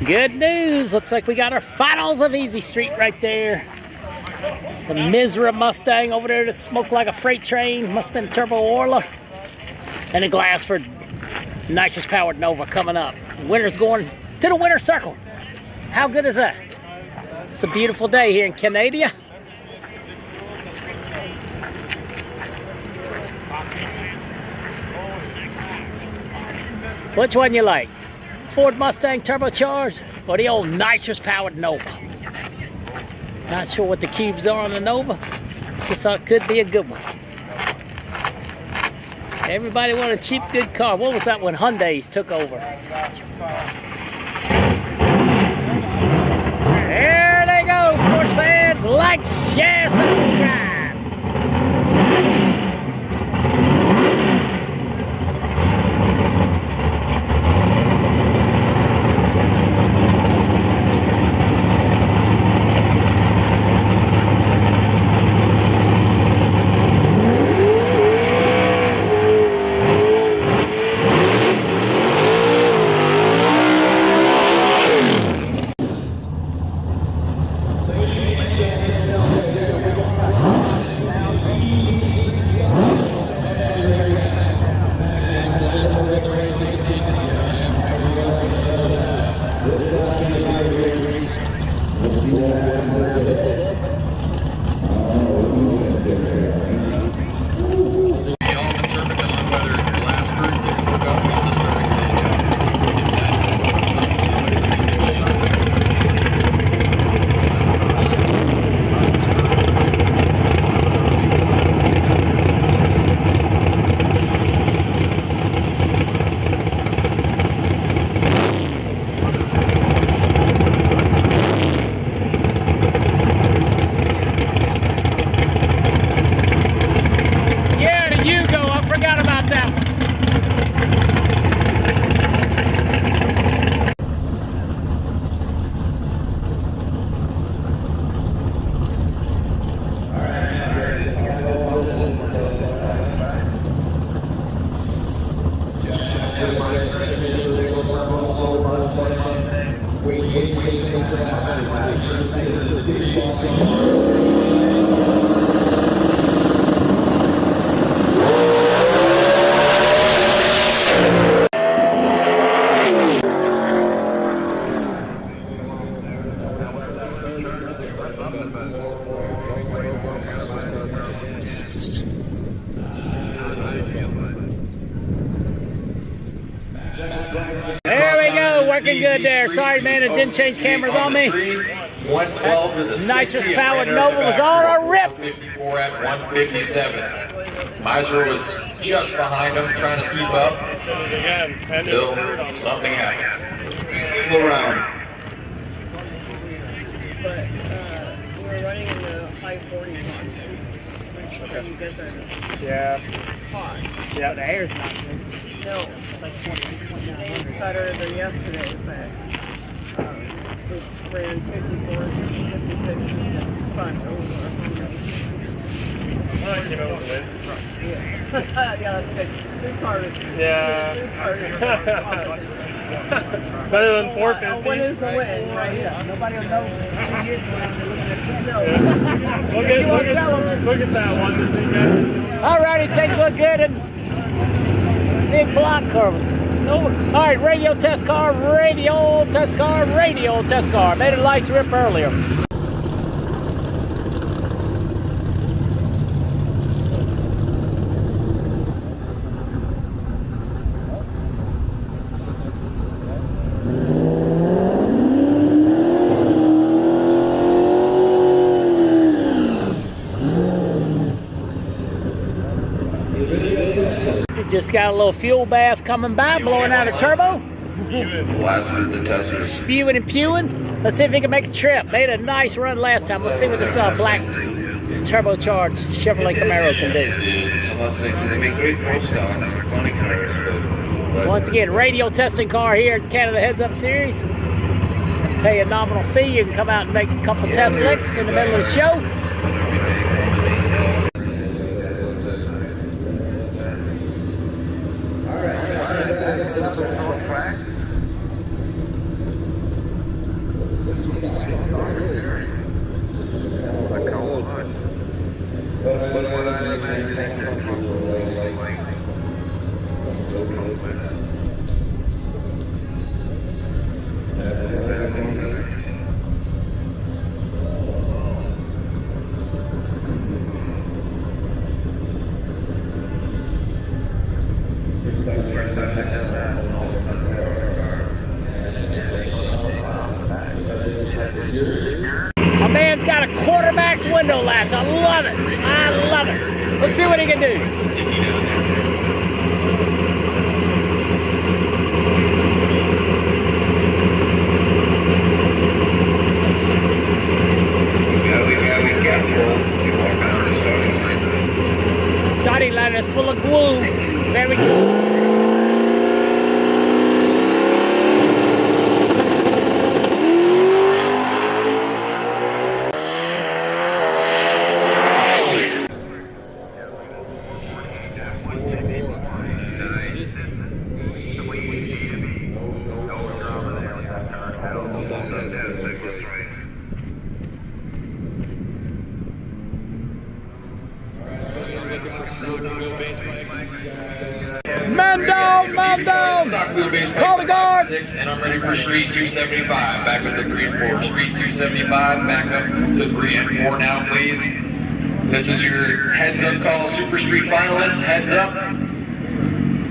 Good news. Looks like we got our finals of Easy Street right there. The Misra Mustang over there that smoked like a freight train. Must have been Turbo Orla. And a Glassford nitrous powered Nova coming up. Winner's going to the winner's circle. How good is that? It's a beautiful day here in Canada. Which one you like? Ford Mustang turbocharged or the old nitrous powered Nova? Not sure what the cubes are on the Nova. Just thought it could be a good one. Everybody want a cheap, good car. What was that when Hyundais took over? There they go, sports fans. Like, share, subscribe. There we go, working good there. Sorry, man, it didn't change cameras on me. 112 to the nitrous powered Nova was on a rip. 154 at 157. Miser was just behind him, trying to keep up until something happened. Go around. But we're running in the high 40s. Yeah. Hot. Yeah, the air's not good. No, it's like 29. Better than yesterday, but we ran 54, 56, and spun over. I came out with a win. Yeah, that's good. Two cars. Yeah. Two cars. Better than 450. Oh, when is the win? Right here. Nobody will know 2 years from now. No. Look at that one. This thing got. Alrighty, things look good and big block curve. Alright, radio test car, radio test car, radio test car. Made a lights rip earlier. Just got a little fuel bath coming by, blowing out a turbo. Blasted the tester. Spewing and pewing. Let's see if he can make a trip. Made a nice run last time. Let's see what this black turbocharged Chevrolet Camaro can do. They make great pro stocks, funny cars, but Once again, radio testing car here at Canada Heads Up Series. Pay a nominal fee. You can come out and make a couple test licks in the middle of the show. My man's got a quarterback's window latch. I love it. I love it. Let's see what he can do. Starting line is full of glue. Very good. Stock wheelbase Call the guard. 6, and I'm ready for Street 275. Back with the 3 and 4. Street 275, back up to 3 and 4 now, please. This is your Heads Up call, Super Street finalists. Heads Up.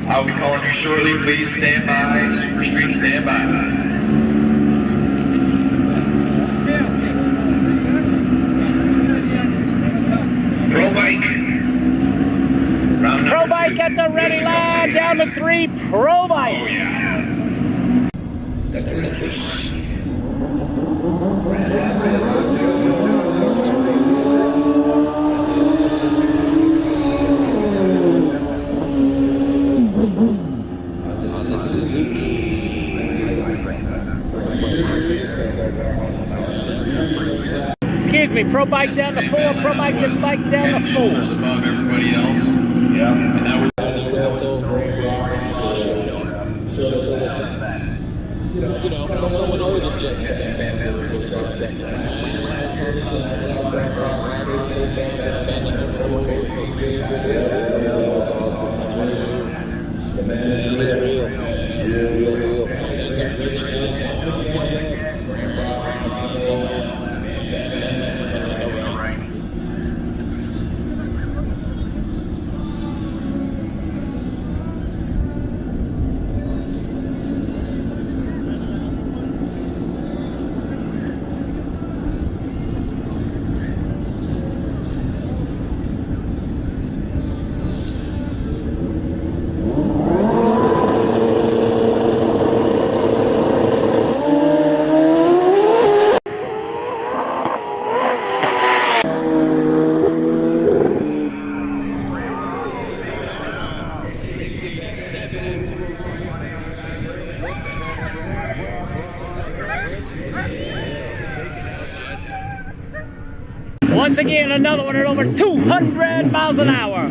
I'll be calling you shortly. Please stand by. Super Street, stand by. Pro Bike. Pro Bike at the ready line, down to 3, Pro Bike. Oh, yeah. Excuse me, Pro Bike down to 4, Pro Bike down to 4. Shoulders above everybody else. Yeah. And that was someone older than just Once again, another one at over 200 miles an hour.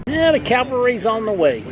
Yeah, the cavalry's on the way.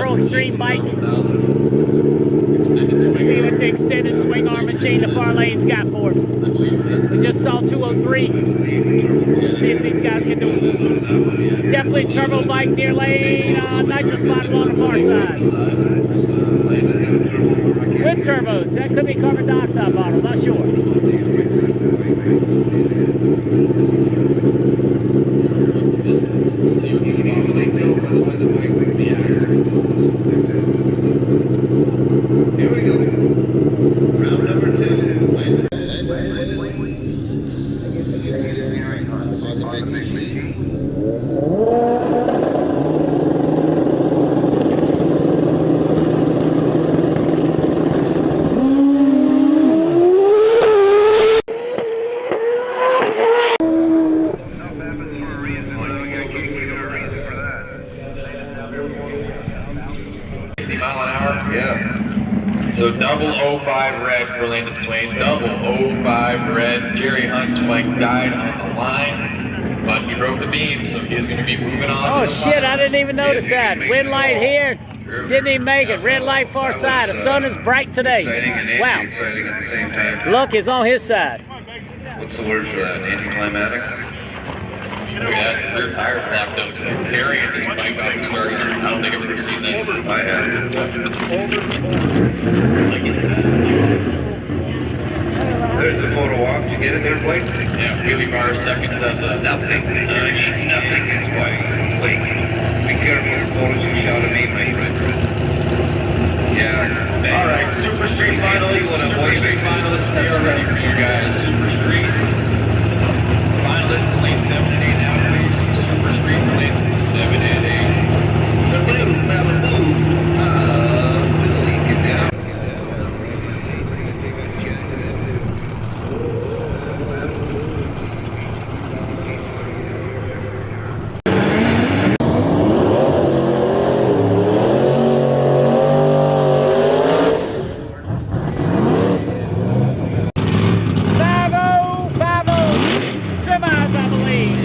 Pro Extreme bike. See what the extended swing arm machine the far lane's got for it. We just saw 203. Let's see if these guys can do it. Definitely turbo bike near lane, nitrous bottle on the far side. With turbos, that could be carbon dioxide bottle, not sure. Here we go. Round number 2. On the big machine. Yeah. So double 05 red for Landon Swain, double 05 red. Jerry Hunt's bike died on the line, but he broke the beam, so he's going to be moving on. Oh shit, I didn't even notice that. Wind light here, didn't even make it. Red light far side, the sun is bright today. Exciting and Wow. anti-exciting at the same time. Luck is on his side. What's the word for that? Anticlimactic? We had rear tires locked up, so carrying his bike out the start. I don't think I've ever seen this. I have. There's a photo op. Did you get it there, Blake? Yeah, wheelie bar seconds as a Nothing. Nothing is white. Blake, be careful of the photos you shot of me, my friend. Yeah. All right, Super Street finalists. We are ready for you guys. Super Street finalists, the lane 7 and 8 now, please. Super Street lanes 7 and 8. The blue Malibu. Billy, get down. Semis, I believe.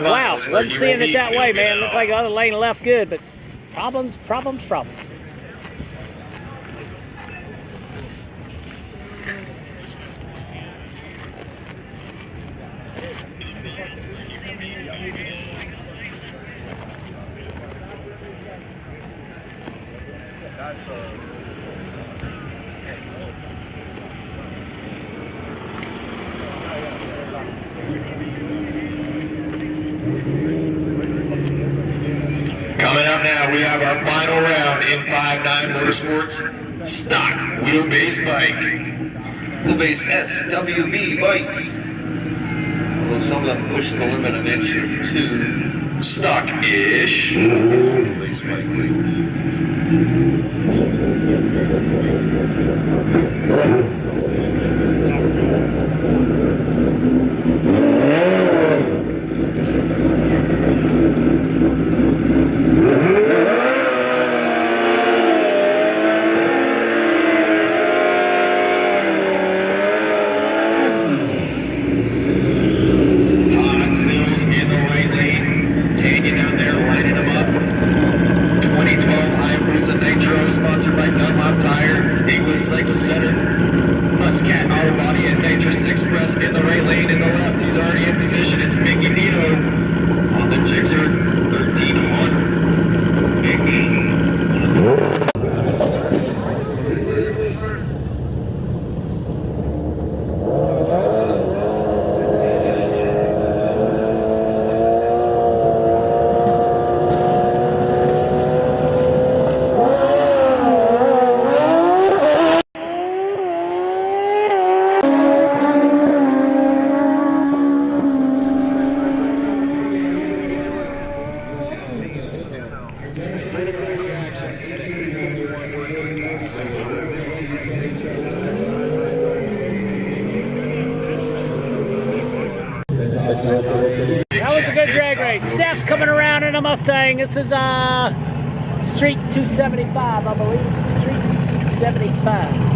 Wow, wasn't seeing it that way, man. Looked like the other lane left good, but problems. That's Coming up now, we have our final round in 5.9 Motorsports Stock Wheelbase Bike. Wheelbase SWB bikes. Although some of them push the limit an inch or two. Stock-ish. Wheelbase bikes. That was a good drag race. Steph's coming around in a Mustang. This is Street 275, I believe. Street 275.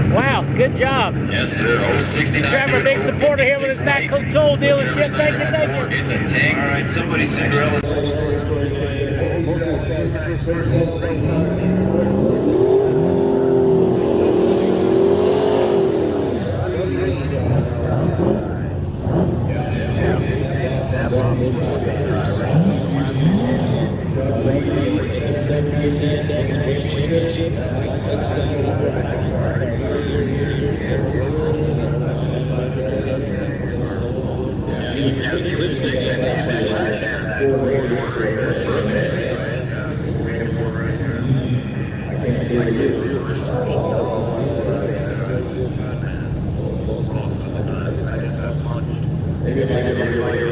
Wow, good job. Yes, sir. 69. Trevor, big supporter here with his Matco Toll dealership. Thank you, thank you. In the tank. All right, somebody sexual. Maybe if I could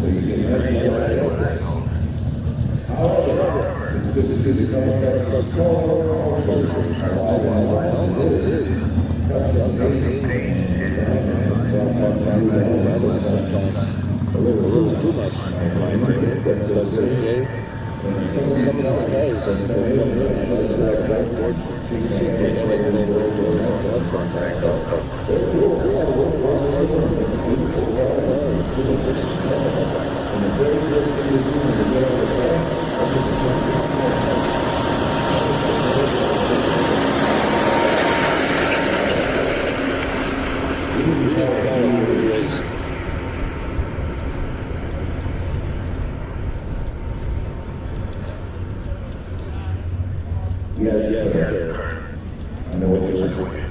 you can imagine that. However, this is coming back from a little too much. That's okay. Some of those guys, Yes, sir. I know what you're doing.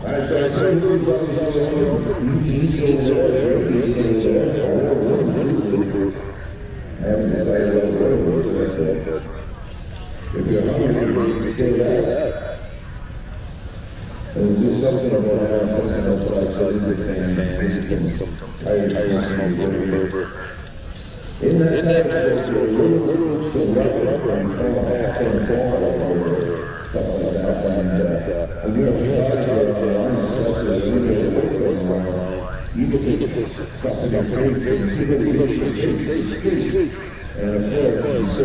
All right, so these seats over there, I haven't decided what to do with it. If you're hungry, you can take that. There's just something about that, something else that I said, basically some tired smoke. In that time, there's a little rubber and back and forth or stuff like that. And when you're talking about you get this stuff in your face and see what you look and of course, so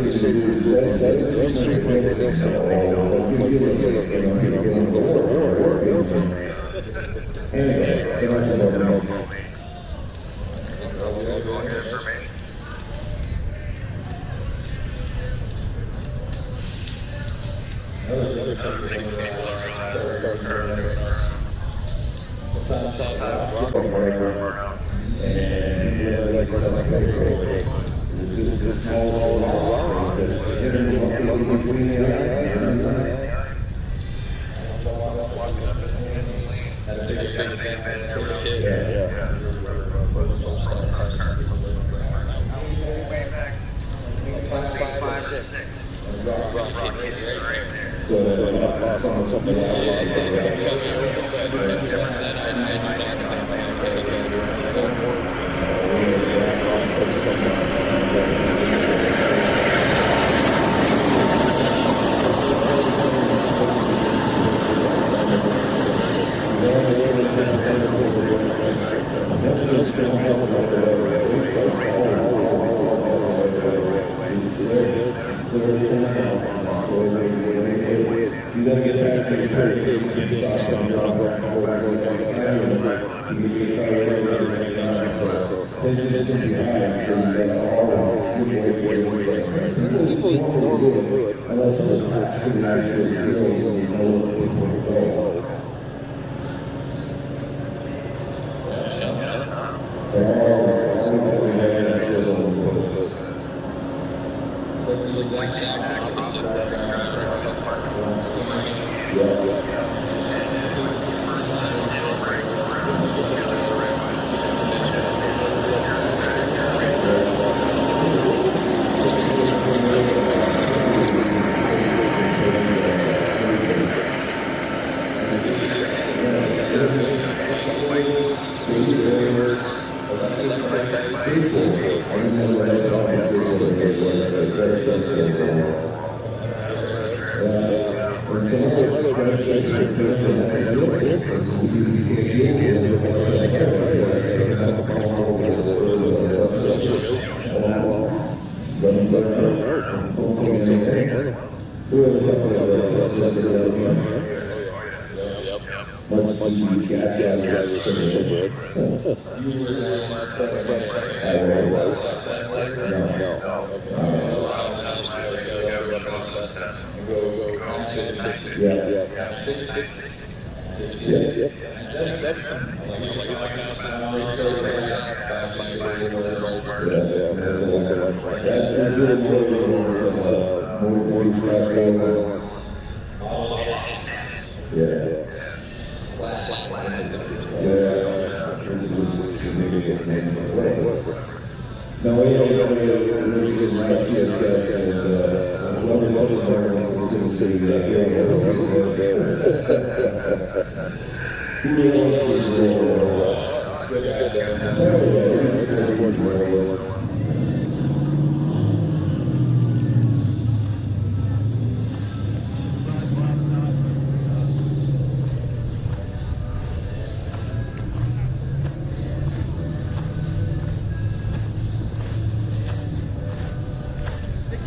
Sticky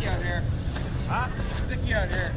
out here. Huh? Sticky out here.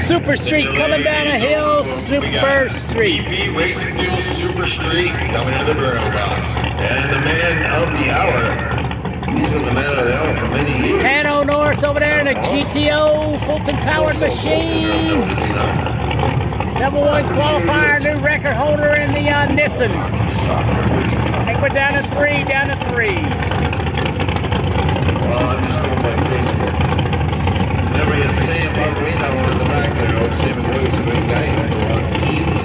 Super Street coming down a hill, Super Street. BP Racing Fuel Super Street coming into the burnout box. And the man of the hour. He's been the man of the hour for many years. Hano Norris over there in a GTO Fulton powered machine. Number 1 qualifier, new record holder in the Nissan. I think we're down to 3, down to 3. Well, I'm just going by Facebook. Whenever you see him on Reno in the back there, I would say McCoy's a great guy. He had a lot of teams.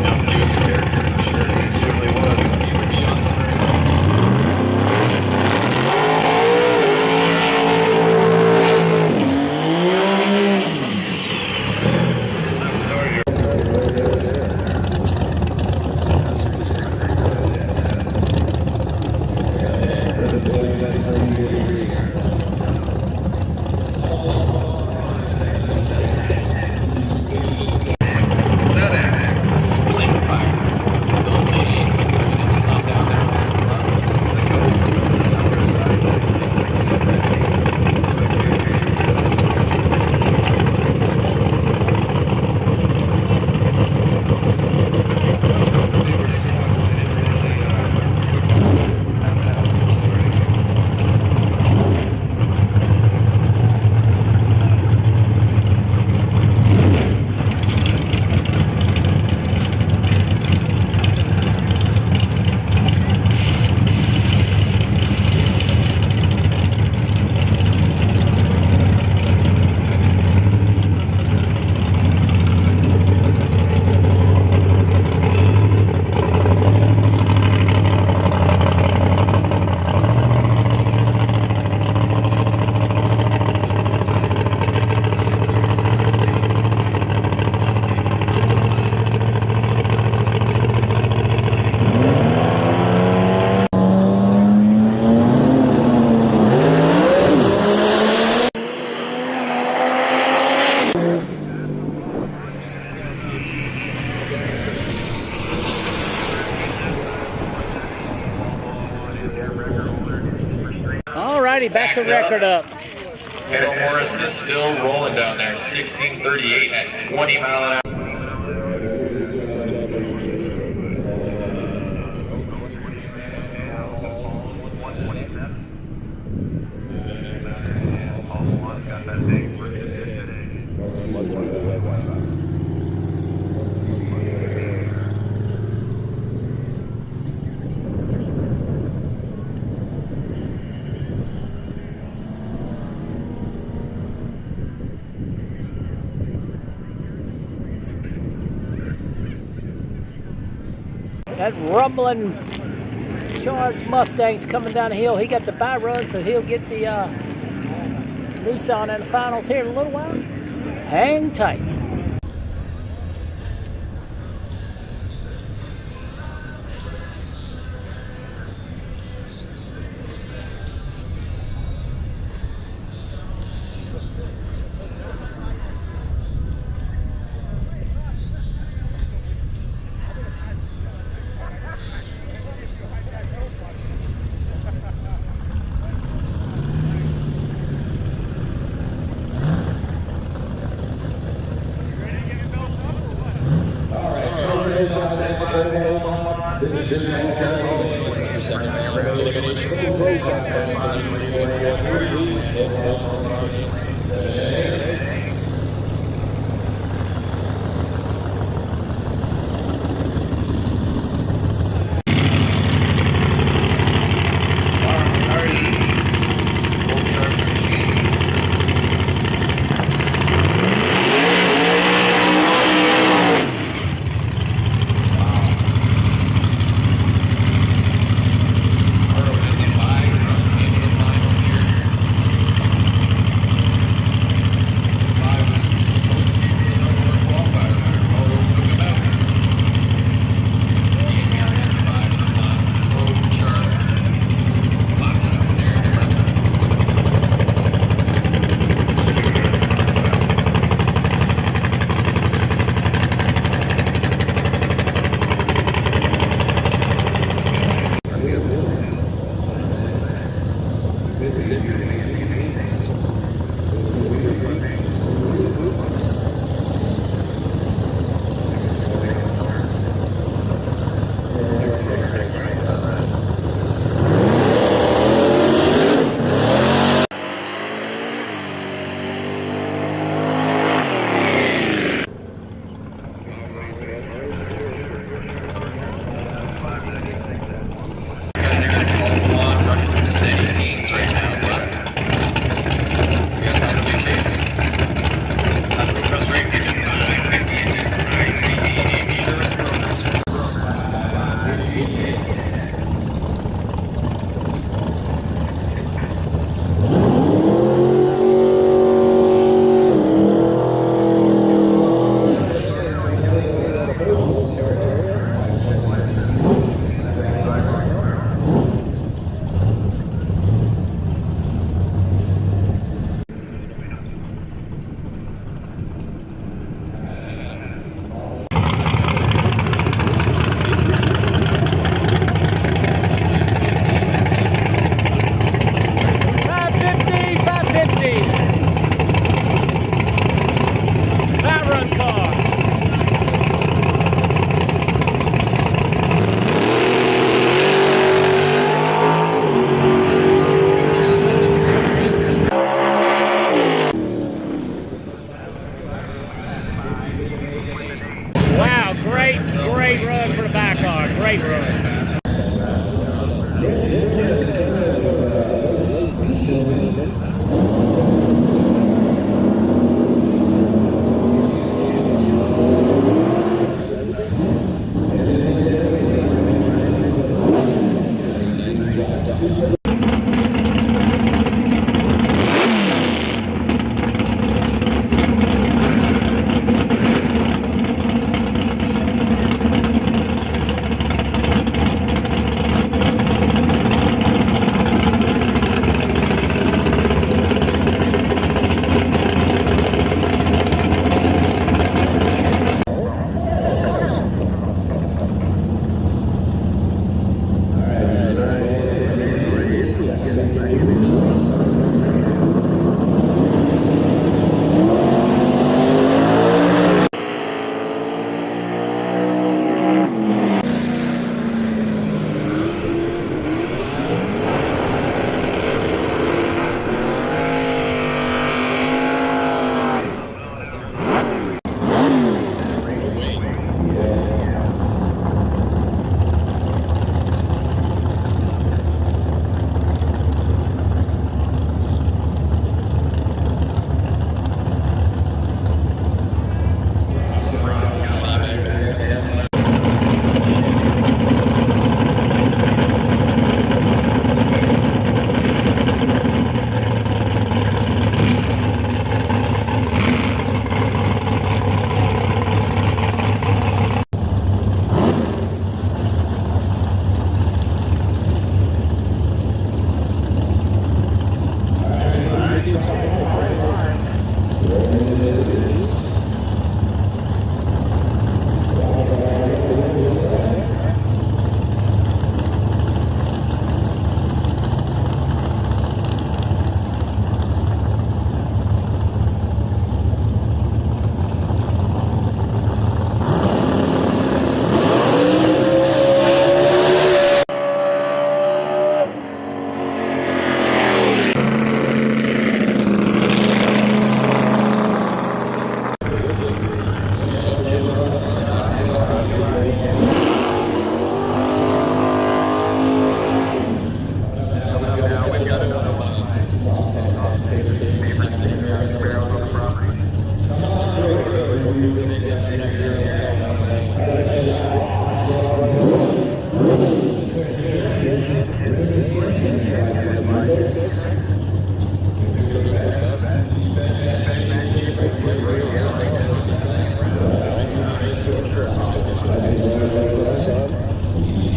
Yeah, he was a character, sure. He certainly was. He would be on time. Alrighty, back to record up. Bill Morrison is still rolling down there, 1638 at 20 mile an hour. That rumbling charged Mustang's coming down the hill. He got the bye run, so he'll get the Nissan in the finals here in a little while. Hang tight. Great run for the back car. Great run.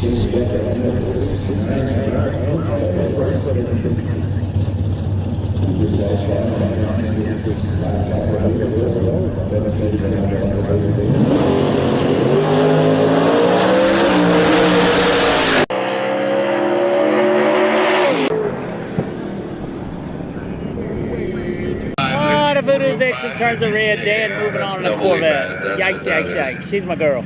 The Voodoo Vixen turns a red, Dan moving on to the Corvette. Yikes, yikes, yikes. She's my girl.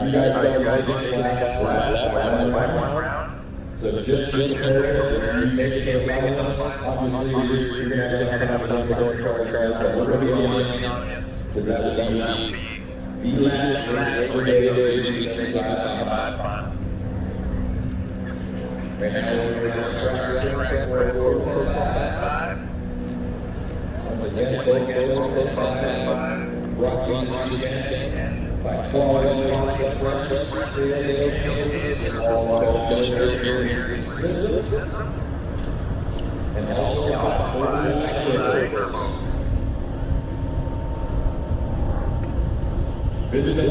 You guys don't this last round. So just prepare, you make it to the last. Obviously, you're going to have another door charge, but we're going to be on it. Because that will be the last race for day Right now, we're going to five. Once again, 5. Rock again. By quality, and also visit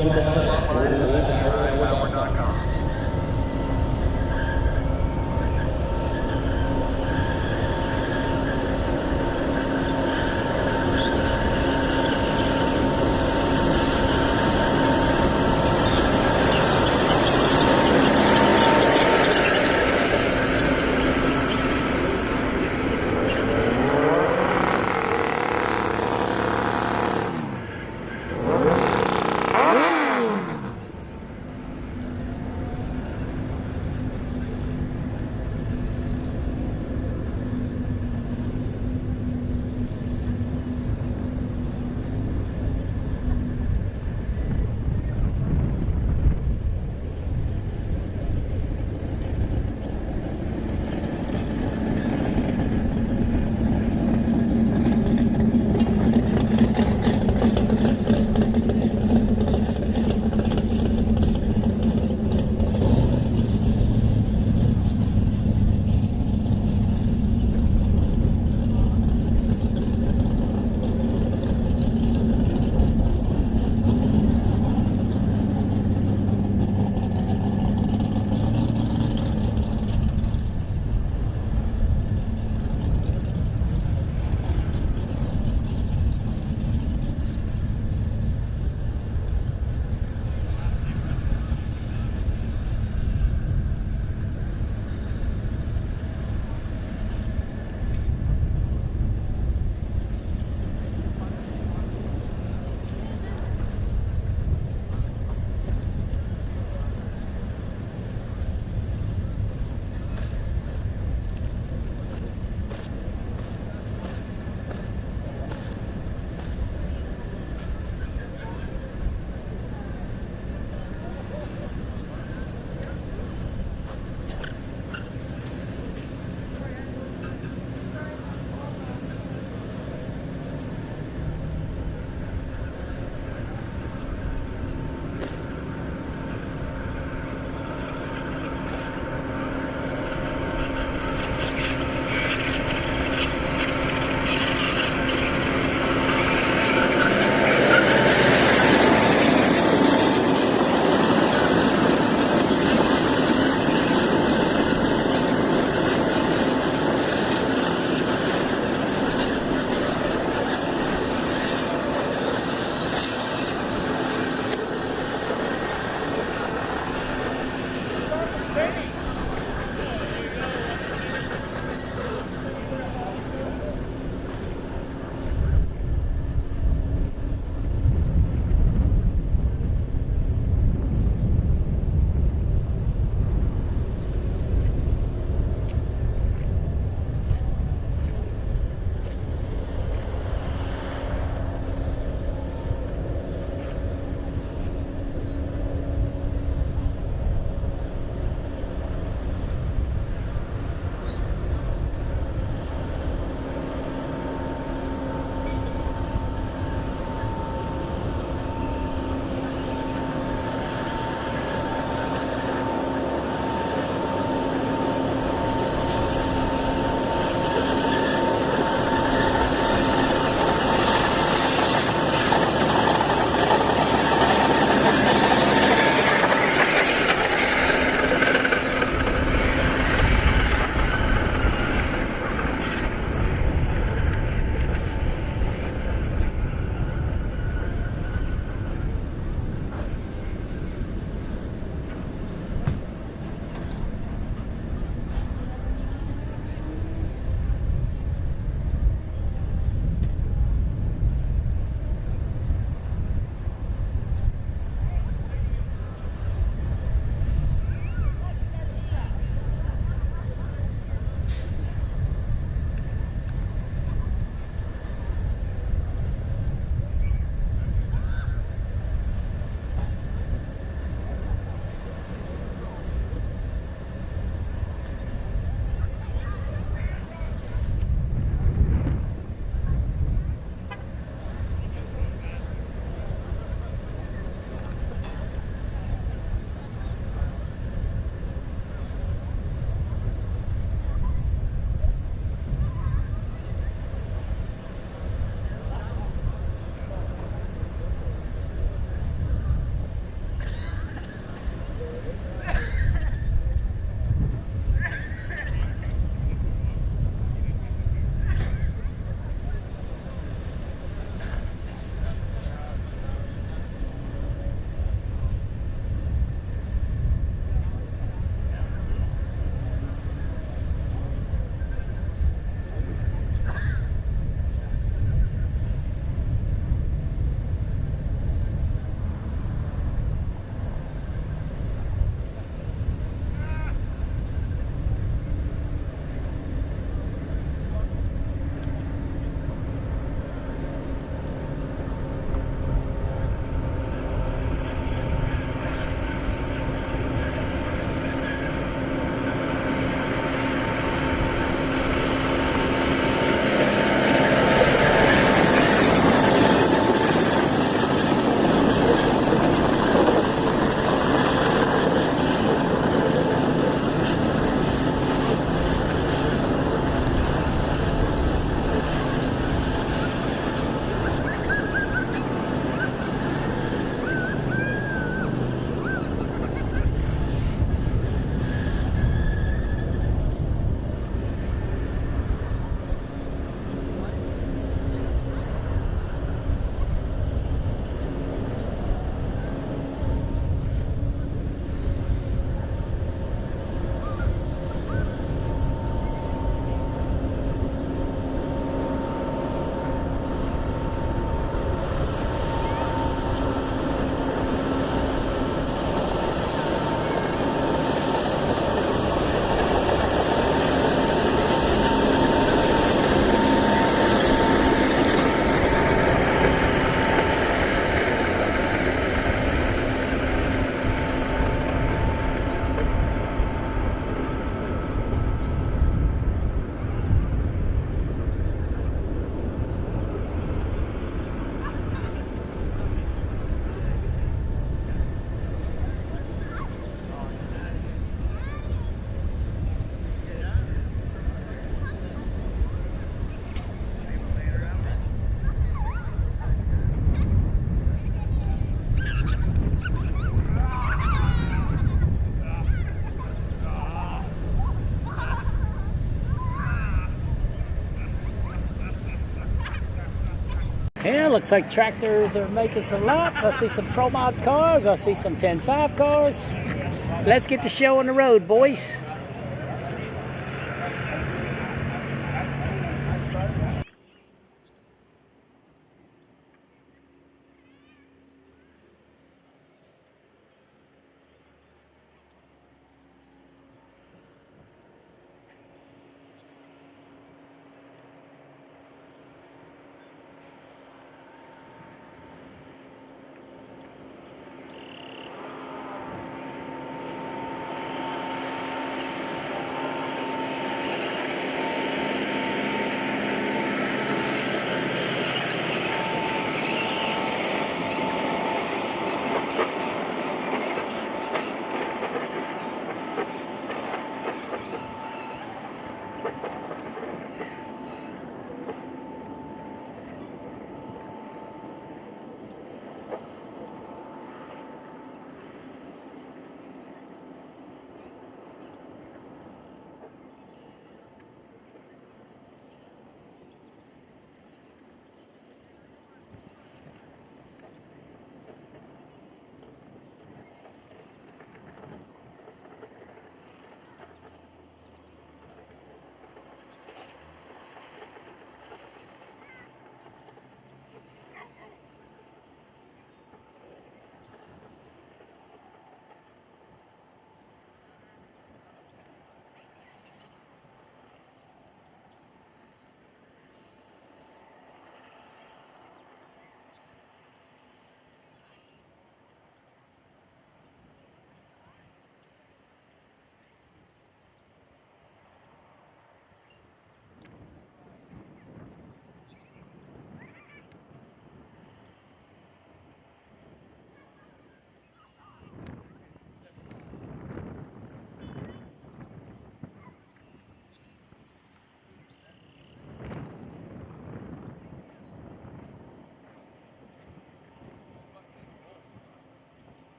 Yeah, looks like tractors are making some laps. I see some Pro Mod cars. I see some 10.5 cars. Let's get the show on the road, boys.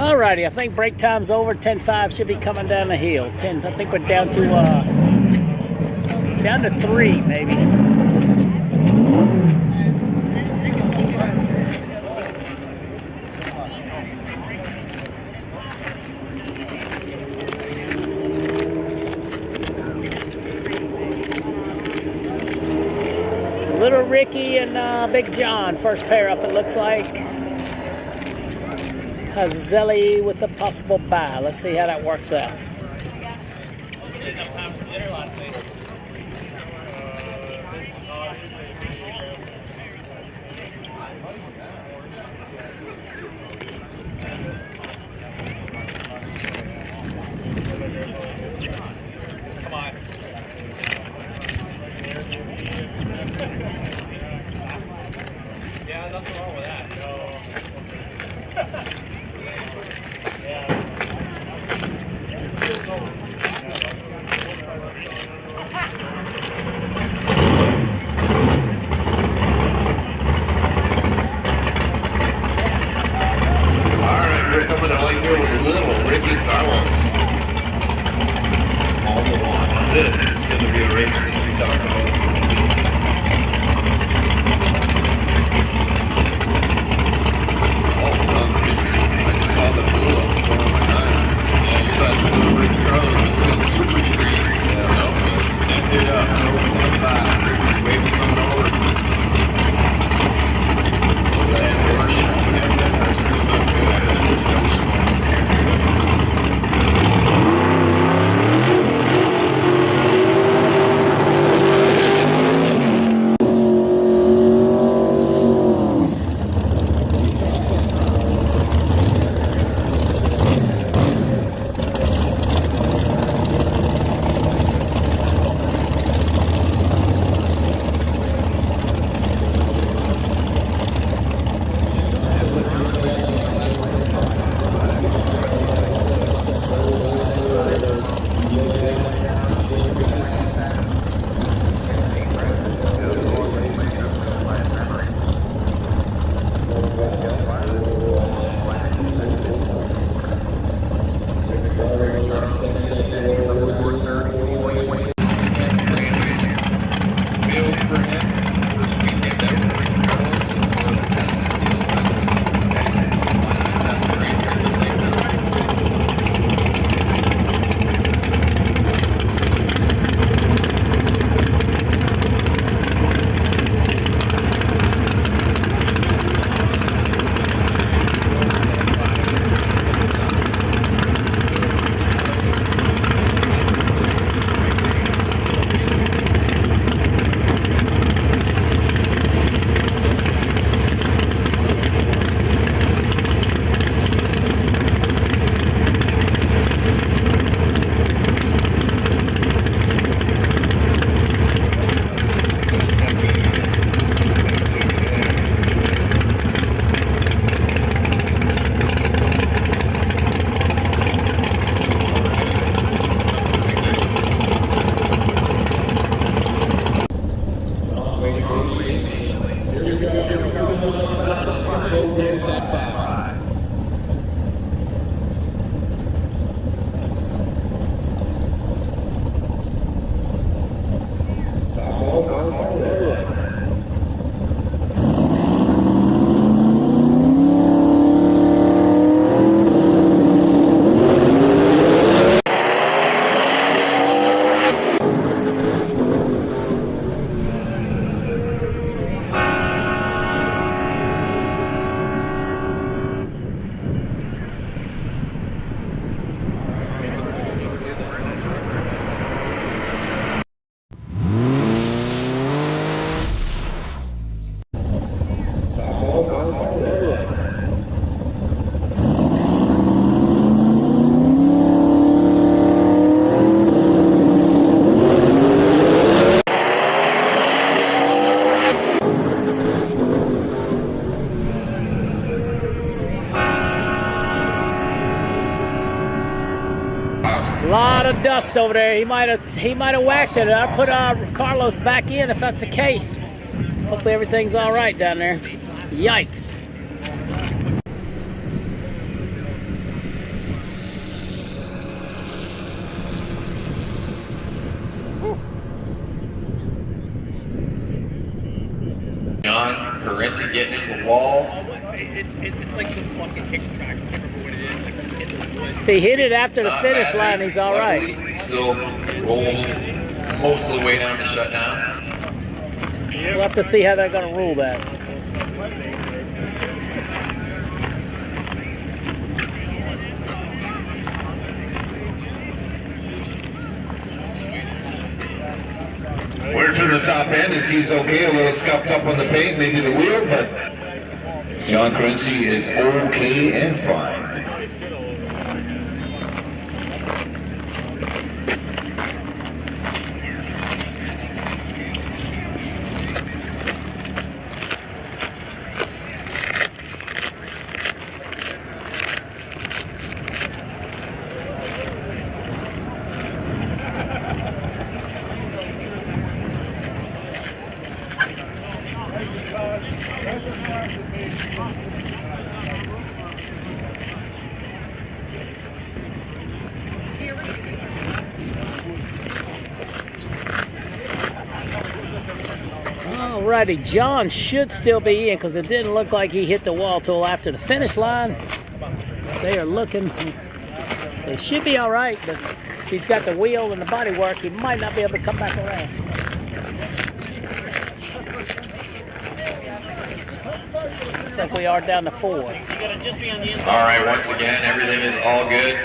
Alrighty, I think break time's over. 10-5 should be coming down the hill. I think we're down to 3 maybe. Little Ricky and Big John, first pair up it looks like. Zelly with a possible bye. Let's see how that works out. Yeah, nothing wrong with that. We're coming out here with little Ricky Carlos. All the one. Now this is going to be a race that we talked about for weeks. Oh, well, I just saw the pool up before my eyes. Yeah, you thought little Ricky Carlos was still super street. Yeah. Nope, he snapped it up. Over 10-5. Rick was waving someone over. And Russia. And they're still not good. No smoke. A lot of dust over there. He might have whacked it. I'll put Carlos back in if that's the case. Hopefully everything's all right down there. Yikes. Morency getting in the wall. It's like some fucking kick track. I can't remember what it is. Like it's in the woods. If he hit it after the Not finish bad. line, he's all right. Luckily, still rolled most of the way down to shut down. We'll have to see how they're going to rule that. Word from the top end is he's okay, a little scuffed up on the paint, maybe the wheel, but John Morency is okay and fine. Alrighty, John should still be in because it didn't look like he hit the wall till after the finish line. They are looking. They should be all right, but he's got the wheel and the body work. He might not be able to come back around. Looks like we are down to 4. You gotta just be on the inside. All right, once again, everything is all good.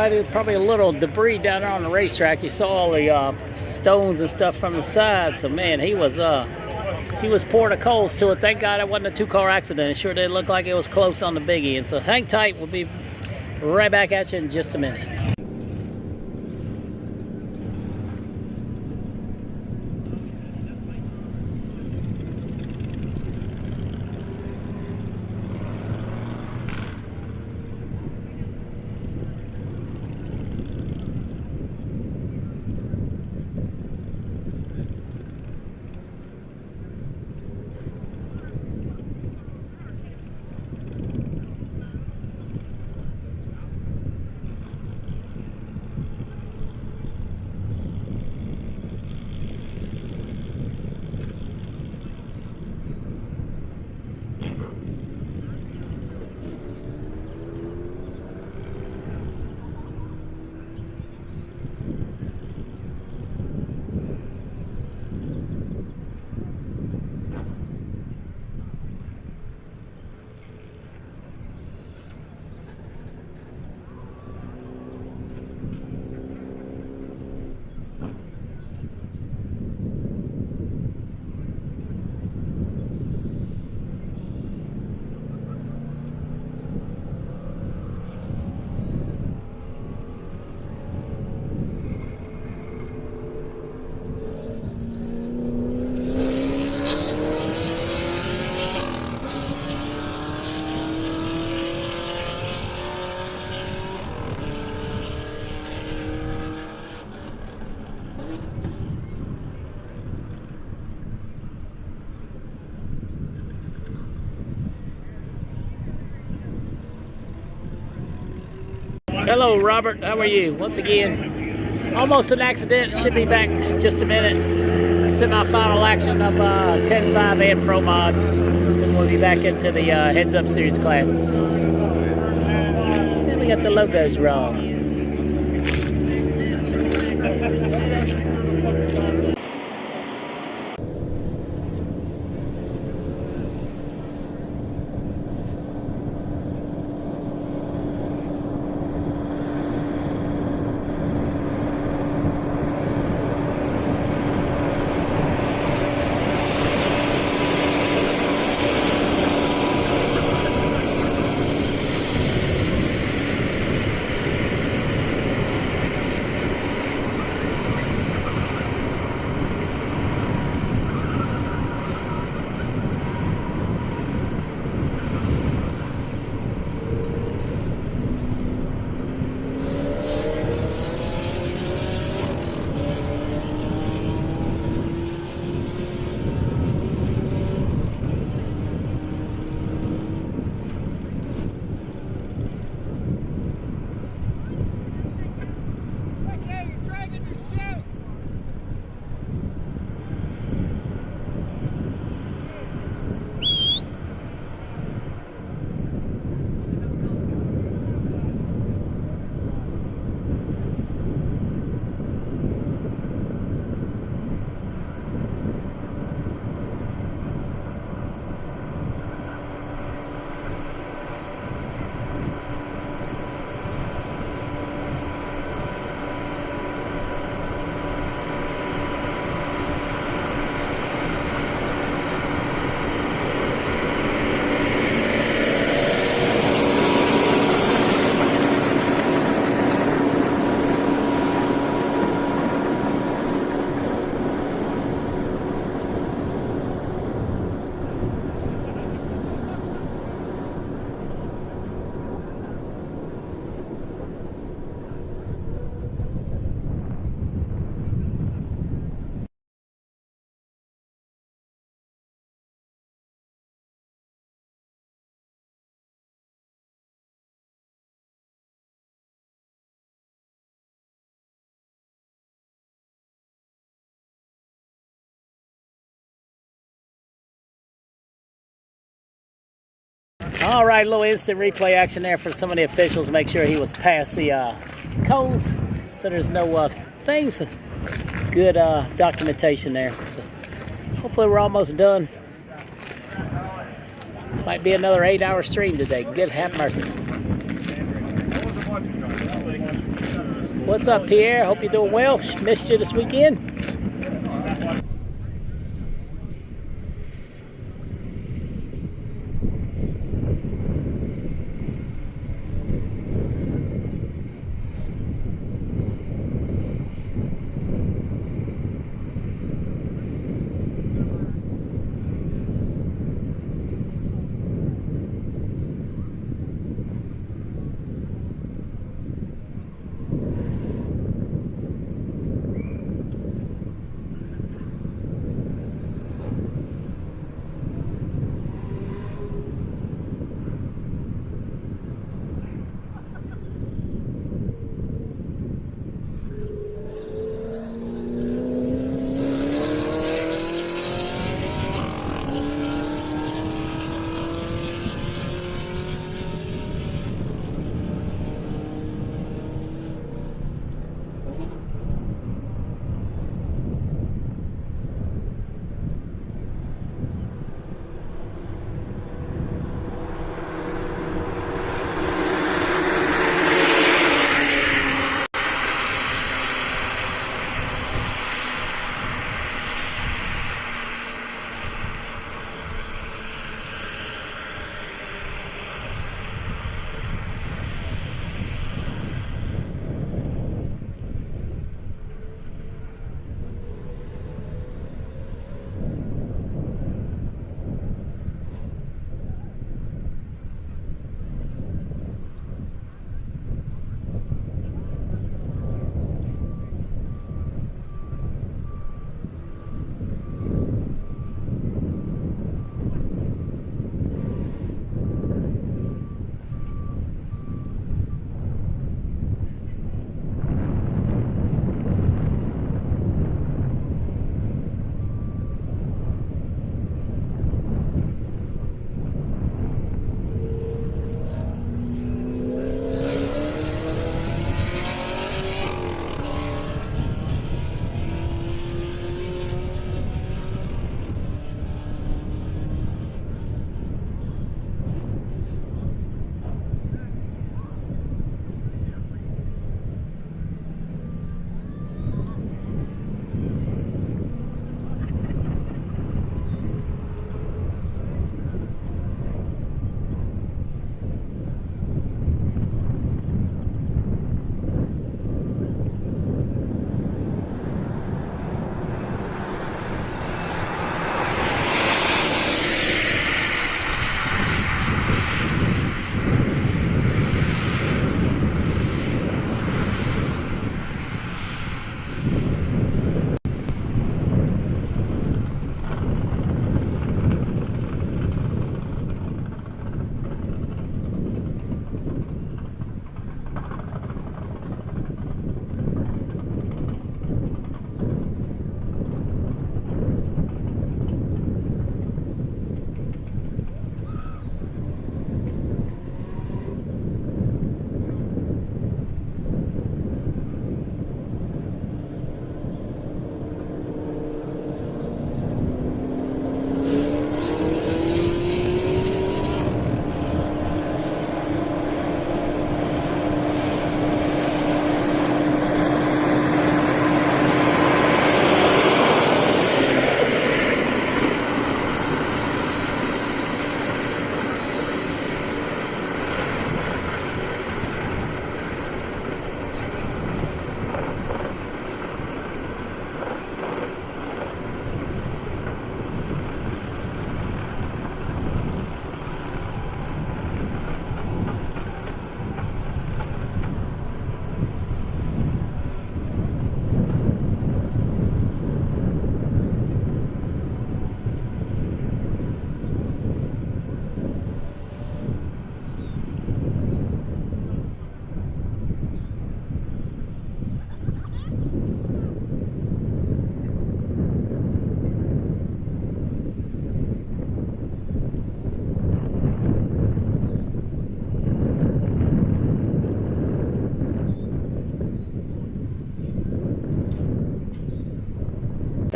right, it was probably a little debris down there on the racetrack. You saw all the stones and stuff from the side. So man, he was pouring the coals to it. Thank God it wasn't a 2-car accident. It sure did look like it was close on the biggie. And so hang tight. We'll be right back at you in just a minute. Hello, Robert. How are you? Once again, almost an accident. Should be back just a minute. Semi-final action of 10-5 and Pro Mod. Then we'll be back into the Heads Up Series classes. Then we got the logos wrong. All right, a little instant replay action there for some of the officials. Make sure he was past the cones, so there's no things. Good documentation there. So hopefully we're almost done. Might be another 8-hour stream today. Good have mercy. What's up, Pierre? Hope you're doing well. Missed you this weekend.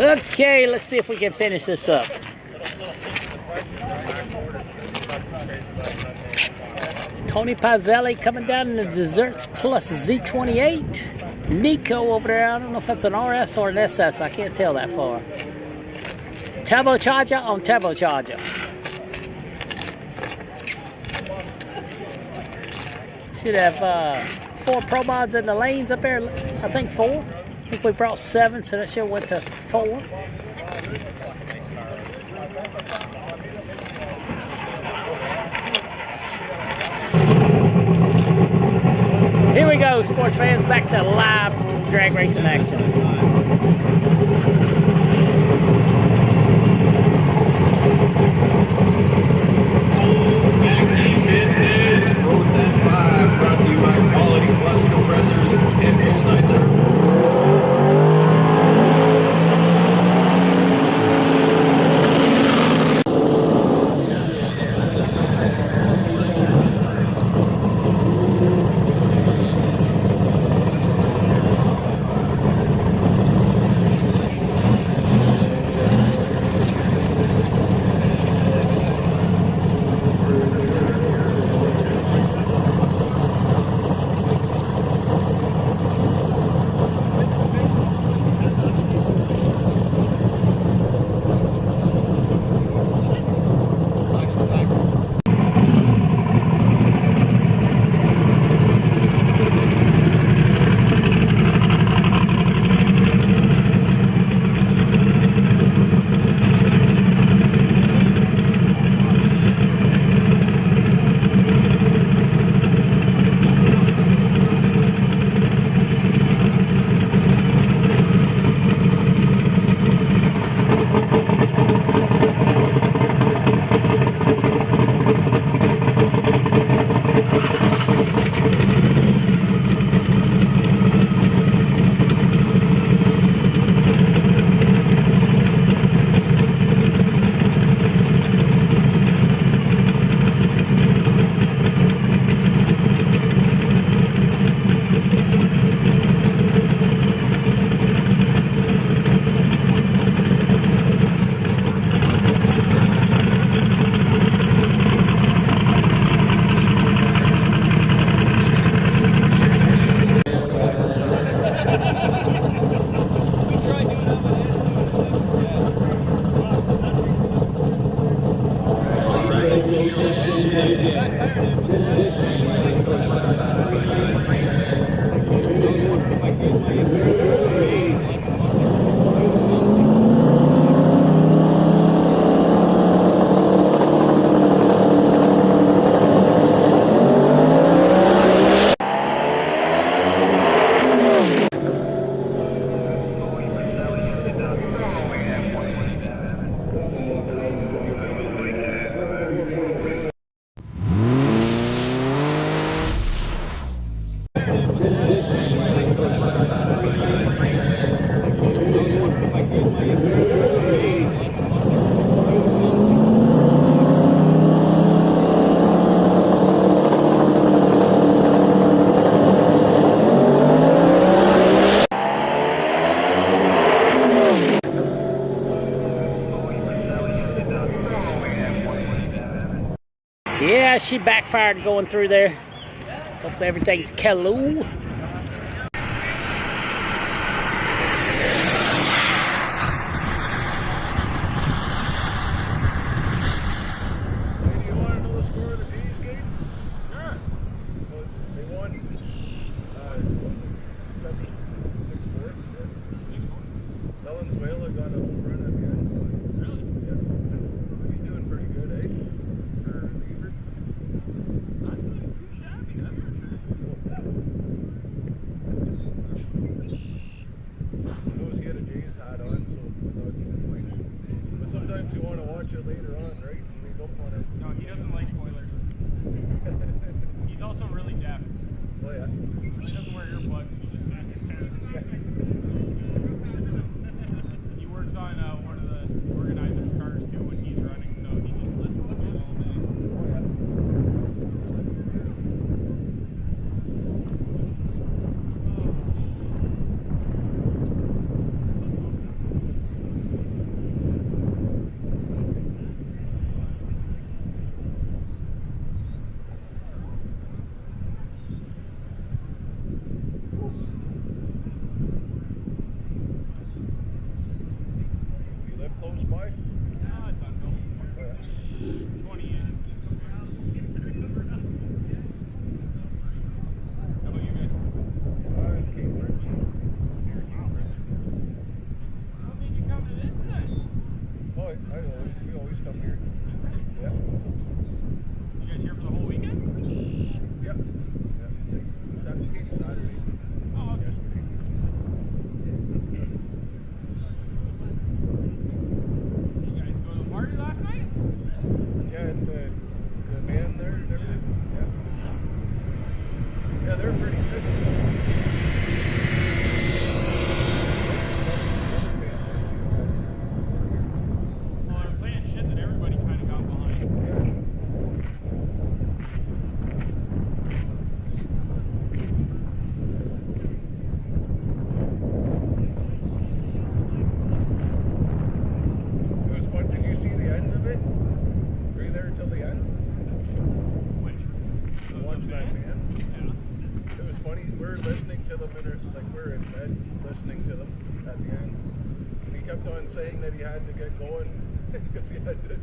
Okay, let's see if we can finish this up. Tony Pazzelli coming down in the Desserts Plus Z28. Nico over there. I don't know if that's an RS or an SS. I can't tell that far. Turbocharger on turbocharger. Should have 4 Pro Mods in the lanes up there. I think 4. I think we brought 7, so that should have went to 4. Here we go, sports fans, back to live drag racing action. Brought to you by Quality Plus Compressors and Bullseye Turbo. Yeah, she backfired going through there. Hopefully everything's cool. we're listening to them, like we're in bed listening to them at the end. And he kept on saying that he had to get going because he had to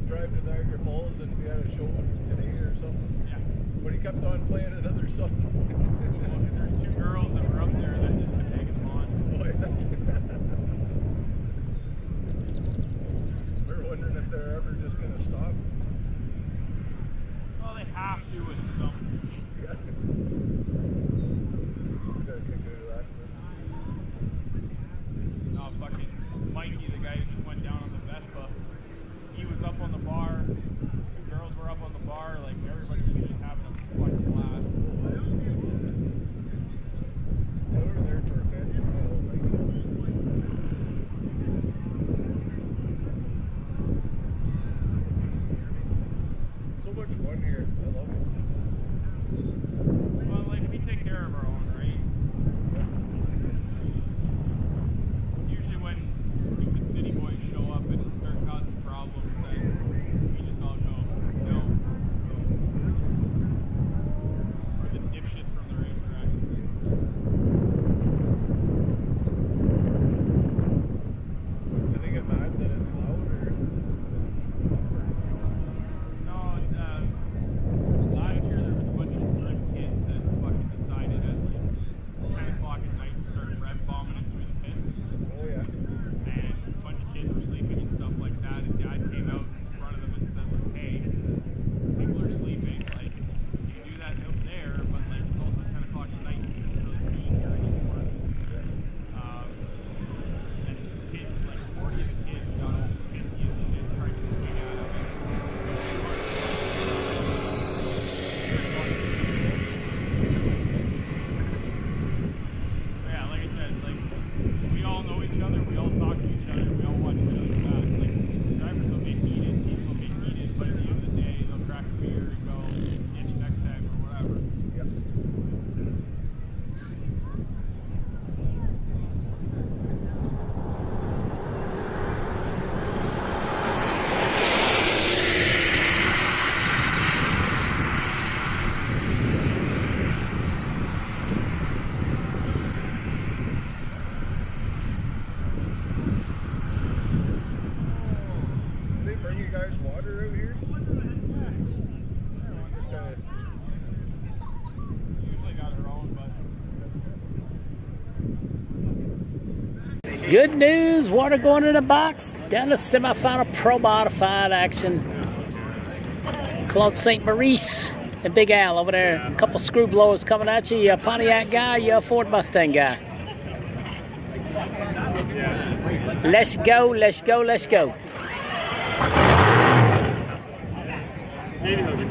drive to Niagara Falls and he had a show today or something. Yeah. But he kept on playing another song. Well, there's two girls that were up there that just kept taking them on. Oh, yeah. We're wondering if they're ever just going to stop. Well, they have to in some. Yeah. Gotta get good at that. No, fucking Mikey, the guy who just went down on the Vespa, he was up on the bar. Two girls were up on the bar. Like, everybody was just having a fucking blast. They were there for a bit. So much fun here. I love it. Well, like, we take care of our own, right? Usually when stupid city boys show up and start causing problems, then we just all go, no. Or the dipshits from the racetrack. Do they get mad that it's loud or? No, last year there was a bunch of drunk kids that fucking decided at like 10 o'clock at night to start red bombing it through the pits. Oh yeah. And a bunch of kids were sleeping and stuff like that. And Dad came out in front of them and said, like, hey, people are sleeping. Like, you can do that out there, but like it's also 10 o'clock at night. You shouldn't really be here anymore. And kids, like 40 of the kids got all pissy and shit, trying to swing at us. Yeah, like I said, like we all know each other, we all talk to each other, we all watch each other's backs. Like drivers will get heated, teams will get heated, but at the end of the day, they'll crack a beer and go itch next time or whatever. Yep. Do they bring you guys water out here? Just kinda, Usually got her own, but Good news, water going in the box. Down to semifinal pro modified action. Claude St. Maurice and Big Al over there. A couple screw blowers coming at you. You're a Pontiac guy, you're a Ford Mustang guy. Let's go, let's go, let's go. maybe they'll get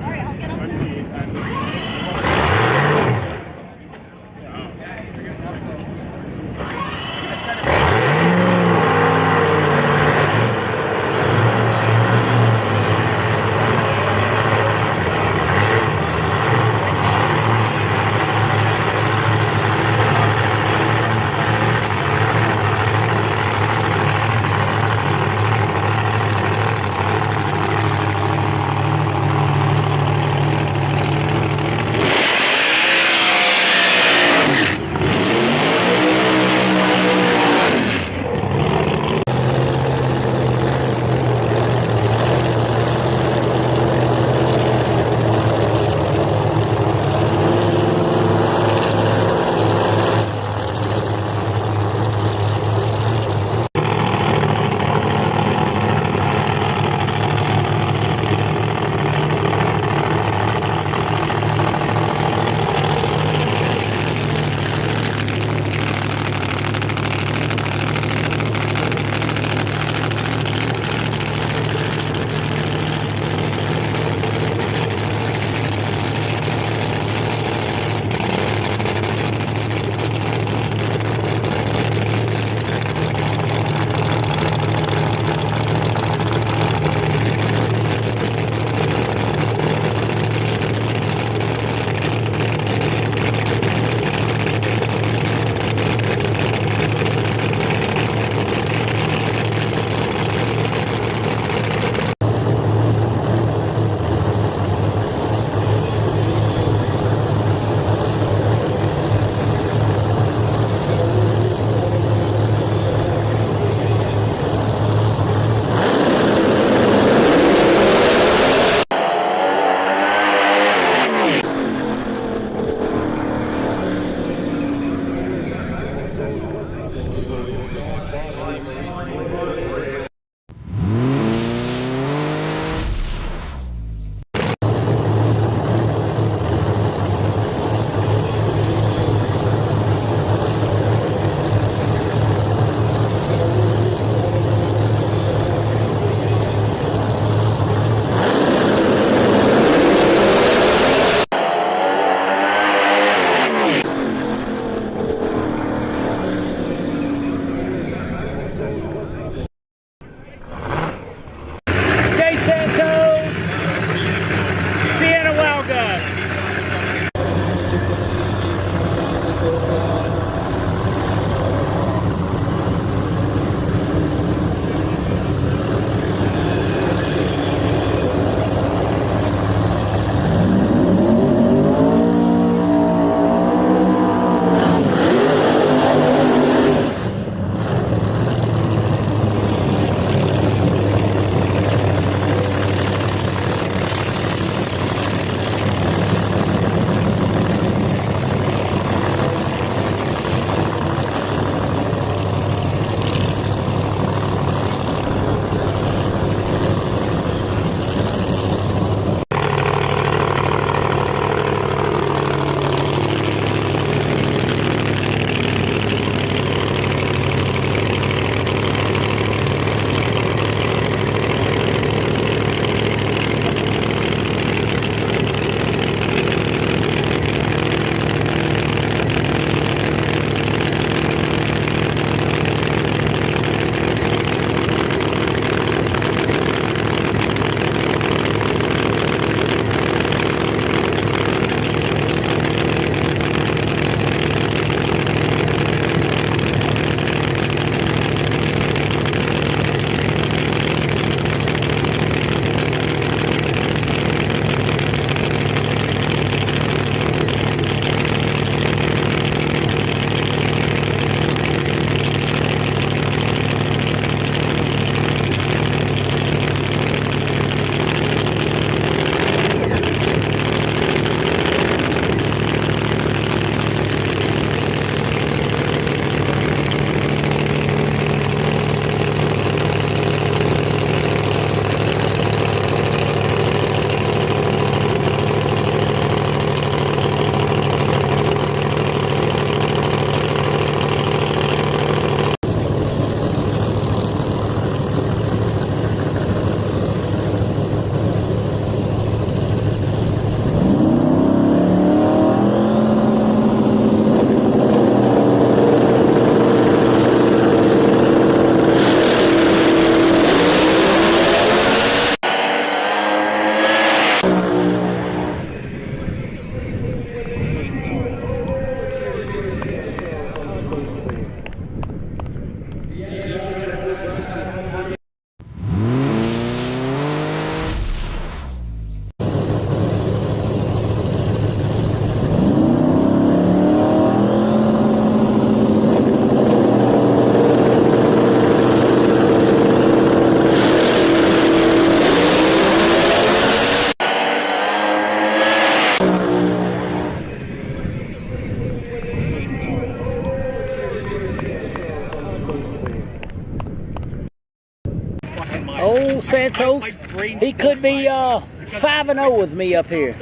Old Santos, he could be 5-0 with me up here.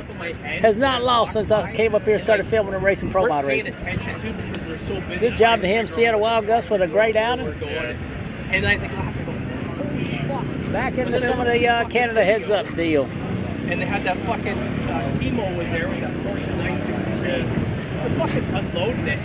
Has not lost since I came up here and started filming and racing pro mod racing. Good job to him, Seattle Wild Gus, with a great outing. Back into some of the Canada Heads Up deal. And they had that fucking Timo was there with that Porsche 963. They fucking unloaded it.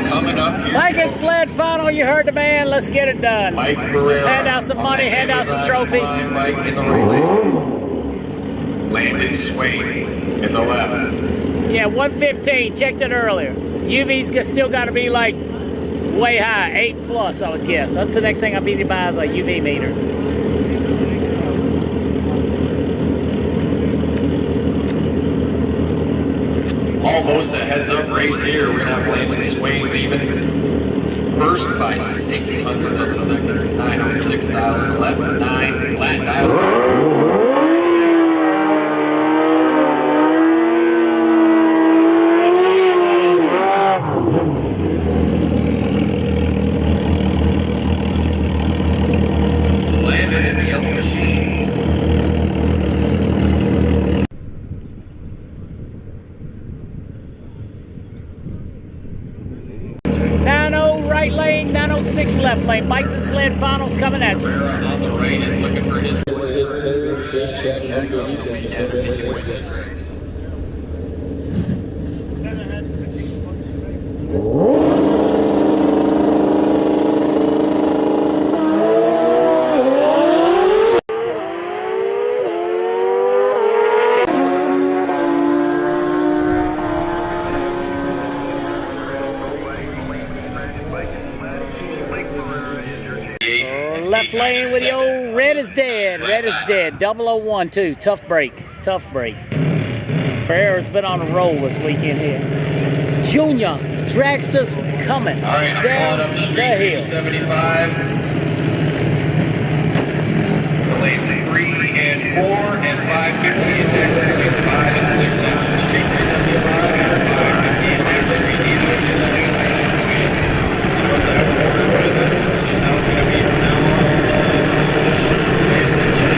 Coming up here. Bike and sled final, you heard the man. Let's get it done. Mike Pereira. Hand out some money, hand out some trophies. Mike in the right. Landon Swain in the left. Yeah, 115. Checked it earlier. UV's still got to be like way high, 8 plus, I would guess. That's the next thing I'll be to buy is a UV meter. Almost a heads-up race here. We're gonna have Landon Swain leaving first by 600 of a second. 906 dial to the left, 9 flat dial. Landon in the yellow machine. 90 right lane, 906 left lane. Bikes and sled finals coming at you. Pereira on the right is looking for his. Left lane with the old red is dead. Red is dead. 001 too. Tough break. Tough break. Ferrer's been on a roll this weekend here. Junior dragsters coming All right, I'm down calling up Street the hill. 275. The lanes 3 and 4 and 550 index. It makes 5 and 6 now. Street 275 and 550 index. 3D in the lanes and the ways. What's out of order, but that's just how it's going to be from now on. Understand the condition. Pay attention.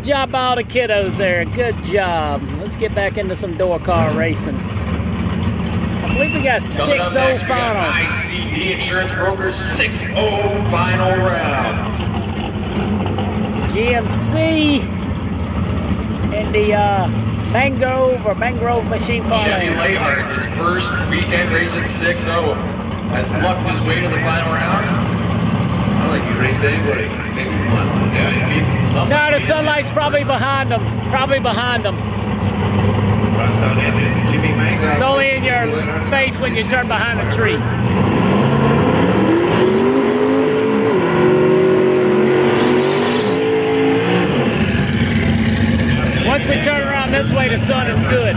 job by all the kiddos there. Good job. Let's get back into some door car racing. I believe we got 6-0 Coming up next, we got final. ICD Insurance Brokers 6-0 final round. GMC in the Mangrove Machine Farm. Chevy Layhart, his first weekend racing 6-0, has lucked his way to the final round. I don't think he raced anybody. Maybe one. Yeah, he beat somebody. No, the sunlight's probably behind them. Probably behind them. Crossed out Anthony Jimmy Mango. It's only in your face when you turn behind a tree. Once we turn around this way, the sun is good.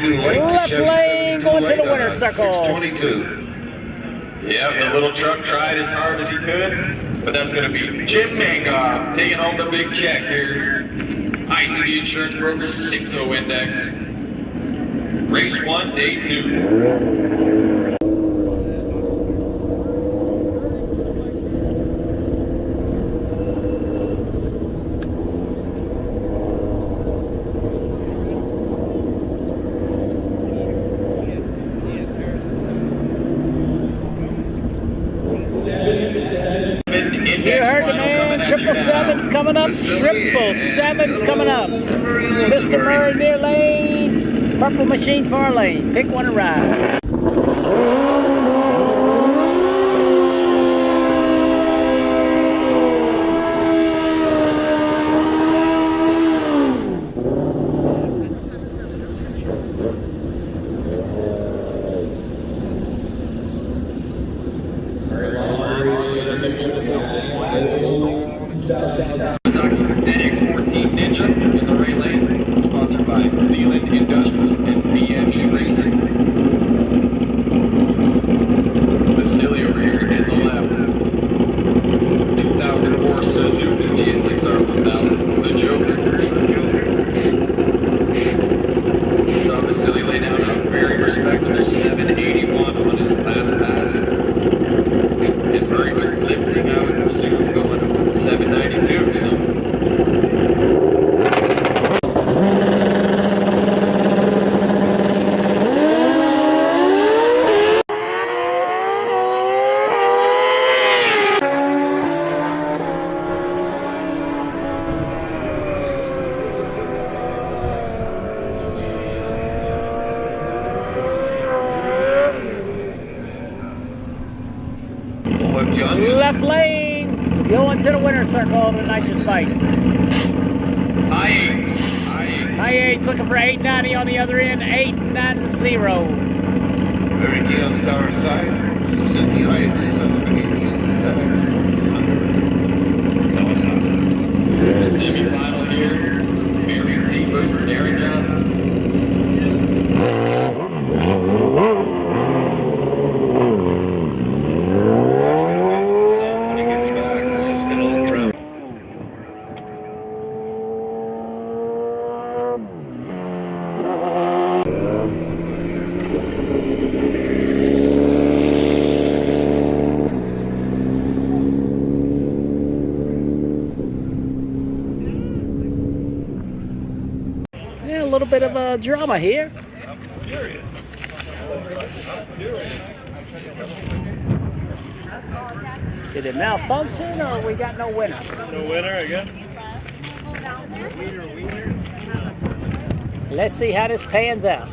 Left lane going to the winner's circle. 622. Yeah, the little truck tried as hard as he could, but that's going to be Jim Mangoff taking home the big check here. ICD Insurance Brokers 6-0 Index. Race 1, day 2. You heard the man, 777's coming up, 777's coming up. Mr. Murray near lane, Purple Machine far lane. Pick one and ride. ZX14 Ninja in the right lane, sponsored by Leland Industrial and BME Racing. Vasily over here in the left. 2004 Suzuki GSXR 1000, the Joker. Saw Vasily lay down a very respectable 781 on his last pass. And Murray was lifting out and Zoom going 792, so. Left lane, going to the winner's circle of the nitrous bike. High eights looking for 890 on the other end, 890. Verity on the tower side. Suzuki Hybrids on the beginning Semi-final here. Mary T versus Darren Johnson. When he gets back, this is gonna look rough. Yeah, a little bit of drama here. Did it malfunction or we got no winner? No winner, I guess. Let's see how this pans out.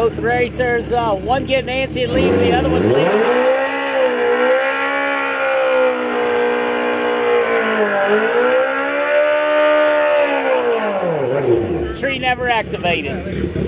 Both racers, one getting antsy and leaving, the other one's leaving. Tree never activated.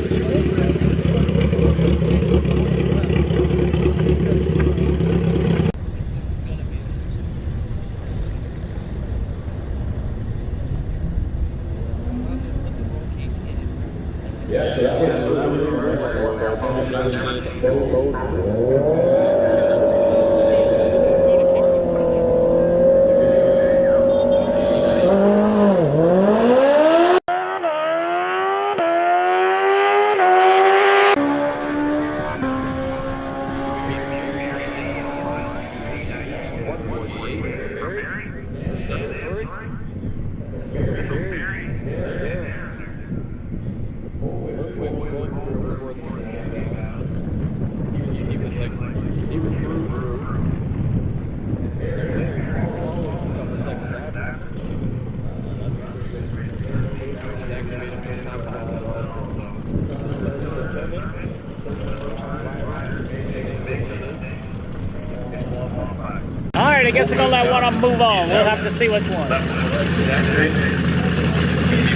I guess I'm gonna let one of them move on. We'll have to see which one.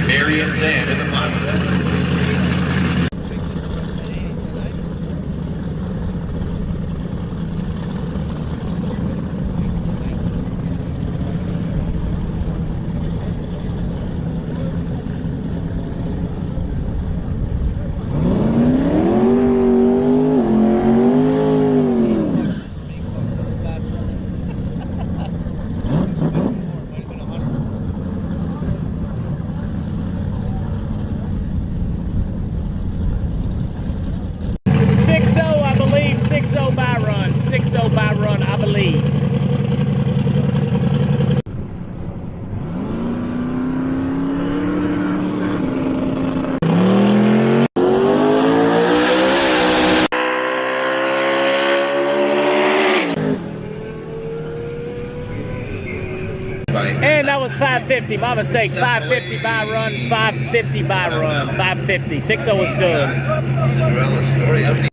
Mary and Sam in the finals. And that was 550, my mistake. 550 by run, 550 by run, 550. 6-0 was good. Cinderella story of the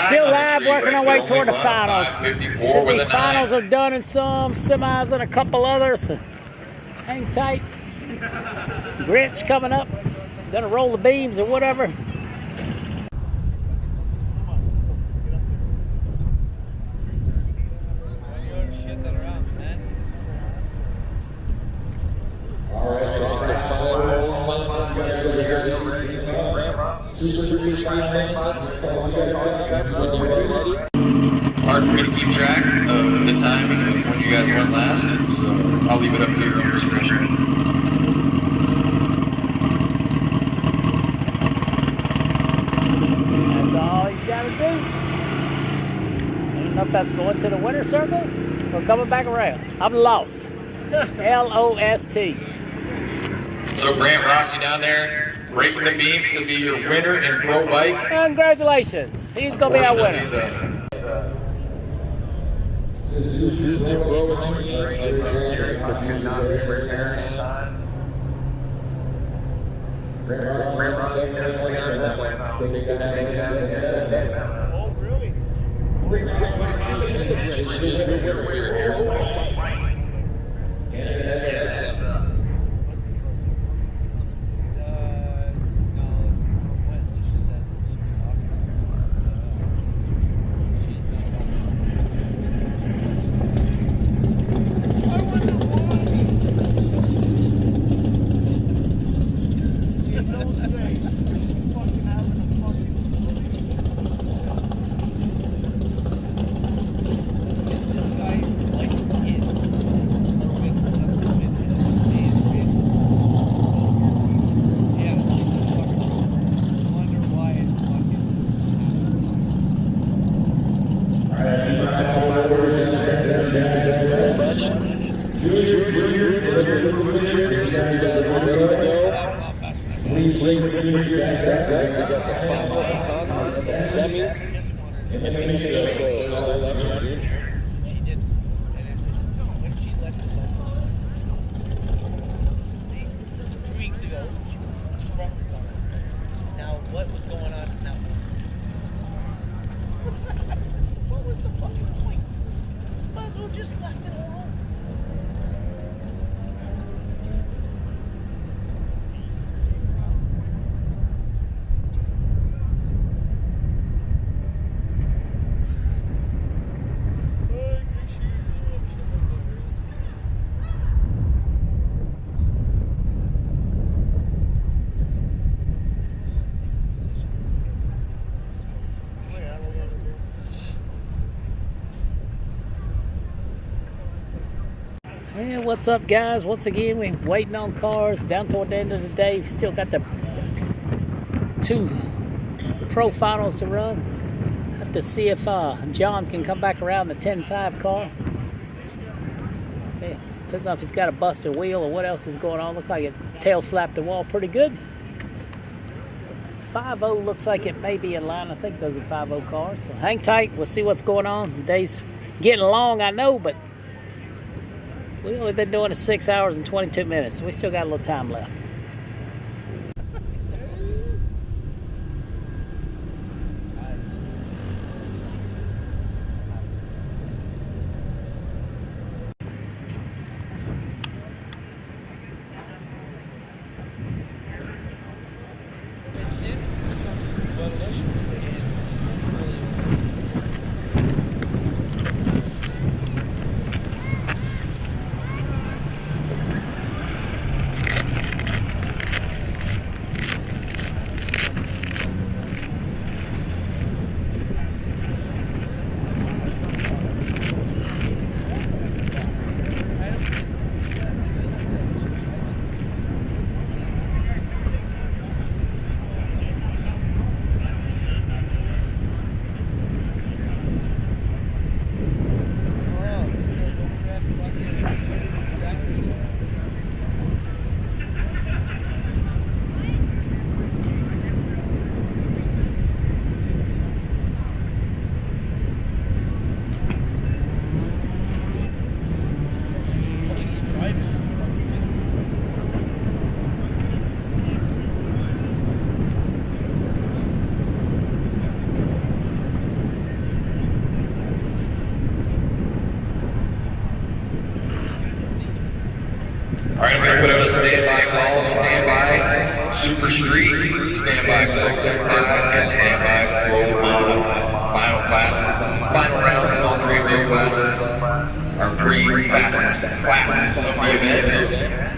Still live, working our way toward the finals. The finals are done in some, semis and a couple others. So hang tight. Grinch coming up. Gonna roll the beams or whatever. Hard for me to keep track of the timing of when you guys went last, so I'll leave it up to your own discretion. That's all he's got to do. I don't know if that's going to the winner's circle or coming back around. I'm lost. L-O-S-T. So Grant Rossi down there, breaking the beams to be your winner in pro bike. Congratulations. He's going to be our winner. what's up, guys? Once again, we're waiting on cars down toward the end of the day. We still got the 2 pro finals to run. Have to see if John can come back around the 10.5 car. Yeah, depends on if he's got a busted wheel or what else is going on. Look like it tail slapped the wall pretty good. 5.0 looks like it may be in line. I think those are 5.0 cars. So hang tight. We'll see what's going on. The day's getting long, I know, but we've only been doing it 6 hours and 22 minutes. So we still got a little time left. All right, I'm going to put out a standby call, standby Super Street, standby Pro 10.5, and standby Pro Mod final classes. Final rounds in all 3 of those classes are 3 fastest classes of the event.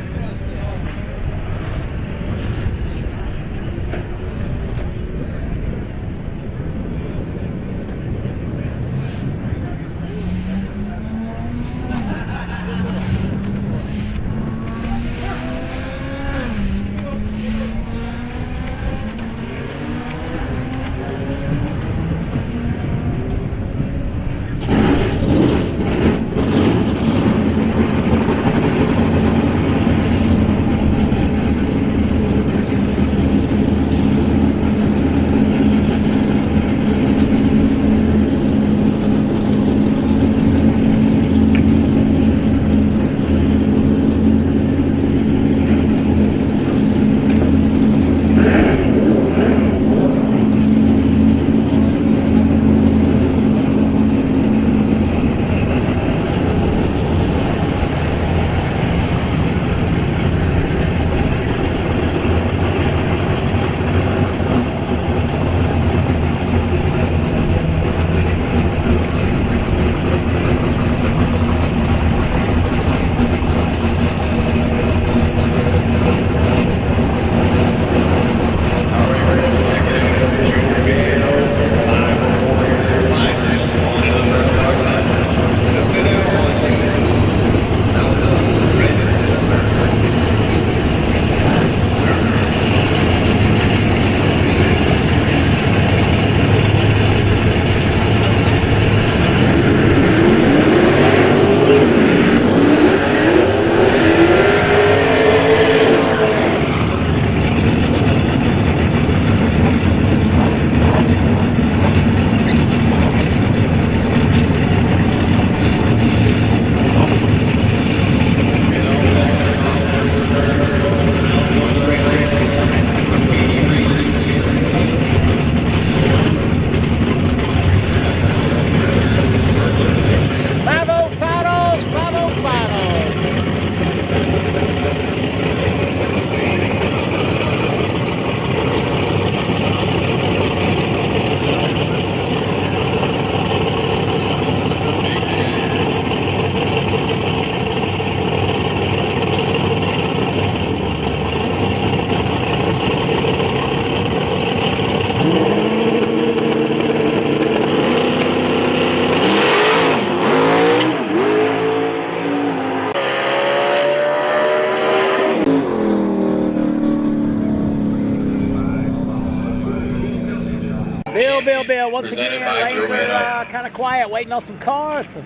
Bill, once presented again, by lanes Joanna. are kind of quiet, waiting on some cars. So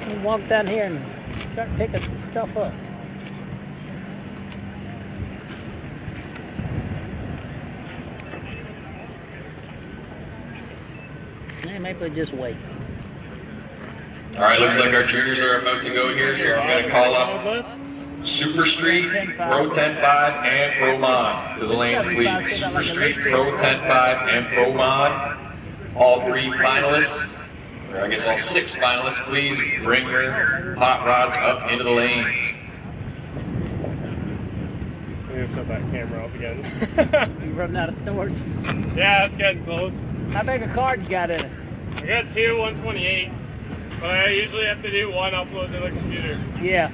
we'll walk down here and start picking some stuff up. Yeah, maybe we'll just wait. All right, looks like our juniors are about to go here, so I'm going to call up Super Street, Pro 10.5, and Pro Mod to the lanes, please. Super Street, Pro 10.5, and Pro Mod. All 3 finalists, or I guess all 6 finalists, please bring your hot rods up into the lanes. I'm gonna shut that camera off again. You running out of storage? Yeah, it's getting close. How big a card you got in it? I got 2 128s, but I usually have to do 1 upload to the computer. Yeah.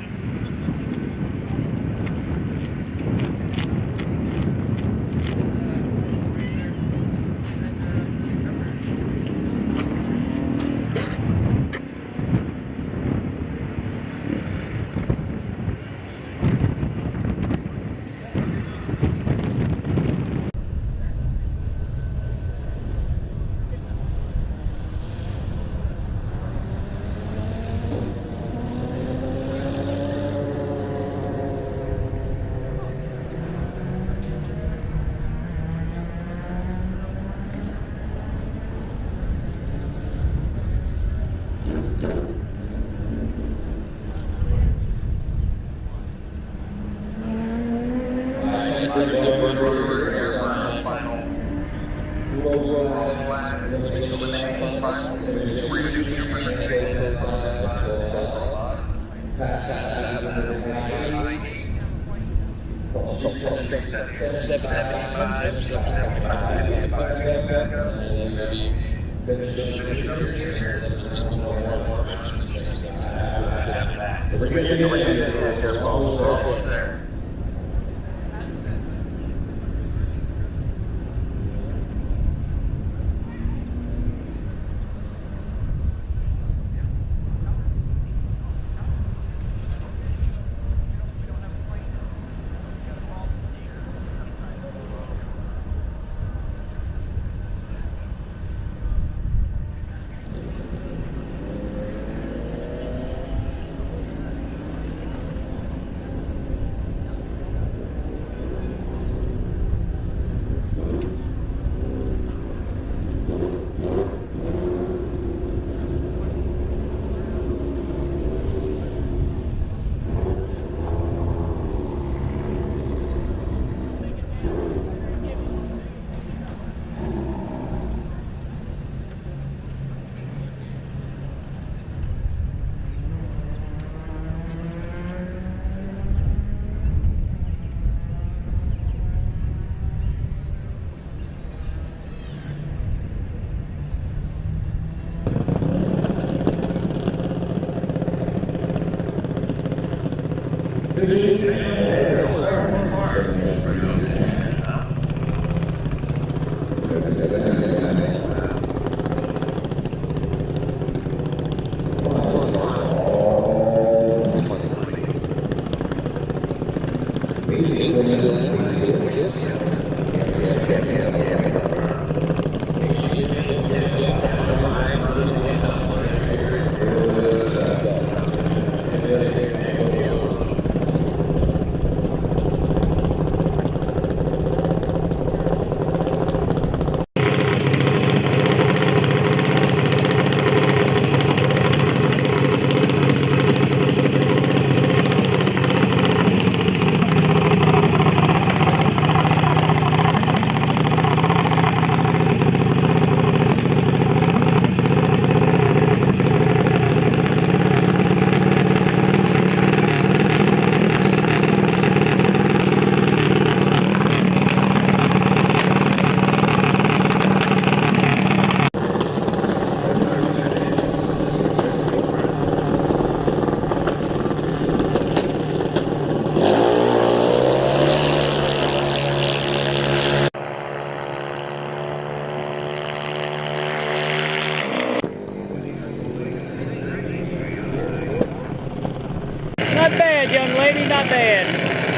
Not bad, young lady, not bad.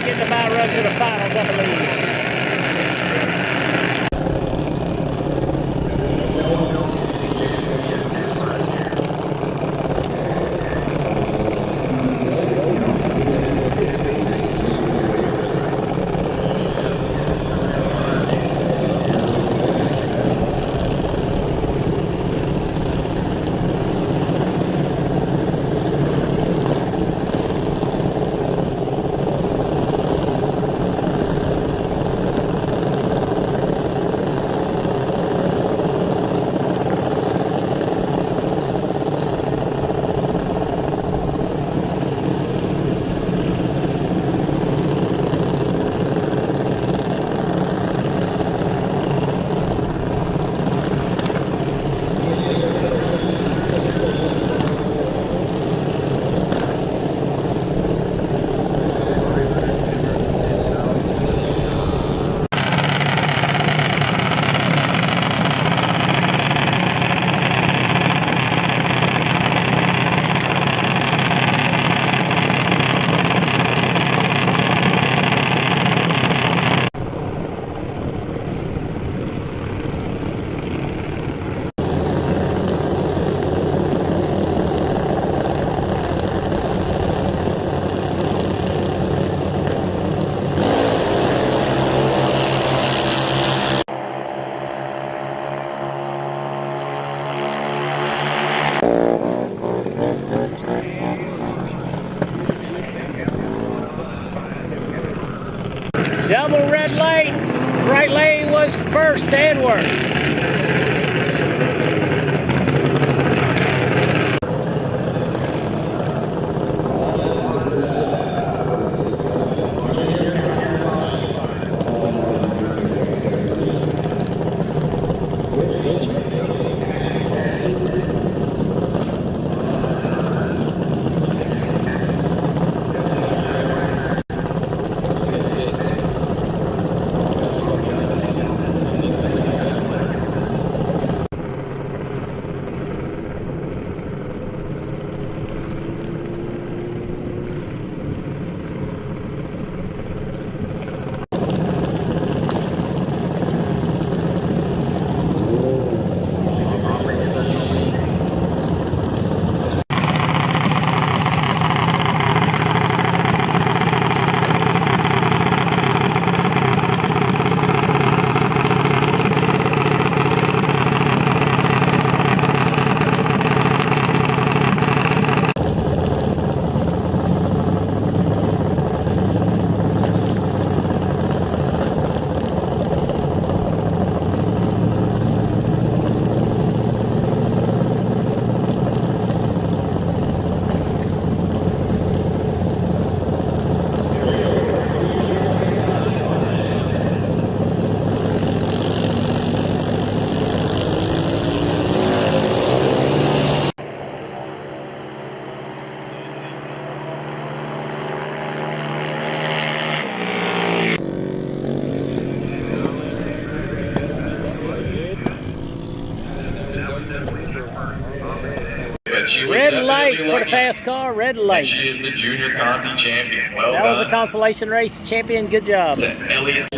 Getting about run to the finals, I believe. Double red light. Right lane was first and worst. Red light for the fast car, red light. And she is the Junior Conti champion. Well that done. was a consolation race champion. Good job. To Elliott.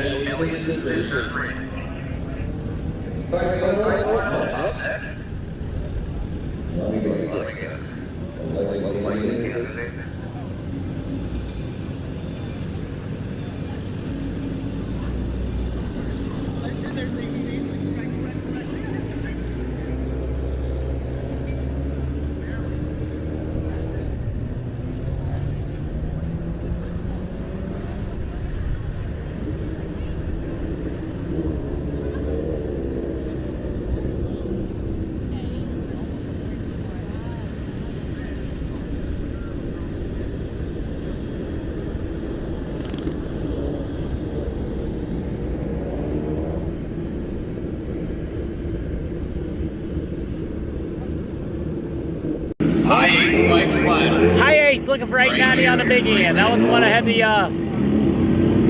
High eights, Mike's final. High eights looking for 890 on the big end. That was the one that had the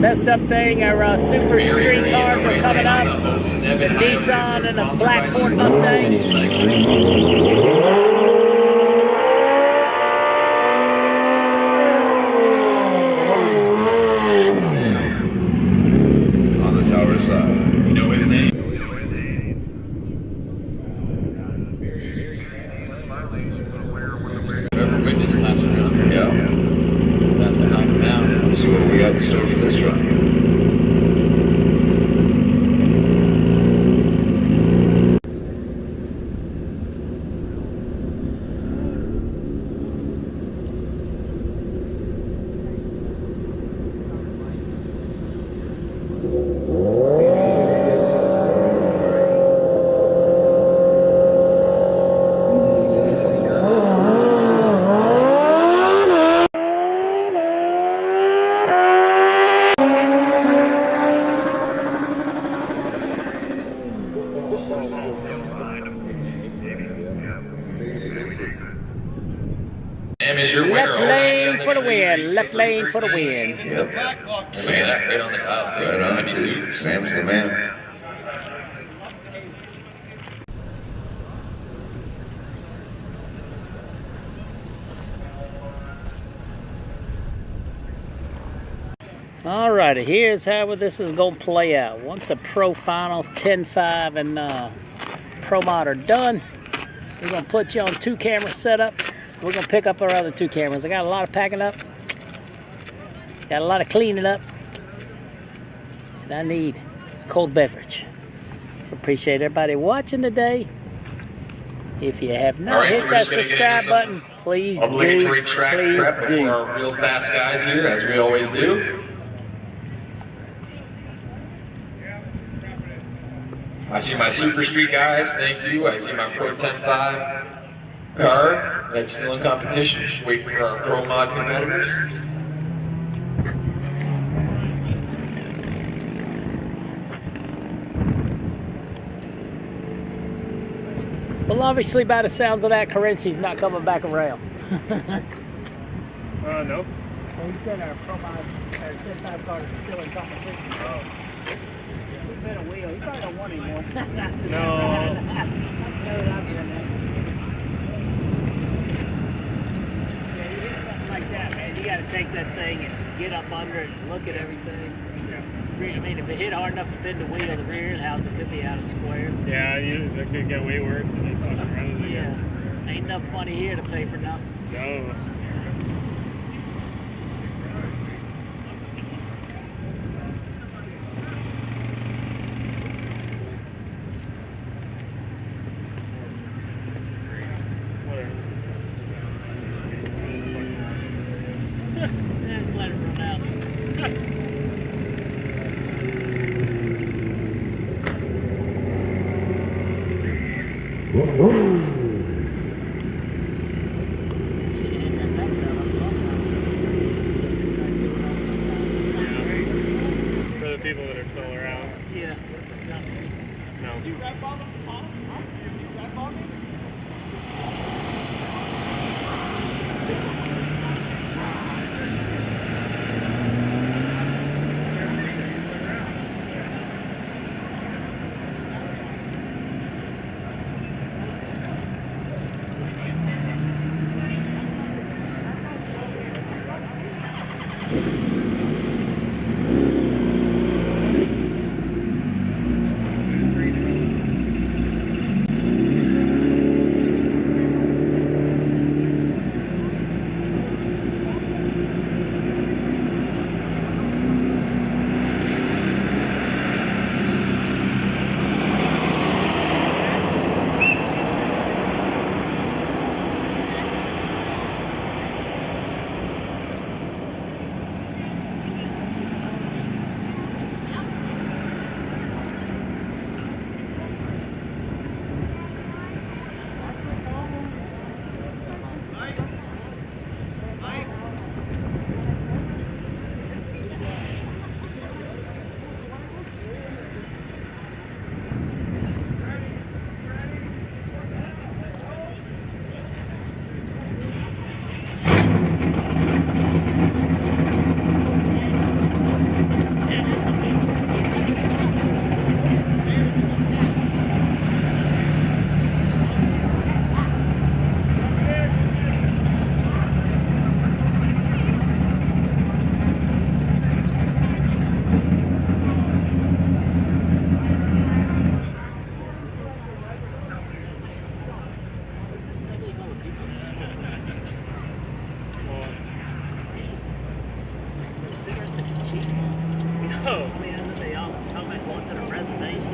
messed up thing. Our super street cars were coming up. The Nissan and the black Ford Mustang. On the tower side. You know his name? Whoever witnessed last round. Yeah. That's behind him now. Let's see what we got in store for this run. Sam is your winner. Left lane for the win. Left lane for the win. Yep. Sam, right on the top, too. Right on it, 92. too. Sam's the man. Alrighty, here's how this is going to play out. Once the Pro Finals 10-5 and Pro Mod are done, we're going to put you on 2 camera setup. We're going to pick up our other 2 cameras. I got a lot of packing up. Got a lot of cleaning up. And I need a cold beverage. So appreciate everybody watching today. If you have not hit that subscribe button, please do. Obligatory track Please prep do. for our real fast guys here, as we always do. I see my Super Street guys, thank you. I see my Pro 10.5 car that's still in competition, just waiting for our Pro Mod competitors. Well, obviously, by the sounds of that, Carenci's not coming back around. No. Well, he said our Pro Mod, our 10.5 car is still in competition. Oh. He's been a wheel. He probably don't want anymore. No. Like that, man. You got to take that thing and get up under it and look at everything. I mean, if it hit hard enough to bend the wheel of the rear house, it could be out of square. Yeah, it could get way worse if you fucking run it again. Yeah. Ain't enough money here to pay for nothing. No. Just let it run out. For the people that are still around. Yeah. No.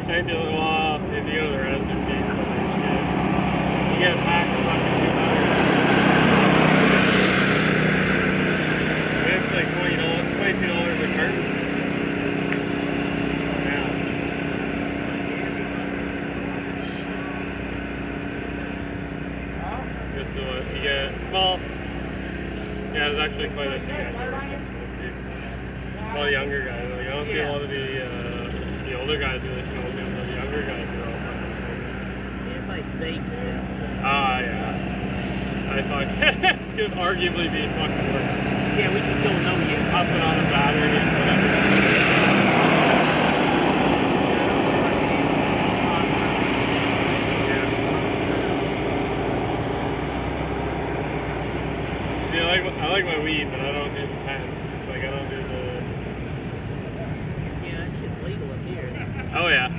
They do, well, if you go to the resident gate, you get a pack of fucking 200. It's like $22 a carton. Yeah. Guess what you get, well, yeah, there's actually quite a few guys there. A lot of younger guys, like I don't see a lot of the older guys really smoking, but the younger guys are all fucking smoking. Like vapes. Ah, yeah. I thought it could arguably be fucking worse. Yeah, we just don't know yet. Puffing on a battery and whatever. Yeah. See, I like my weed, but I don't do the pens. Like, I don't do the... Yeah, that shit's legal up here. Oh, yeah.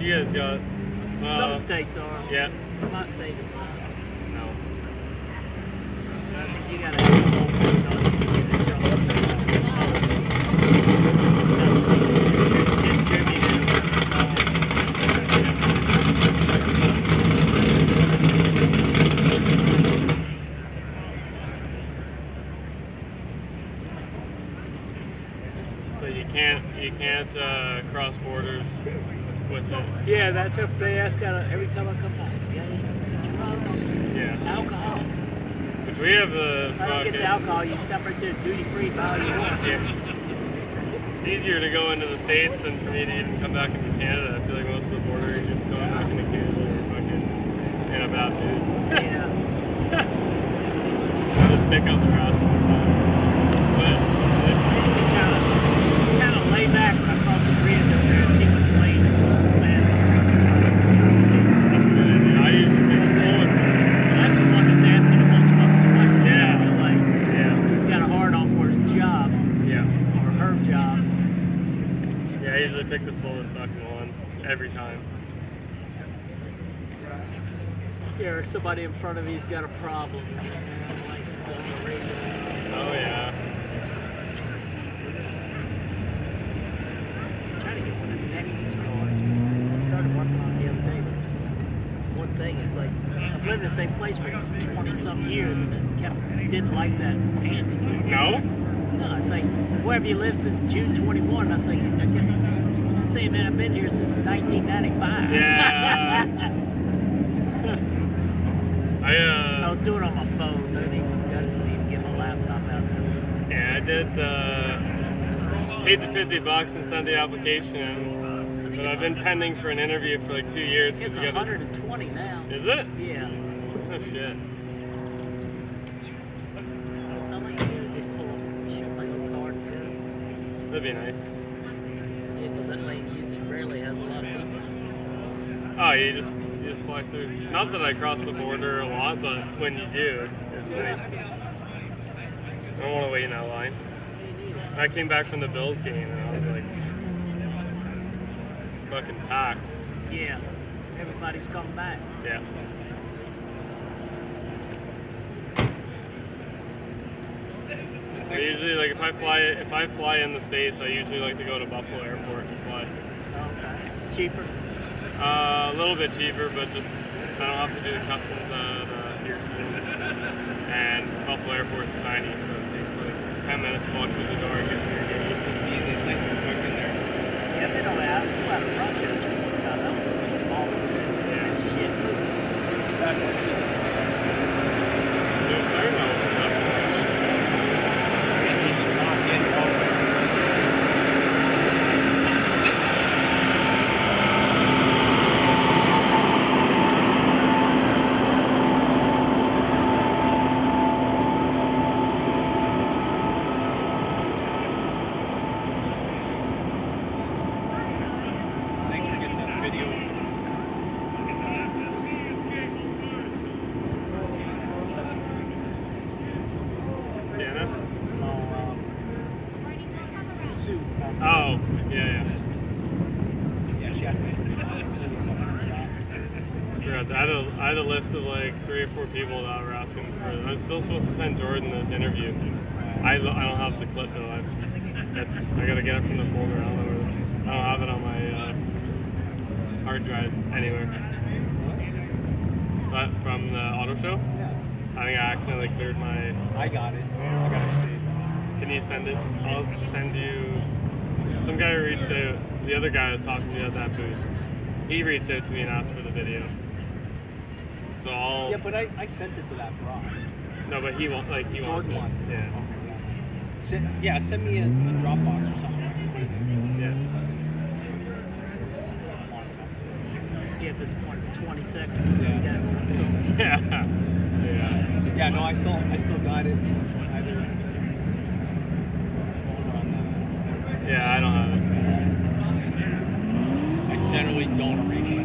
You guys got... Some states are. Yeah. My state is not. No. I think you gotta But you You can't cross borders with it. Yeah, that's what they ask every time I come back. Yeah, drugs, alcohol. Which we have the If I don't get the alcohol, you stop right there, duty free, buy all you want. Yeah. It's easier to go into the States than for me to even come back into Canada. I feel like most of the border agents going back into Canada are fucking in a bad mood. Yeah. I'll just stick up their ass all the time. But kind of lay back when I cross the bridge up there and see what's lane fast. That's a good idea. I usually take it slow. That's the one that's asking the most fucking questions. Yeah. I feel like Yeah. he's got a hard on for his job. Yeah. Or her job. Yeah, I usually pick the slowest fucking one every time. Yeah, or somebody in front of me's got a problem. Oh yeah. I'm trying to get one of the Nexus cards. I started working on it the other day, but it's one thing is like I've lived in the same place for 20-some years and it didn't like that pants. No? No, it's like where have you lived since June 21? I was like, I'm saying, man, I've been here since 1995. Yeah. I was doing it on my phone, so I just need to get my laptop out. Yeah, I did paid the $50 and sent the application, but I've been pending for an interview for like 2 years. It's 120 now. Is it? Yeah. Oh shit. It's not like you get full of shit like a card. That'd be nice. Yeah, because that lane usually rarely has a lot of people. Oh, you just fly through. Not that I cross the border a lot, but when you do, it's nice. I don't want to wait in that line. I came back from the Bills game and I was like, fucking packed. Yeah, everybody's coming back. Yeah. I usually, like, if I fly in the States, I usually like to go to Buffalo Airport and fly. Okay. It's cheaper. A little bit cheaper, but just I don't have to do the customs at Houston. And Buffalo Airport's tiny, so it takes like 10 minutes to walk through the door and get to your gate. It's easy, it's nice and quick in there. Yeah, they don't have Rochester. That was a small one. Yeah, shit. They're starting to open up. Oh, yeah. Yeah, she asked me. I had a list of like 3 or 4 people that were asking for it. I'm still supposed to send Jordan this interview. I don't have the clip though. I gotta get it from the folder. I don't have it on my hard drive anywhere. But from the auto show? I think I accidentally cleared my... I got it. I got to see. Can you send it? I'll send you... Some guy reached out. The other guy I was talking to at that booth. He reached out to me and asked for the video. So I'll... Yeah, but I sent it to that broad. No, but he wants it. Jordan wants it. Yeah. Okay, send me a Dropbox or something. Yeah. Yeah, if it's more than 20 seconds. Yeah. Yeah, no, I still got it. Yeah, I don't have it. I generally don't arrange it.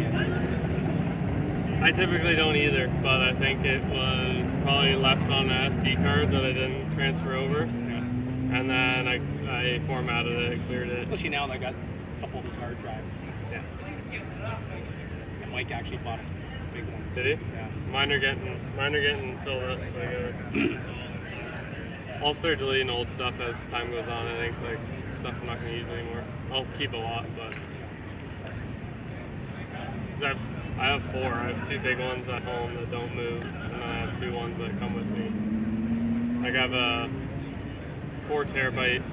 I typically don't either, but I think it was probably left on an SD card that I didn't transfer over. And then I formatted it, cleared it. Especially now that I got a couple of those hard drives. Yeah. And Mike actually bought a big one. Did he? Yeah. Mine are getting filled up, so I'll start deleting old stuff as time goes on. I think like stuff I'm not going to use anymore. I'll keep a lot, but I have 4. I have 2 big ones at home that don't move, and then I have 2 ones that come with me. Like I have a 4 terabyte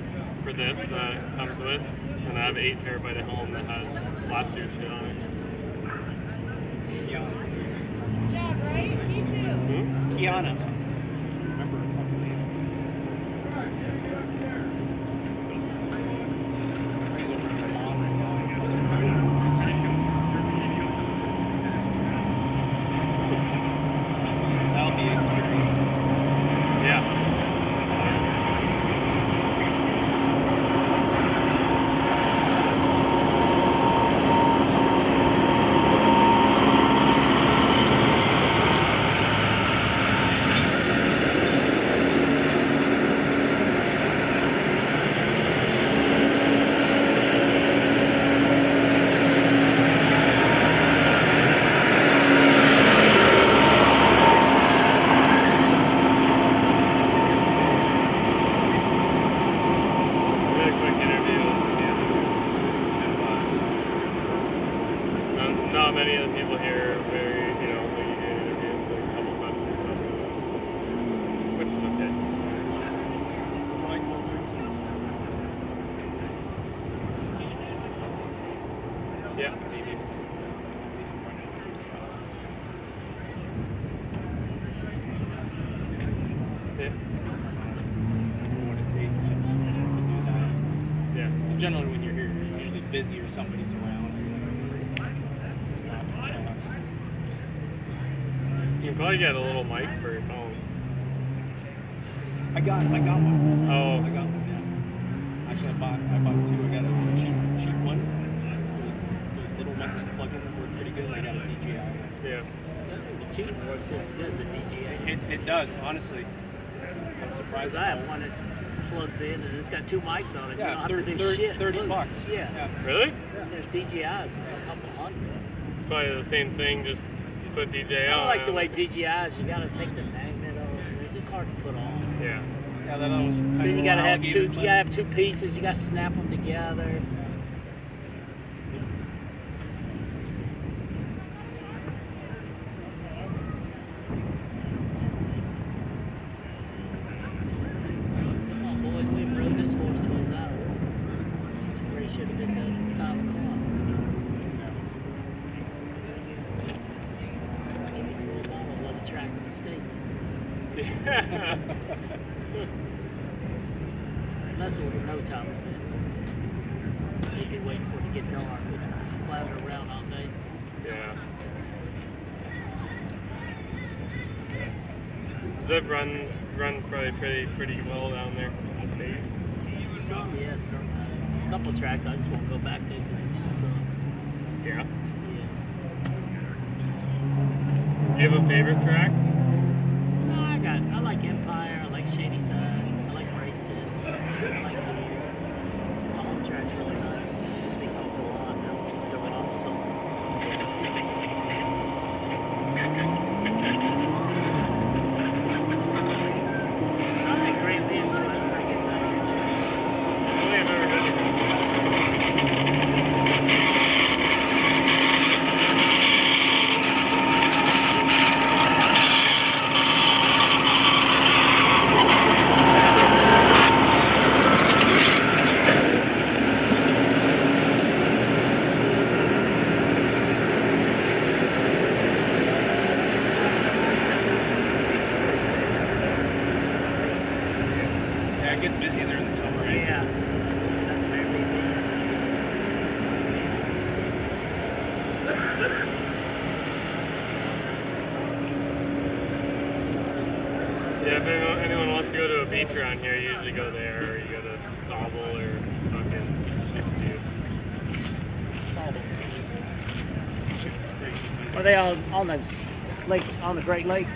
for this that it comes with, and I have 8 terabyte at home that has last year's shit on it. Kiana. Yeah, right? Me too. Kiana. Remember her fucking name. He's over to mom right now. That'll be an experience. Yeah. Not many of the people here are very, you know, like you get interviews, like a couple questions and stuff, which is okay. Yeah. Yeah. What it takes to do that. Yeah. Generally, when you're here, you're usually busy or somebody's around. You can probably get a little mic for your phone. I got one. Oh. I got one, yeah. Actually, I bought 2. I got a cheap one. Those little ones that plug in work pretty good. I got a DJI. Yeah. The cheap works just as good as a DJI. It does, honestly. I'm surprised. I have one that plugs in and it's got 2 mics on it. Yeah, you don't have to do shit. $30. Yeah. Really? There's DJIs for a couple hundred. It's probably the same thing, just put DJI I on. don't like the way DJIs, you gotta take the magnet off. They're just hard to put on. Yeah. Yeah, that always Then you gotta have 2. You gotta have 2 pieces. You gotta snap them together. Come on, boys, we rode this horse till it's out. Where he should have been done at 5 o'clock. Maybe 12 bottles on the track in the States. Yeah. Unless it was a no-time event. They'd be waiting for it to get dark. We'd flatter around all day. Yeah. They've run probably pretty well down there in the States. Some, yes, some. A couple of tracks I just won't go back to because they suck. Yeah. Yeah. Do you have a favorite track? No, I like Empire, I like Shady Side, I like Breakton, I like here. My home track's really nice. It's just been called Milan now. It's Toronto I like Grand Bend too. That's a pretty good time. I don't think I've ever been to Yeah, it gets busy there in the summer, right? Yeah. That's very big. Yeah, if anyone wants to go to a beach around here, you usually go there, or you go to Sobel or fucking Are they on the lake, on the Great Lakes?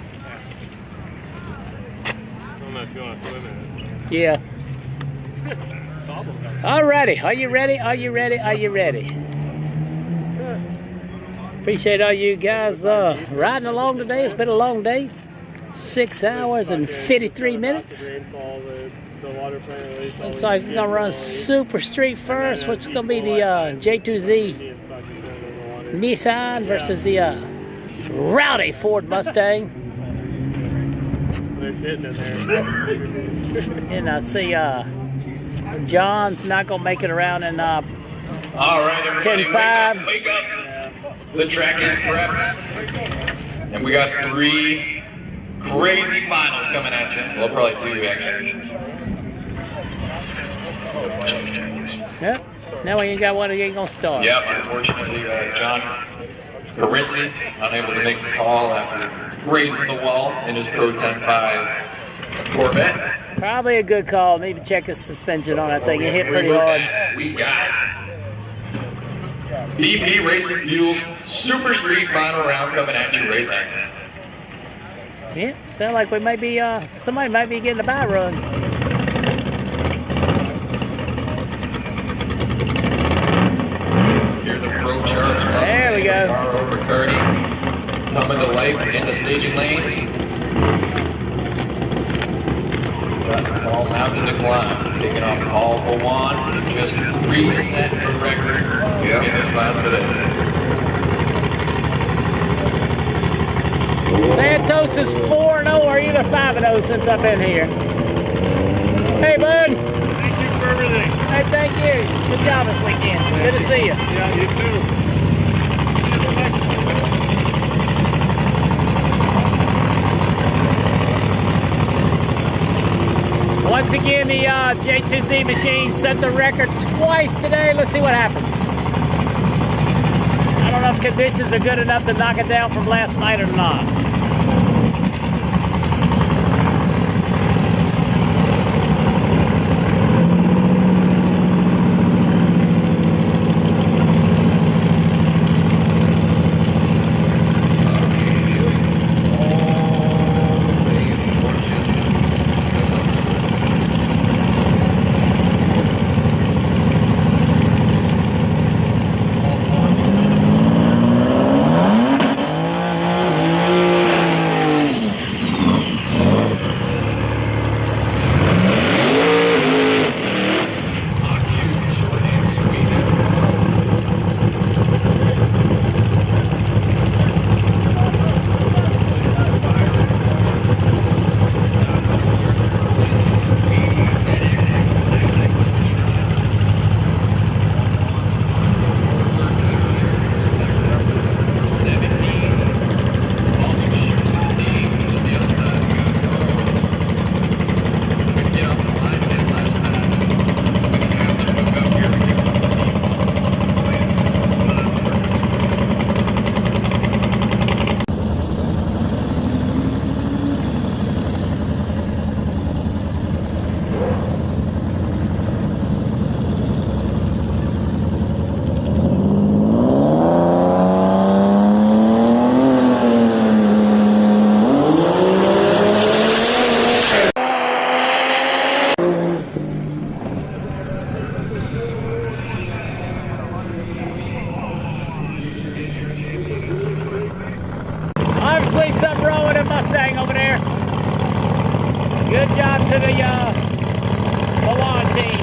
I don't know if you want to swim in it. Yeah. Sobel. Alrighty, are you ready? Are you ready? Are you ready? Appreciate all you guys riding along today. It's been a long day. 6 hours and 53 minutes. Looks like we're gonna run Super Street first, which is gonna be the J2Z Nissan versus the rowdy Ford Mustang. They're sitting in there. And I see John's not going to make it around in All right, everybody, 10-5. wake up. The track is prepped. And we got 3 crazy finals coming at you. Well, probably 2, actually. Yep. Now we ain't got one, he ain't going to start. Yep, unfortunately, John Carinci unable to make the call after grazing the wall in his Pro 10.5 Corvette. Probably a good call. Need to check his suspension on that thing. It hit pretty hard. We got it. BP Racing Fuels Super Street final round coming at you right now. Yeah, sound like we might be, somebody might be getting a bye run. Here the Pro Charge Mustang. There we go. Caro Riccardi coming to life in the staging lanes. Got Paul out to the climb, taking off Paul Bawan, just reset the record in this class today. Santos is 4-0 or either 5-0 since I've been here. Hey, bud. Thank you for everything. Hey, thank you. Good job this weekend. Good to see you. Yeah, you too. Once again, the J2Z machine set the record twice today. Let's see what happens. I don't know if conditions are good enough to knock it down from last night or not. Obviously something wrong with the Mustang over there. Good job to the Milan team.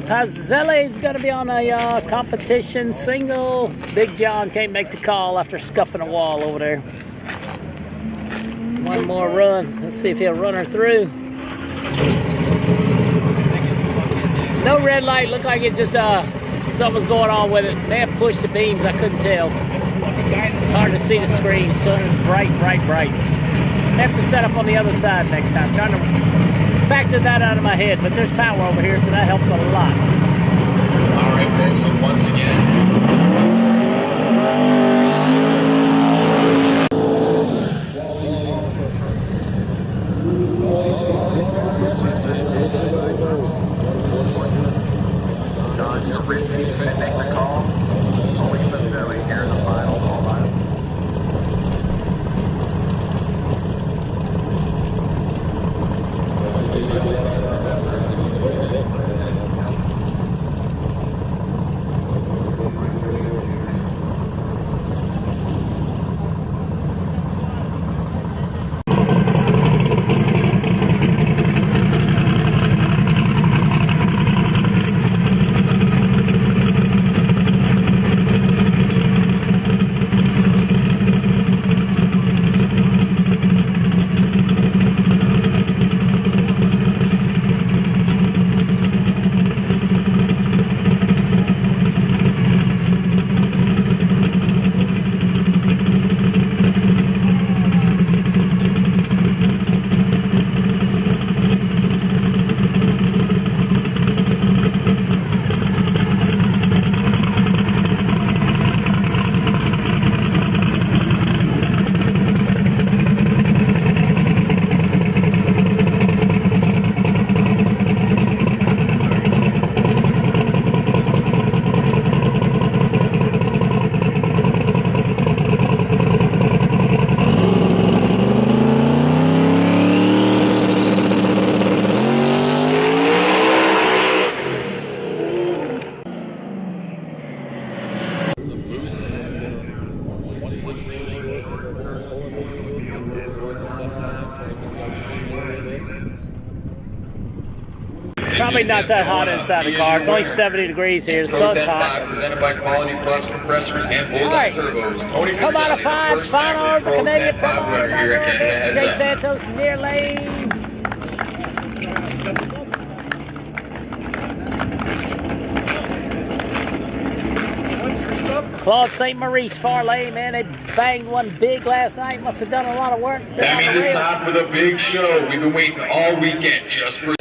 Pazzelli's going to be on a competition single. Big John can't make the call after scuffing a wall over there. One more run. Let's see if he'll run her through. No red light. Looked like it just something was going on with it. They have pushed the beams. I couldn't tell. It's hard to see the screen. Sun is bright, bright, bright. Have to set up on the other side next time. Trying to factor that out of my head, but there's power over here, so that helps a lot. All right, folks, so once again. John, you're ready to make the call. Only facility here in the final. Probably not that hot inside the car. It's only 70 degrees here, so it's hot. Presented by Quality Plus Compressors and Bullseye All right. Turbos. Tony Come out of Fascelli, five, first ever finals, Pro Canadian 10 Pro Bob winner here at Canada Jay Heads Up. Santos, near lane. Claude St. Maurice, far lane, man. They banged one big last night. Must have done a lot of work. That means it's time for the big show. We've been waiting all weekend just for.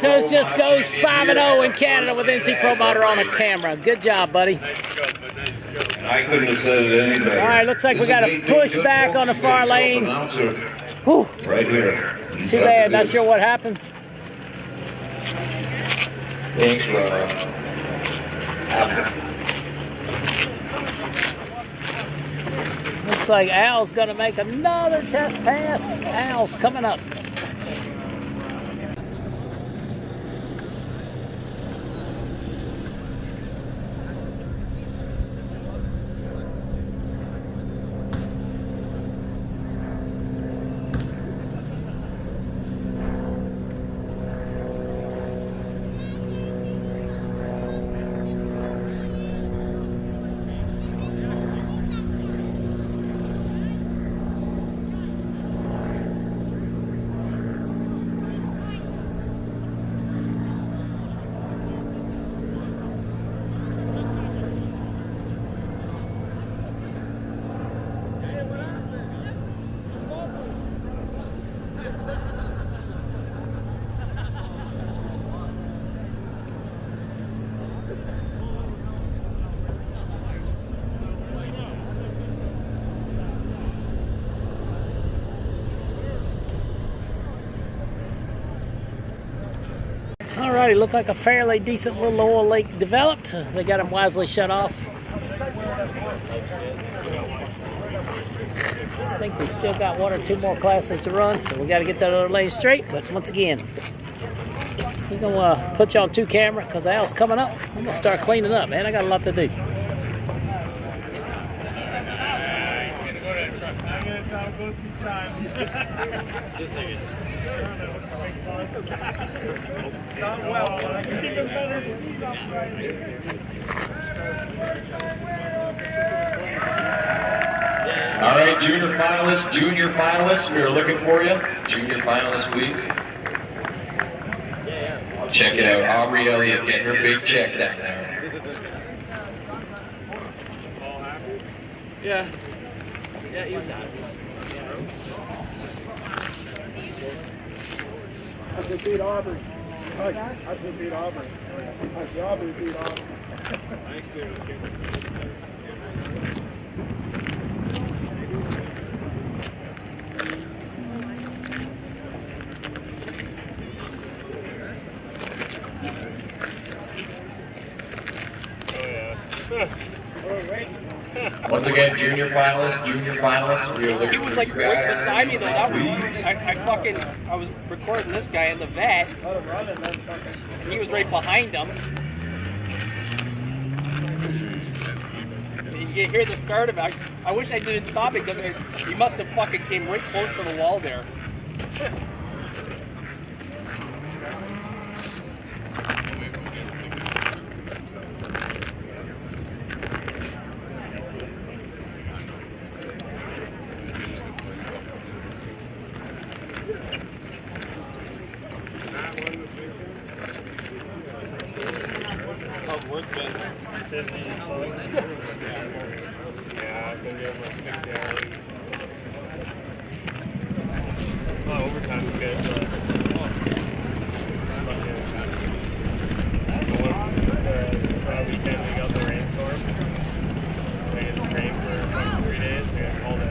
Santos just goes 5-0 in Canada with NC Pro Motor on a camera. Good job, buddy. And I couldn't have said it any better. All right, looks like we got a push back on the far lane. Whew. Right here. Too bad, not sure what happened. Thanks, Rob. Looks like Al's gonna make another test pass. Al's coming up. Alrighty, looked like a fairly decent little oil leak developed. They got them wisely shut off. I think we still got 1 or 2 more classes to run, so we got to get that other lane straight. But once again, we're gonna put you on 2 camera because Al's coming up. I'm gonna start cleaning up, man. I got a lot to do. All right, junior finalists, we are looking for you. Junior finalists, please. Check it out, Aubrey Elliott getting her big check down there. Yeah. Yeah, he's not. I said beat Aubrey. I said beat Aubrey. I said Aubrey beat Aubrey. Once again, junior finalists, we are looking He was like for you right guys. beside me though. That was I was recording this guy in the vet, and he was right behind him. And you hear the start of it. I wish I didn't stop it because he must have fucking came right close to the wall there. Yeah, I've been doing like 60 hours. Well, overtime is good, but weekend we got the rainstorm. We had to rain for like 3 days. We got called in.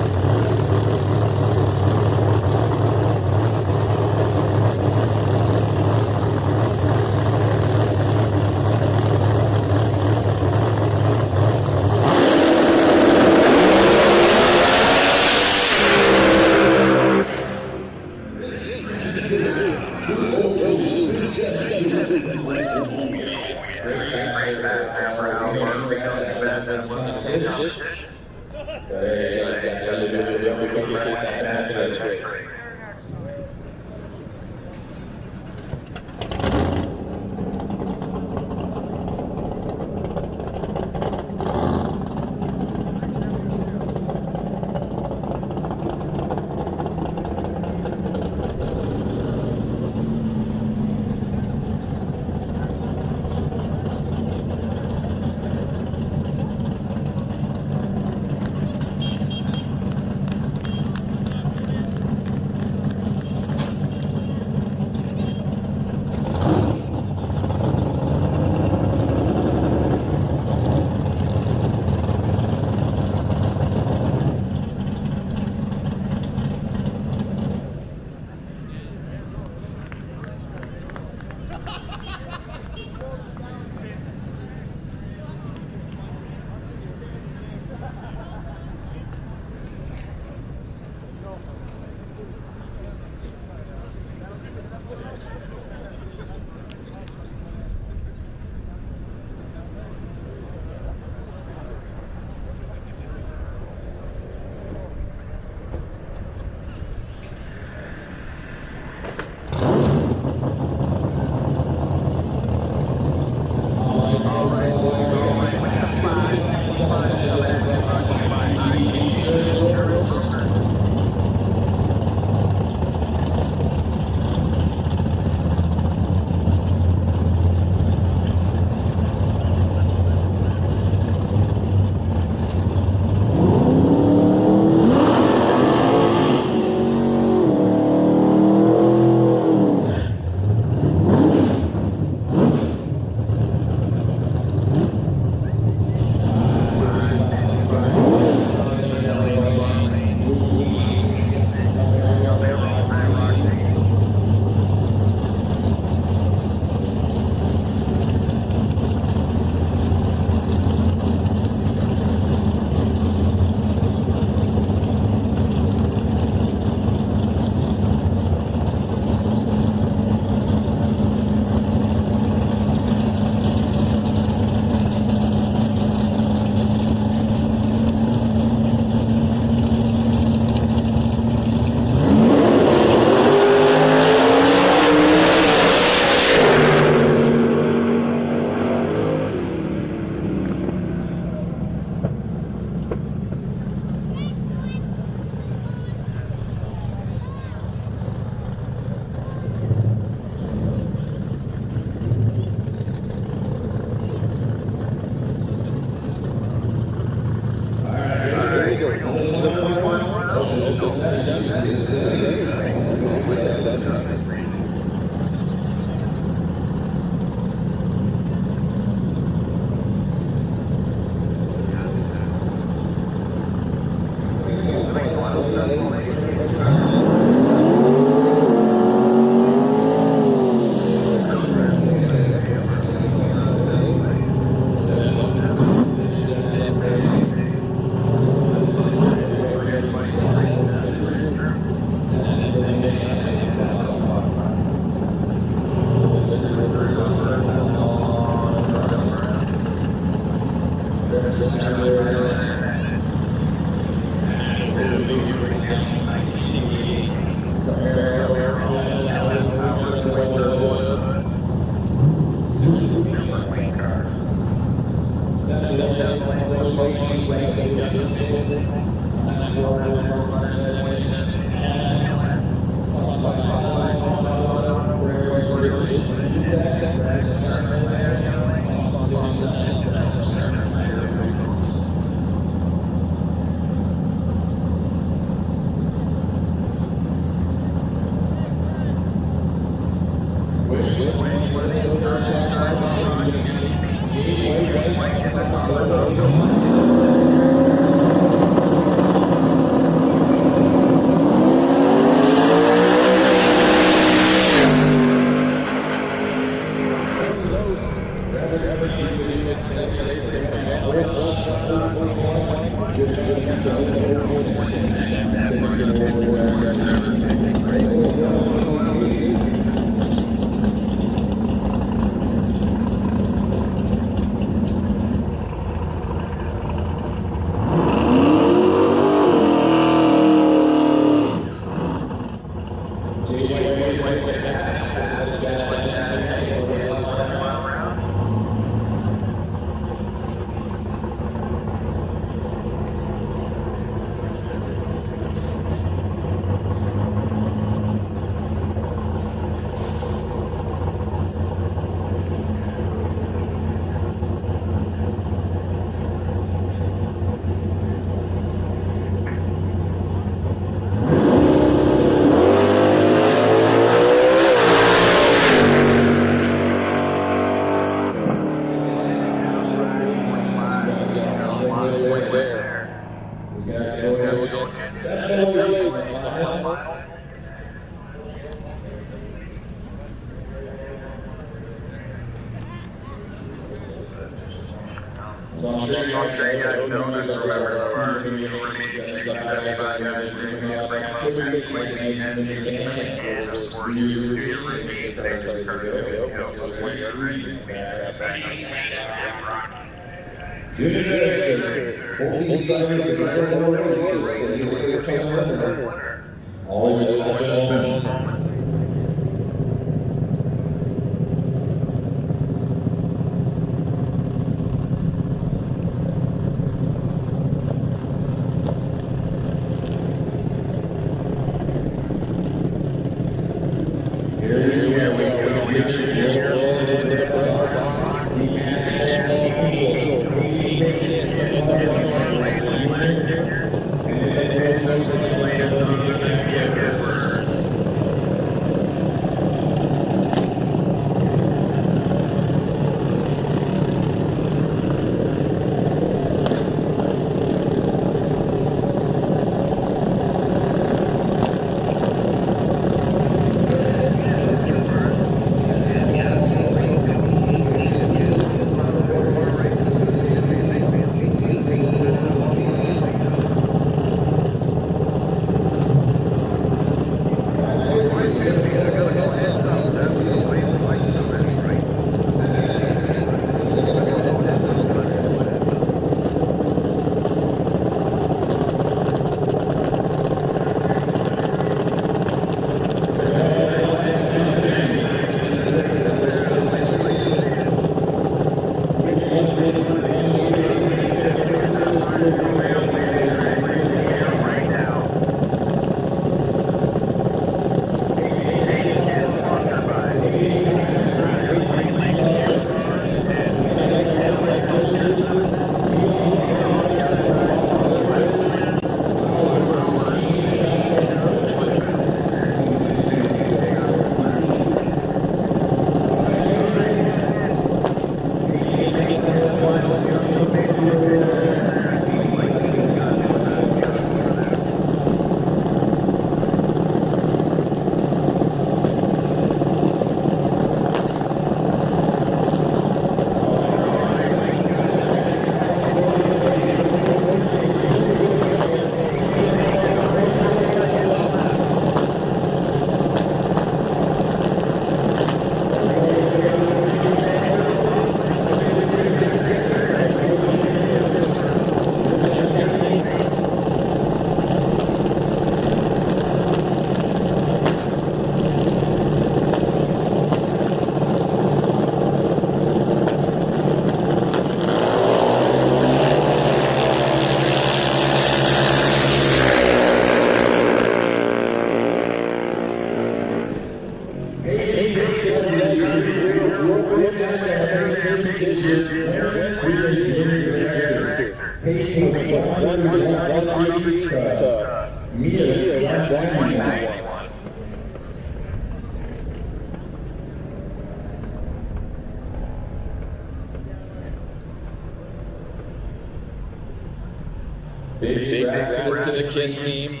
Big congrats to the KISS team.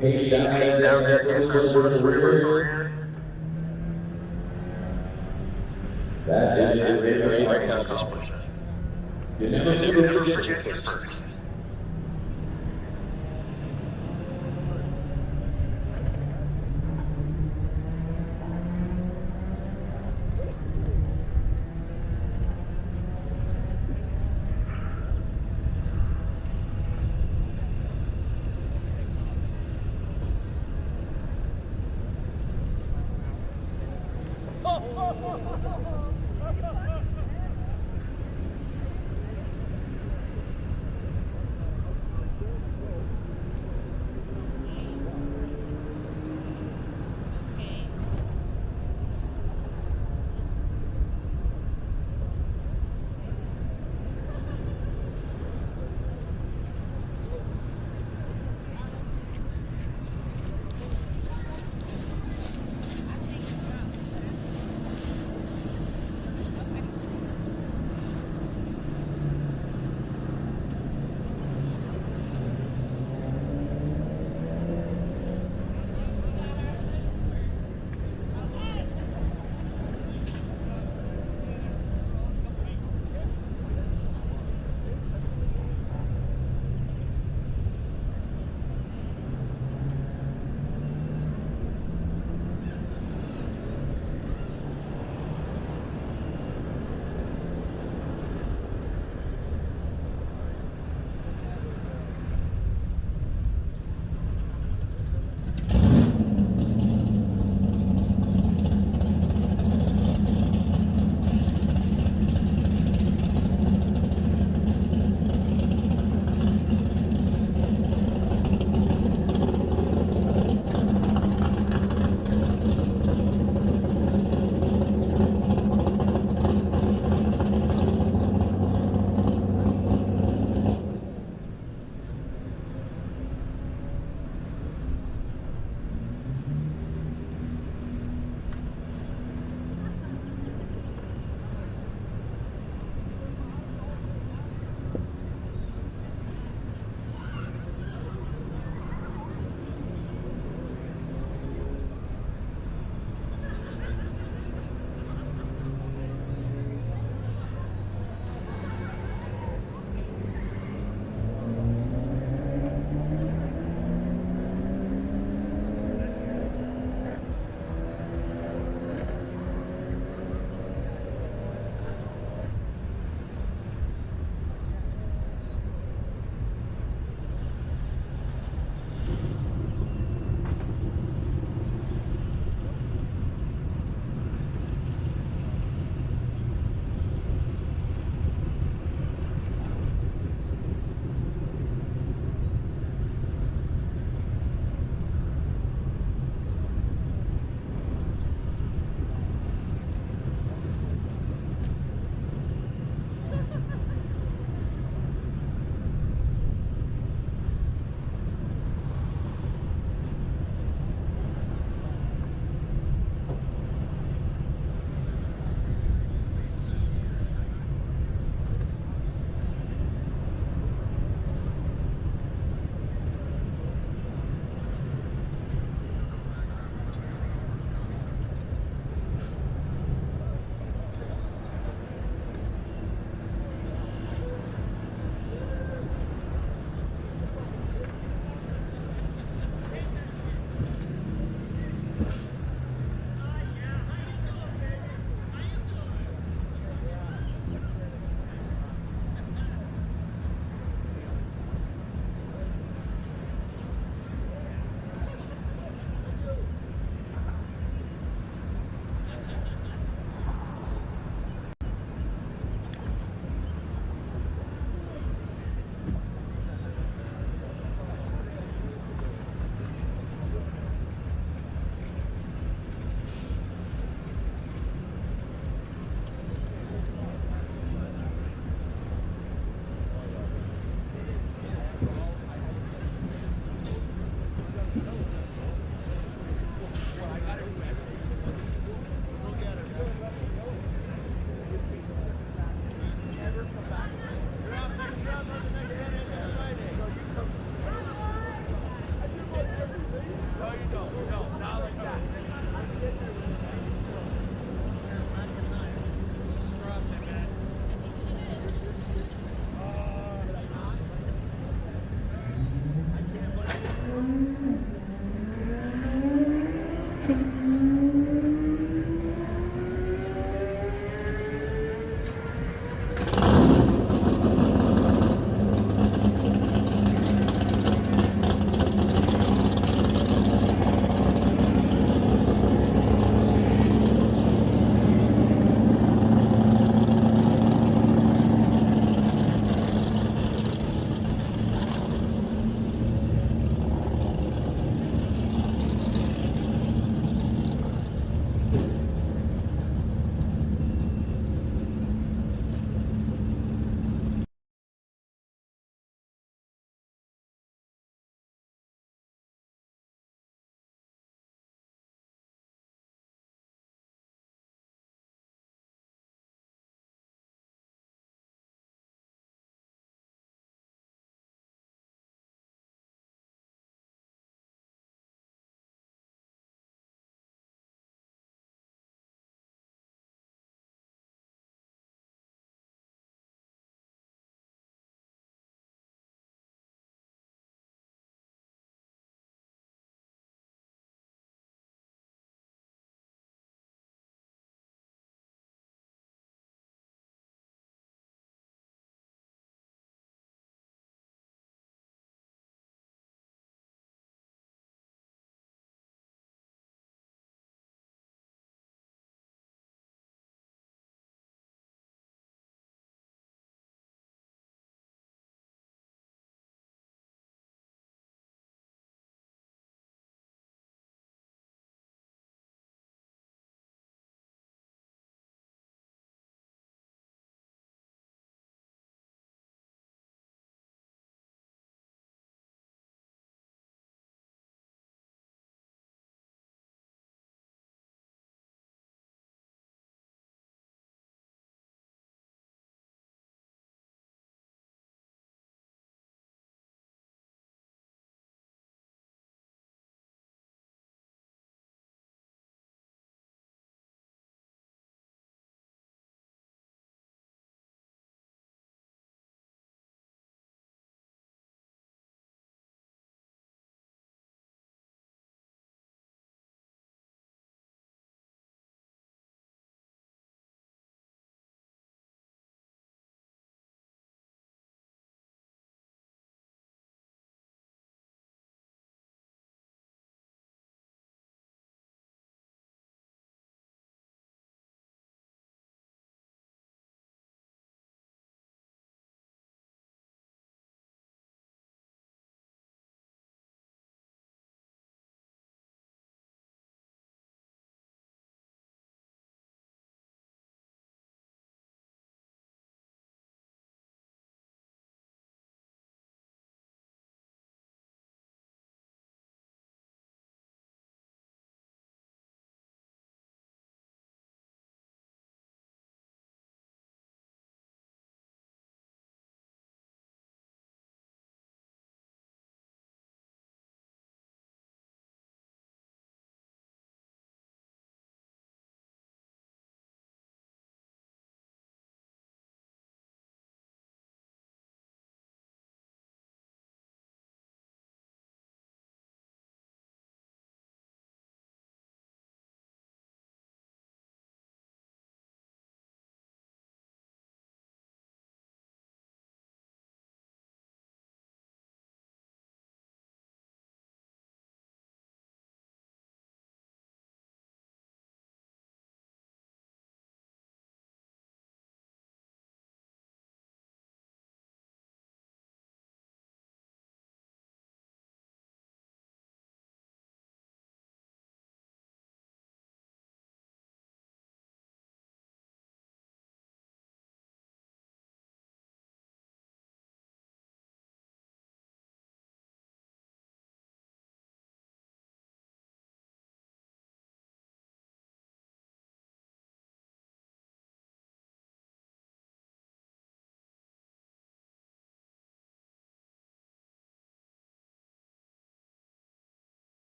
Hey, down there, that is a great accomplishment. You never forget your first.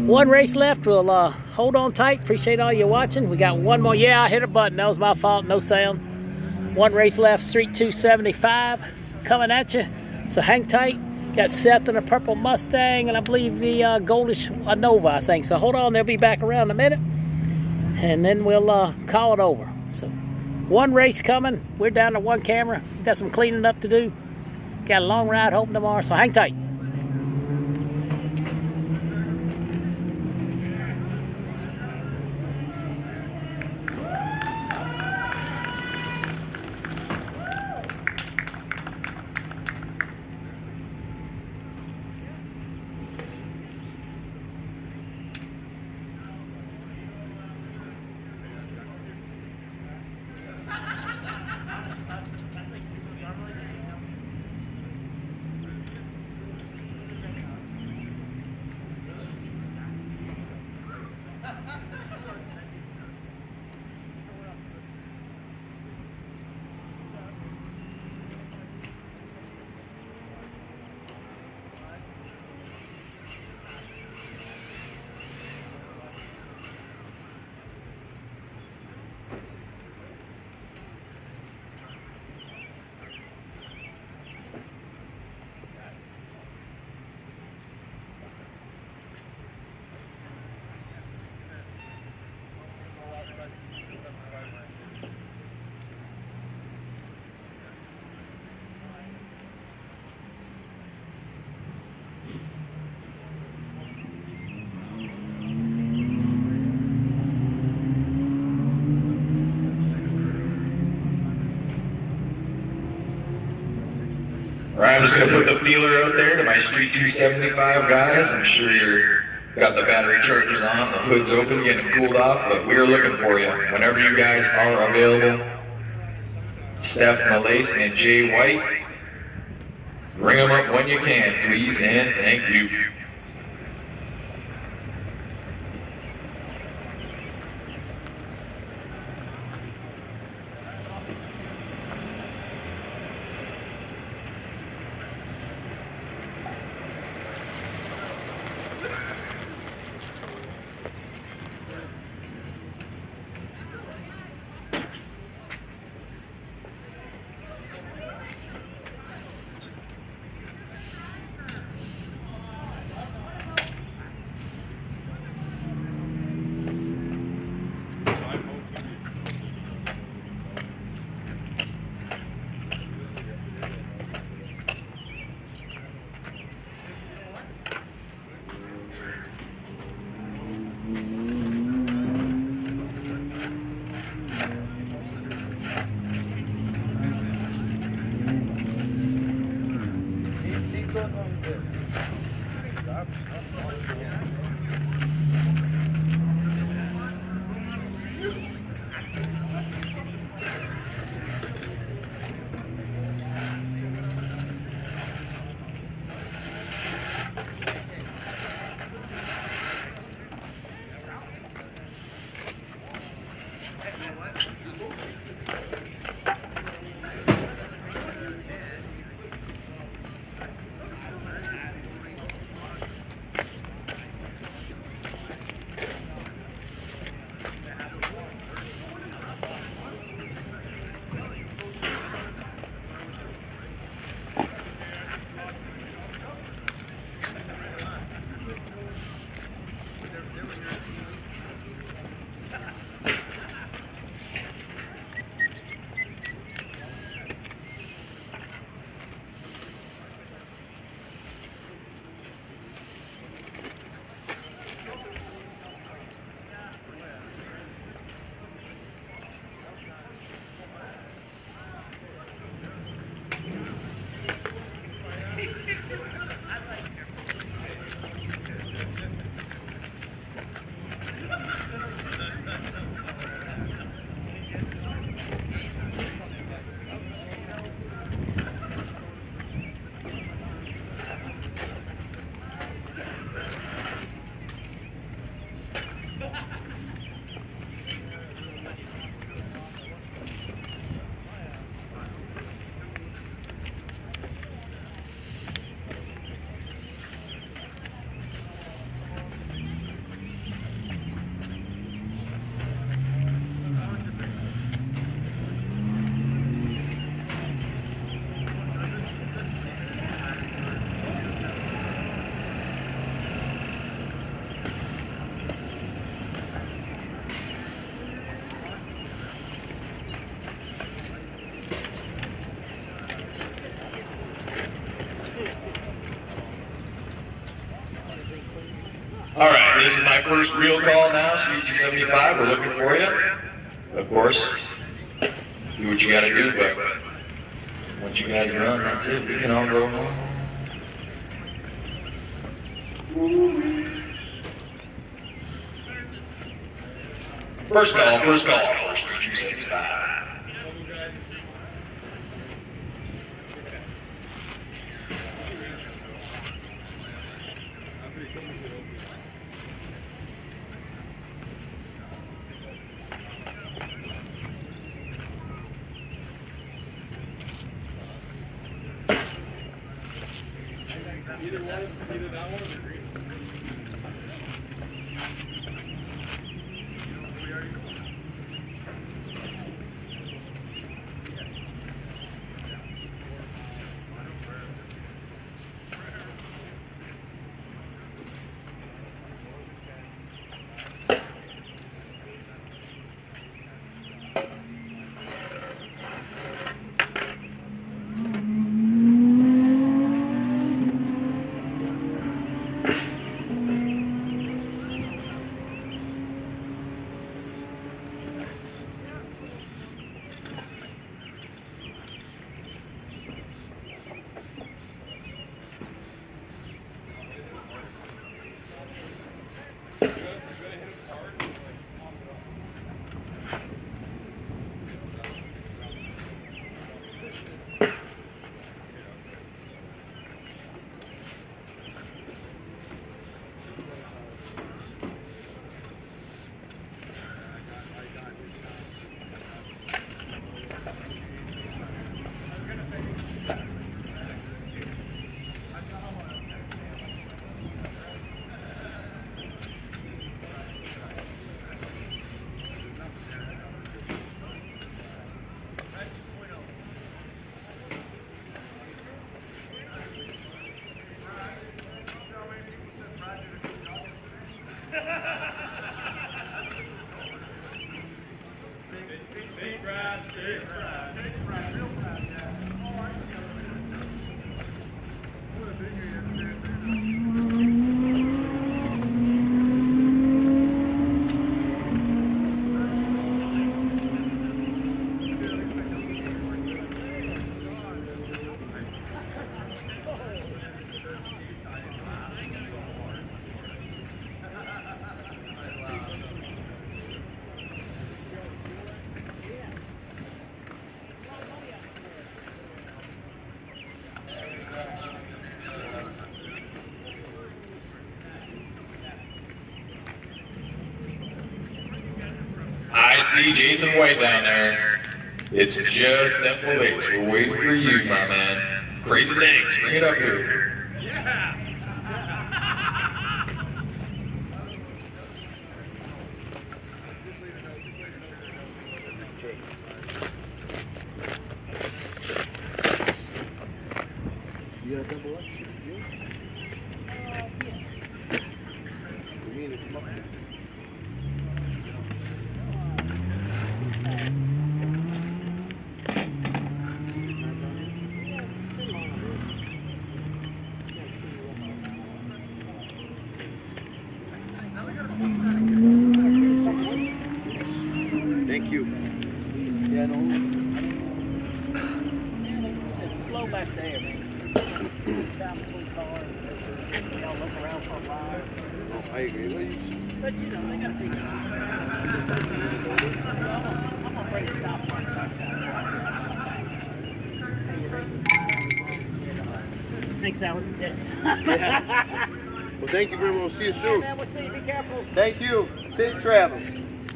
One race left. We'll hold on tight. Appreciate all you watching. We got one more. Yeah, I hit a button. That was my fault. No sound. One race left. Street 275 coming at you. So hang tight. Got Seth in a purple Mustang, and I believe the goldish Nova, I think. So hold on. They'll be back around in a minute. And then we'll call it over. So one race coming. We're down to one camera. Got some cleaning up to do. Got a long ride home tomorrow. So hang tight. All right, I'm just gonna put the feeler out there to my Street 275 guys. I'm sure you're got the battery chargers on, the hood's open, getting cooled off, but we're looking for you whenever you guys are available. Steph Malace and Jay White, bring them up when you can, please, and thank you. All right, this is my first real call now, Street 275. We're looking for you. Of course, do what you got to do, but once you guys run, that's it. We can all go home. First call for Street 275. Either that one or the green. I see Jason White down there. It's just them plates. We're waiting for you, my man. Crazy things. Bring it up here. Yeah. 6 hours a day. Yeah. Well, thank you very much. We'll see you soon. Man, we'll see you. Be careful. Thank you. Safe travels.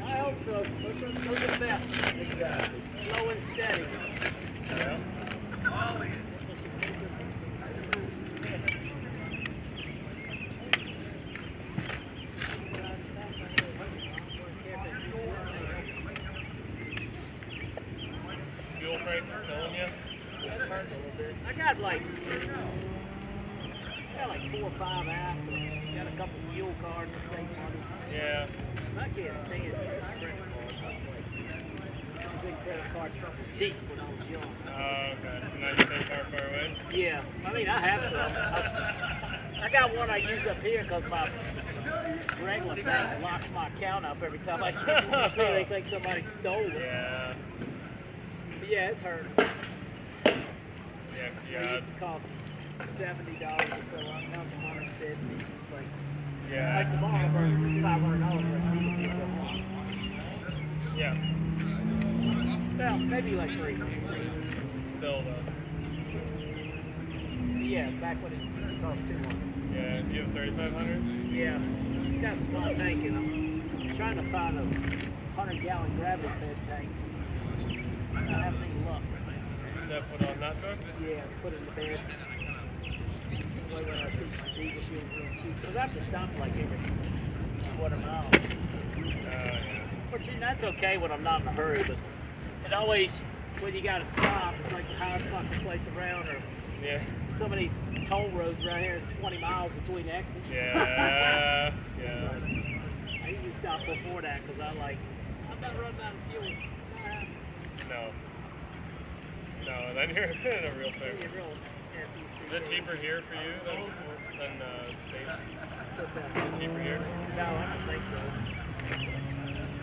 I hope so. Let's do the best. Slow and steady. Fuel prices killing you? That's hurting a little bit. I got like 4 or 5 apps. And got a couple fuel cards to save money. Yeah. I can't stand it. Big credit cards from deep when I was young. Oh, okay. So now you take car far away? Yeah. I mean, I have some. I got one I use up here because my regular thing locks my account up every time I use it. They think somebody stole it. Yeah. But yeah, it's hurt. Yeah, It used to cost $70 to fill up. Now it's $150. Like, yeah. like tomorrow, for $500. Yeah. Well, maybe like $300. Still though. Yeah, back when it used to cost $200. Yeah. Do you have 3,500? Yeah. It's got a small tank in them. I'm trying to find a 100-gallon gravity fed tank. I don't have any luck. Is that put on that truck? Yeah, put it in the bed. Way when I think diesel fuel is real cheap. Because I have to stop like every quarter mile. Yeah. Which, that's okay when I'm not in a hurry, but it always, when you gotta stop, it's like the hottest fucking place around, or Yeah. some of these toll roads right here is 20 miles between exits. Yeah. Yeah. I usually stop before that because I'm not running out of fuel. No. No, then you're in a real fix. Is it cheaper here for you than the States? What's that? Is it cheaper here? No, I don't think so.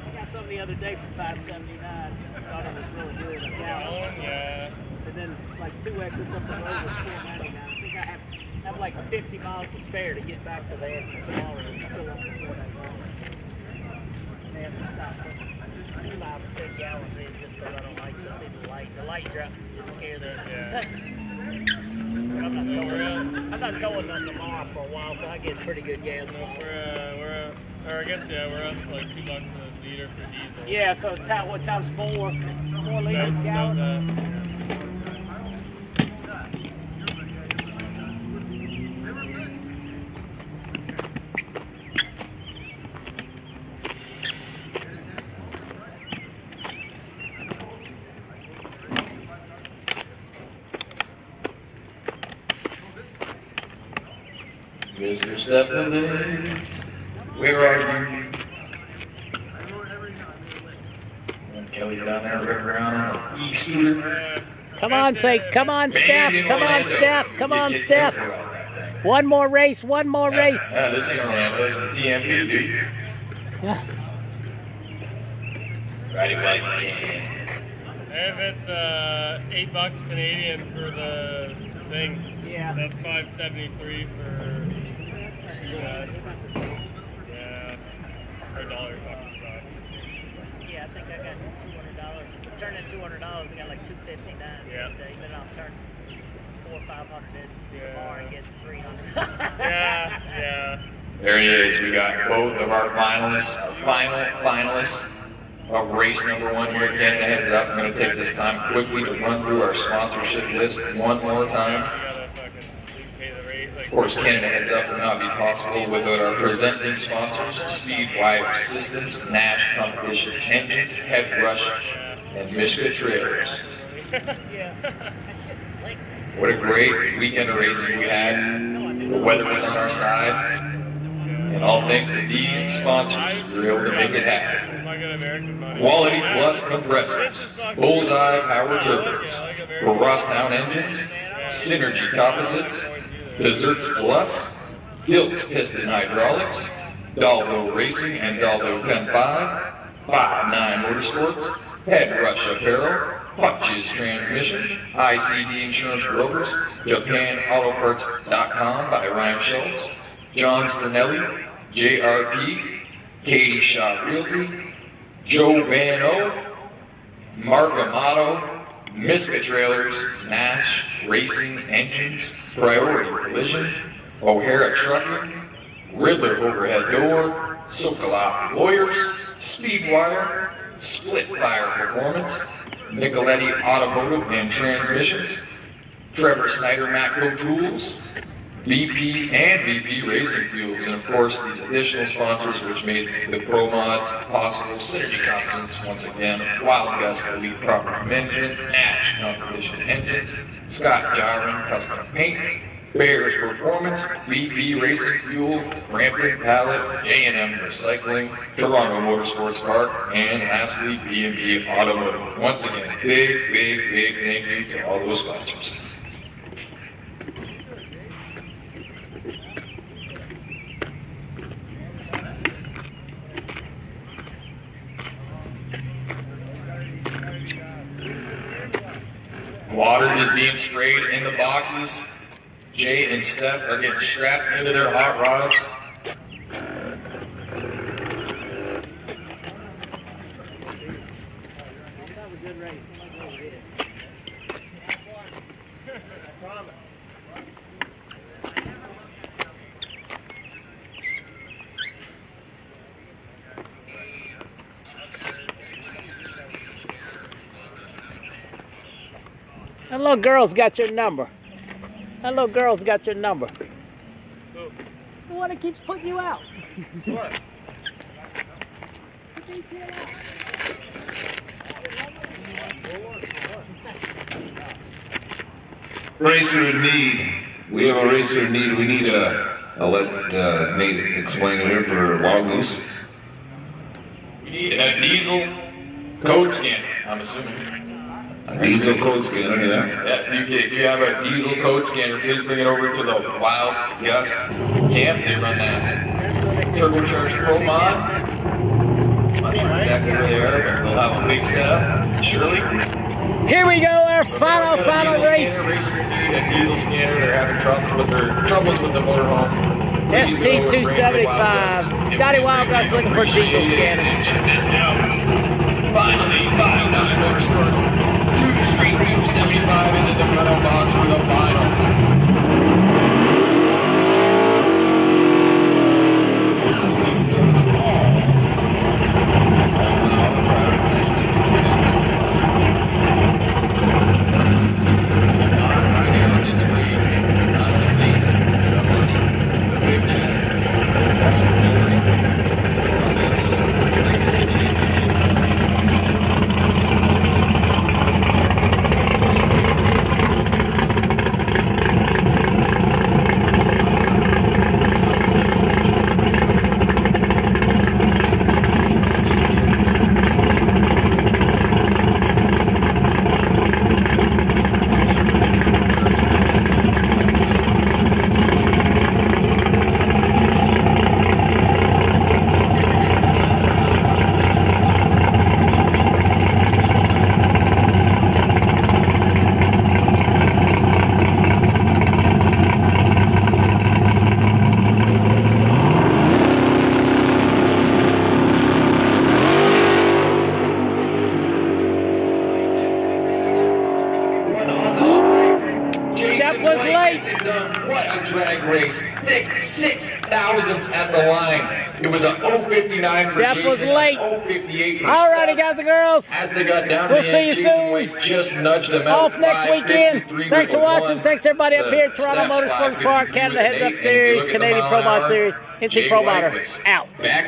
I got some the other day for $5.79. Thought it was really good. A gallon. Yeah. And then like 2 exits up the road was $4.99. I think I have like 50 miles to spare to get back to there tomorrow. It's still up to $4.99. They have to stop putting 5 or 10 gallons in just because I don't like to see the light. The light drop just scares me. Yeah. But I'm not towing nothing tomorrow for a while, so I get pretty good gas. We're I guess we're up like $2 a liter for diesel. Yeah, so it's what times 4 liters a gallon. Mr. Stephanie, where are you? And Kelly's down there ripping around on a e-scooter. Come on, Steph. Come on, Steph. Come on, Steph. One more race. This ain't Orlando. This is TMB, dude. Yeah. Riding like can. If it's $8 Canadian for the thing, yeah, that's $5.73 for US. Yeah, for $1 fucking sucks. Yeah, I think I got $200. Turned in $200. I got like $259 yeah. today. Then I'll turn $400 or $500 in tomorrow and get $300. Yeah. There it is. We got both of our finalists, finalists of race number 1 here at Canada Heads Up. I'm going to take this time quickly to run through our sponsorship list one more time. Of course, Canada Heads Up would not be possible without our presenting sponsors, Speedwire Systems, Nash Competition Engines, Head Rush, and Michigan Trailers. What a great weekend of racing we had. The weather was on our side. And all thanks to these sponsors, we were able to make it happen. Quality Plus Compressors, Bullseye Power Turbos, Crosstown Engines, Synergy Composites, Desserts Plus, Dilt's Piston Hydraulics, Daldo Racing and Daldo 10.5, 5.9 Motorsports, Head Rush Apparel, Hutch's Transmission, ICD Insurance Brokers, JapanAutoParts.com by Ryan Schultz, John Sternelli, JRP, Katie Shaw Realty, Joe Van O, Mark Amato, Miska Trailers, Nash Racing Engines, Priority Collision, O'Hara Trucking, Riddler Overhead Door, Sokolop Lawyers, Speedwire, Split Fire Performance, Nicoletti Automotive and Transmissions, Trevor Snyder Matco Tools, VP and VP Racing Fuels, and of course these additional sponsors which made the Pro Mods possible: Synergy Composites, once again, Wild Gust Elite Property Management, Nash Competition Engines, Scott Jarvin Custom Paint, Bears Performance, VP Racing Fuel, Rampton Pallet, J&M Recycling, Toronto Motorsports Park, and lastly B&B Automotive. Once again, big thank you to all those sponsors. Water is being sprayed in the boxes. Jay and Steph are getting strapped into their hot rods. That little girl's got your number. That little girl's got your number. Who? The one that keeps putting you out. What? Racer in need. We have a racer in need. We need I'll let Nate explain it here for Wild Goose. We need a diesel code scanner, I'm assuming. A diesel code scanner, yeah. Yeah, if you have a diesel code scanner, please bring it over to the Wild Gust camp. They run that turbocharged Pro Mod. I'm not sure exactly where they are, but they'll have a big setup. Surely. Here we go, our final race. Racers need a diesel scanner. They're having troubles with the motorhome. ST275. Scotty Wild Gust looking for diesel scanner. Check this out. Finally, 5-9 Motorsports. 2 Street 275 is in the front of box for the finals. What a drag race. Thick 6,000s at the line. It was a 059 for Steph Jason. was late. 058 for All righty, Steph. guys and girls. As they got down We'll to the see end, you Jason soon. Wade just nudged them out. Off next weekend. 553 Thanks for with a watching. one. Thanks everybody up here at Toronto Steph's Motorsports Park, 553 Canada with an Heads Up 8, and if you Series, look at the Canadian mile Pro an Mod hour, Series, NC Jay Pro White Modder was out. back in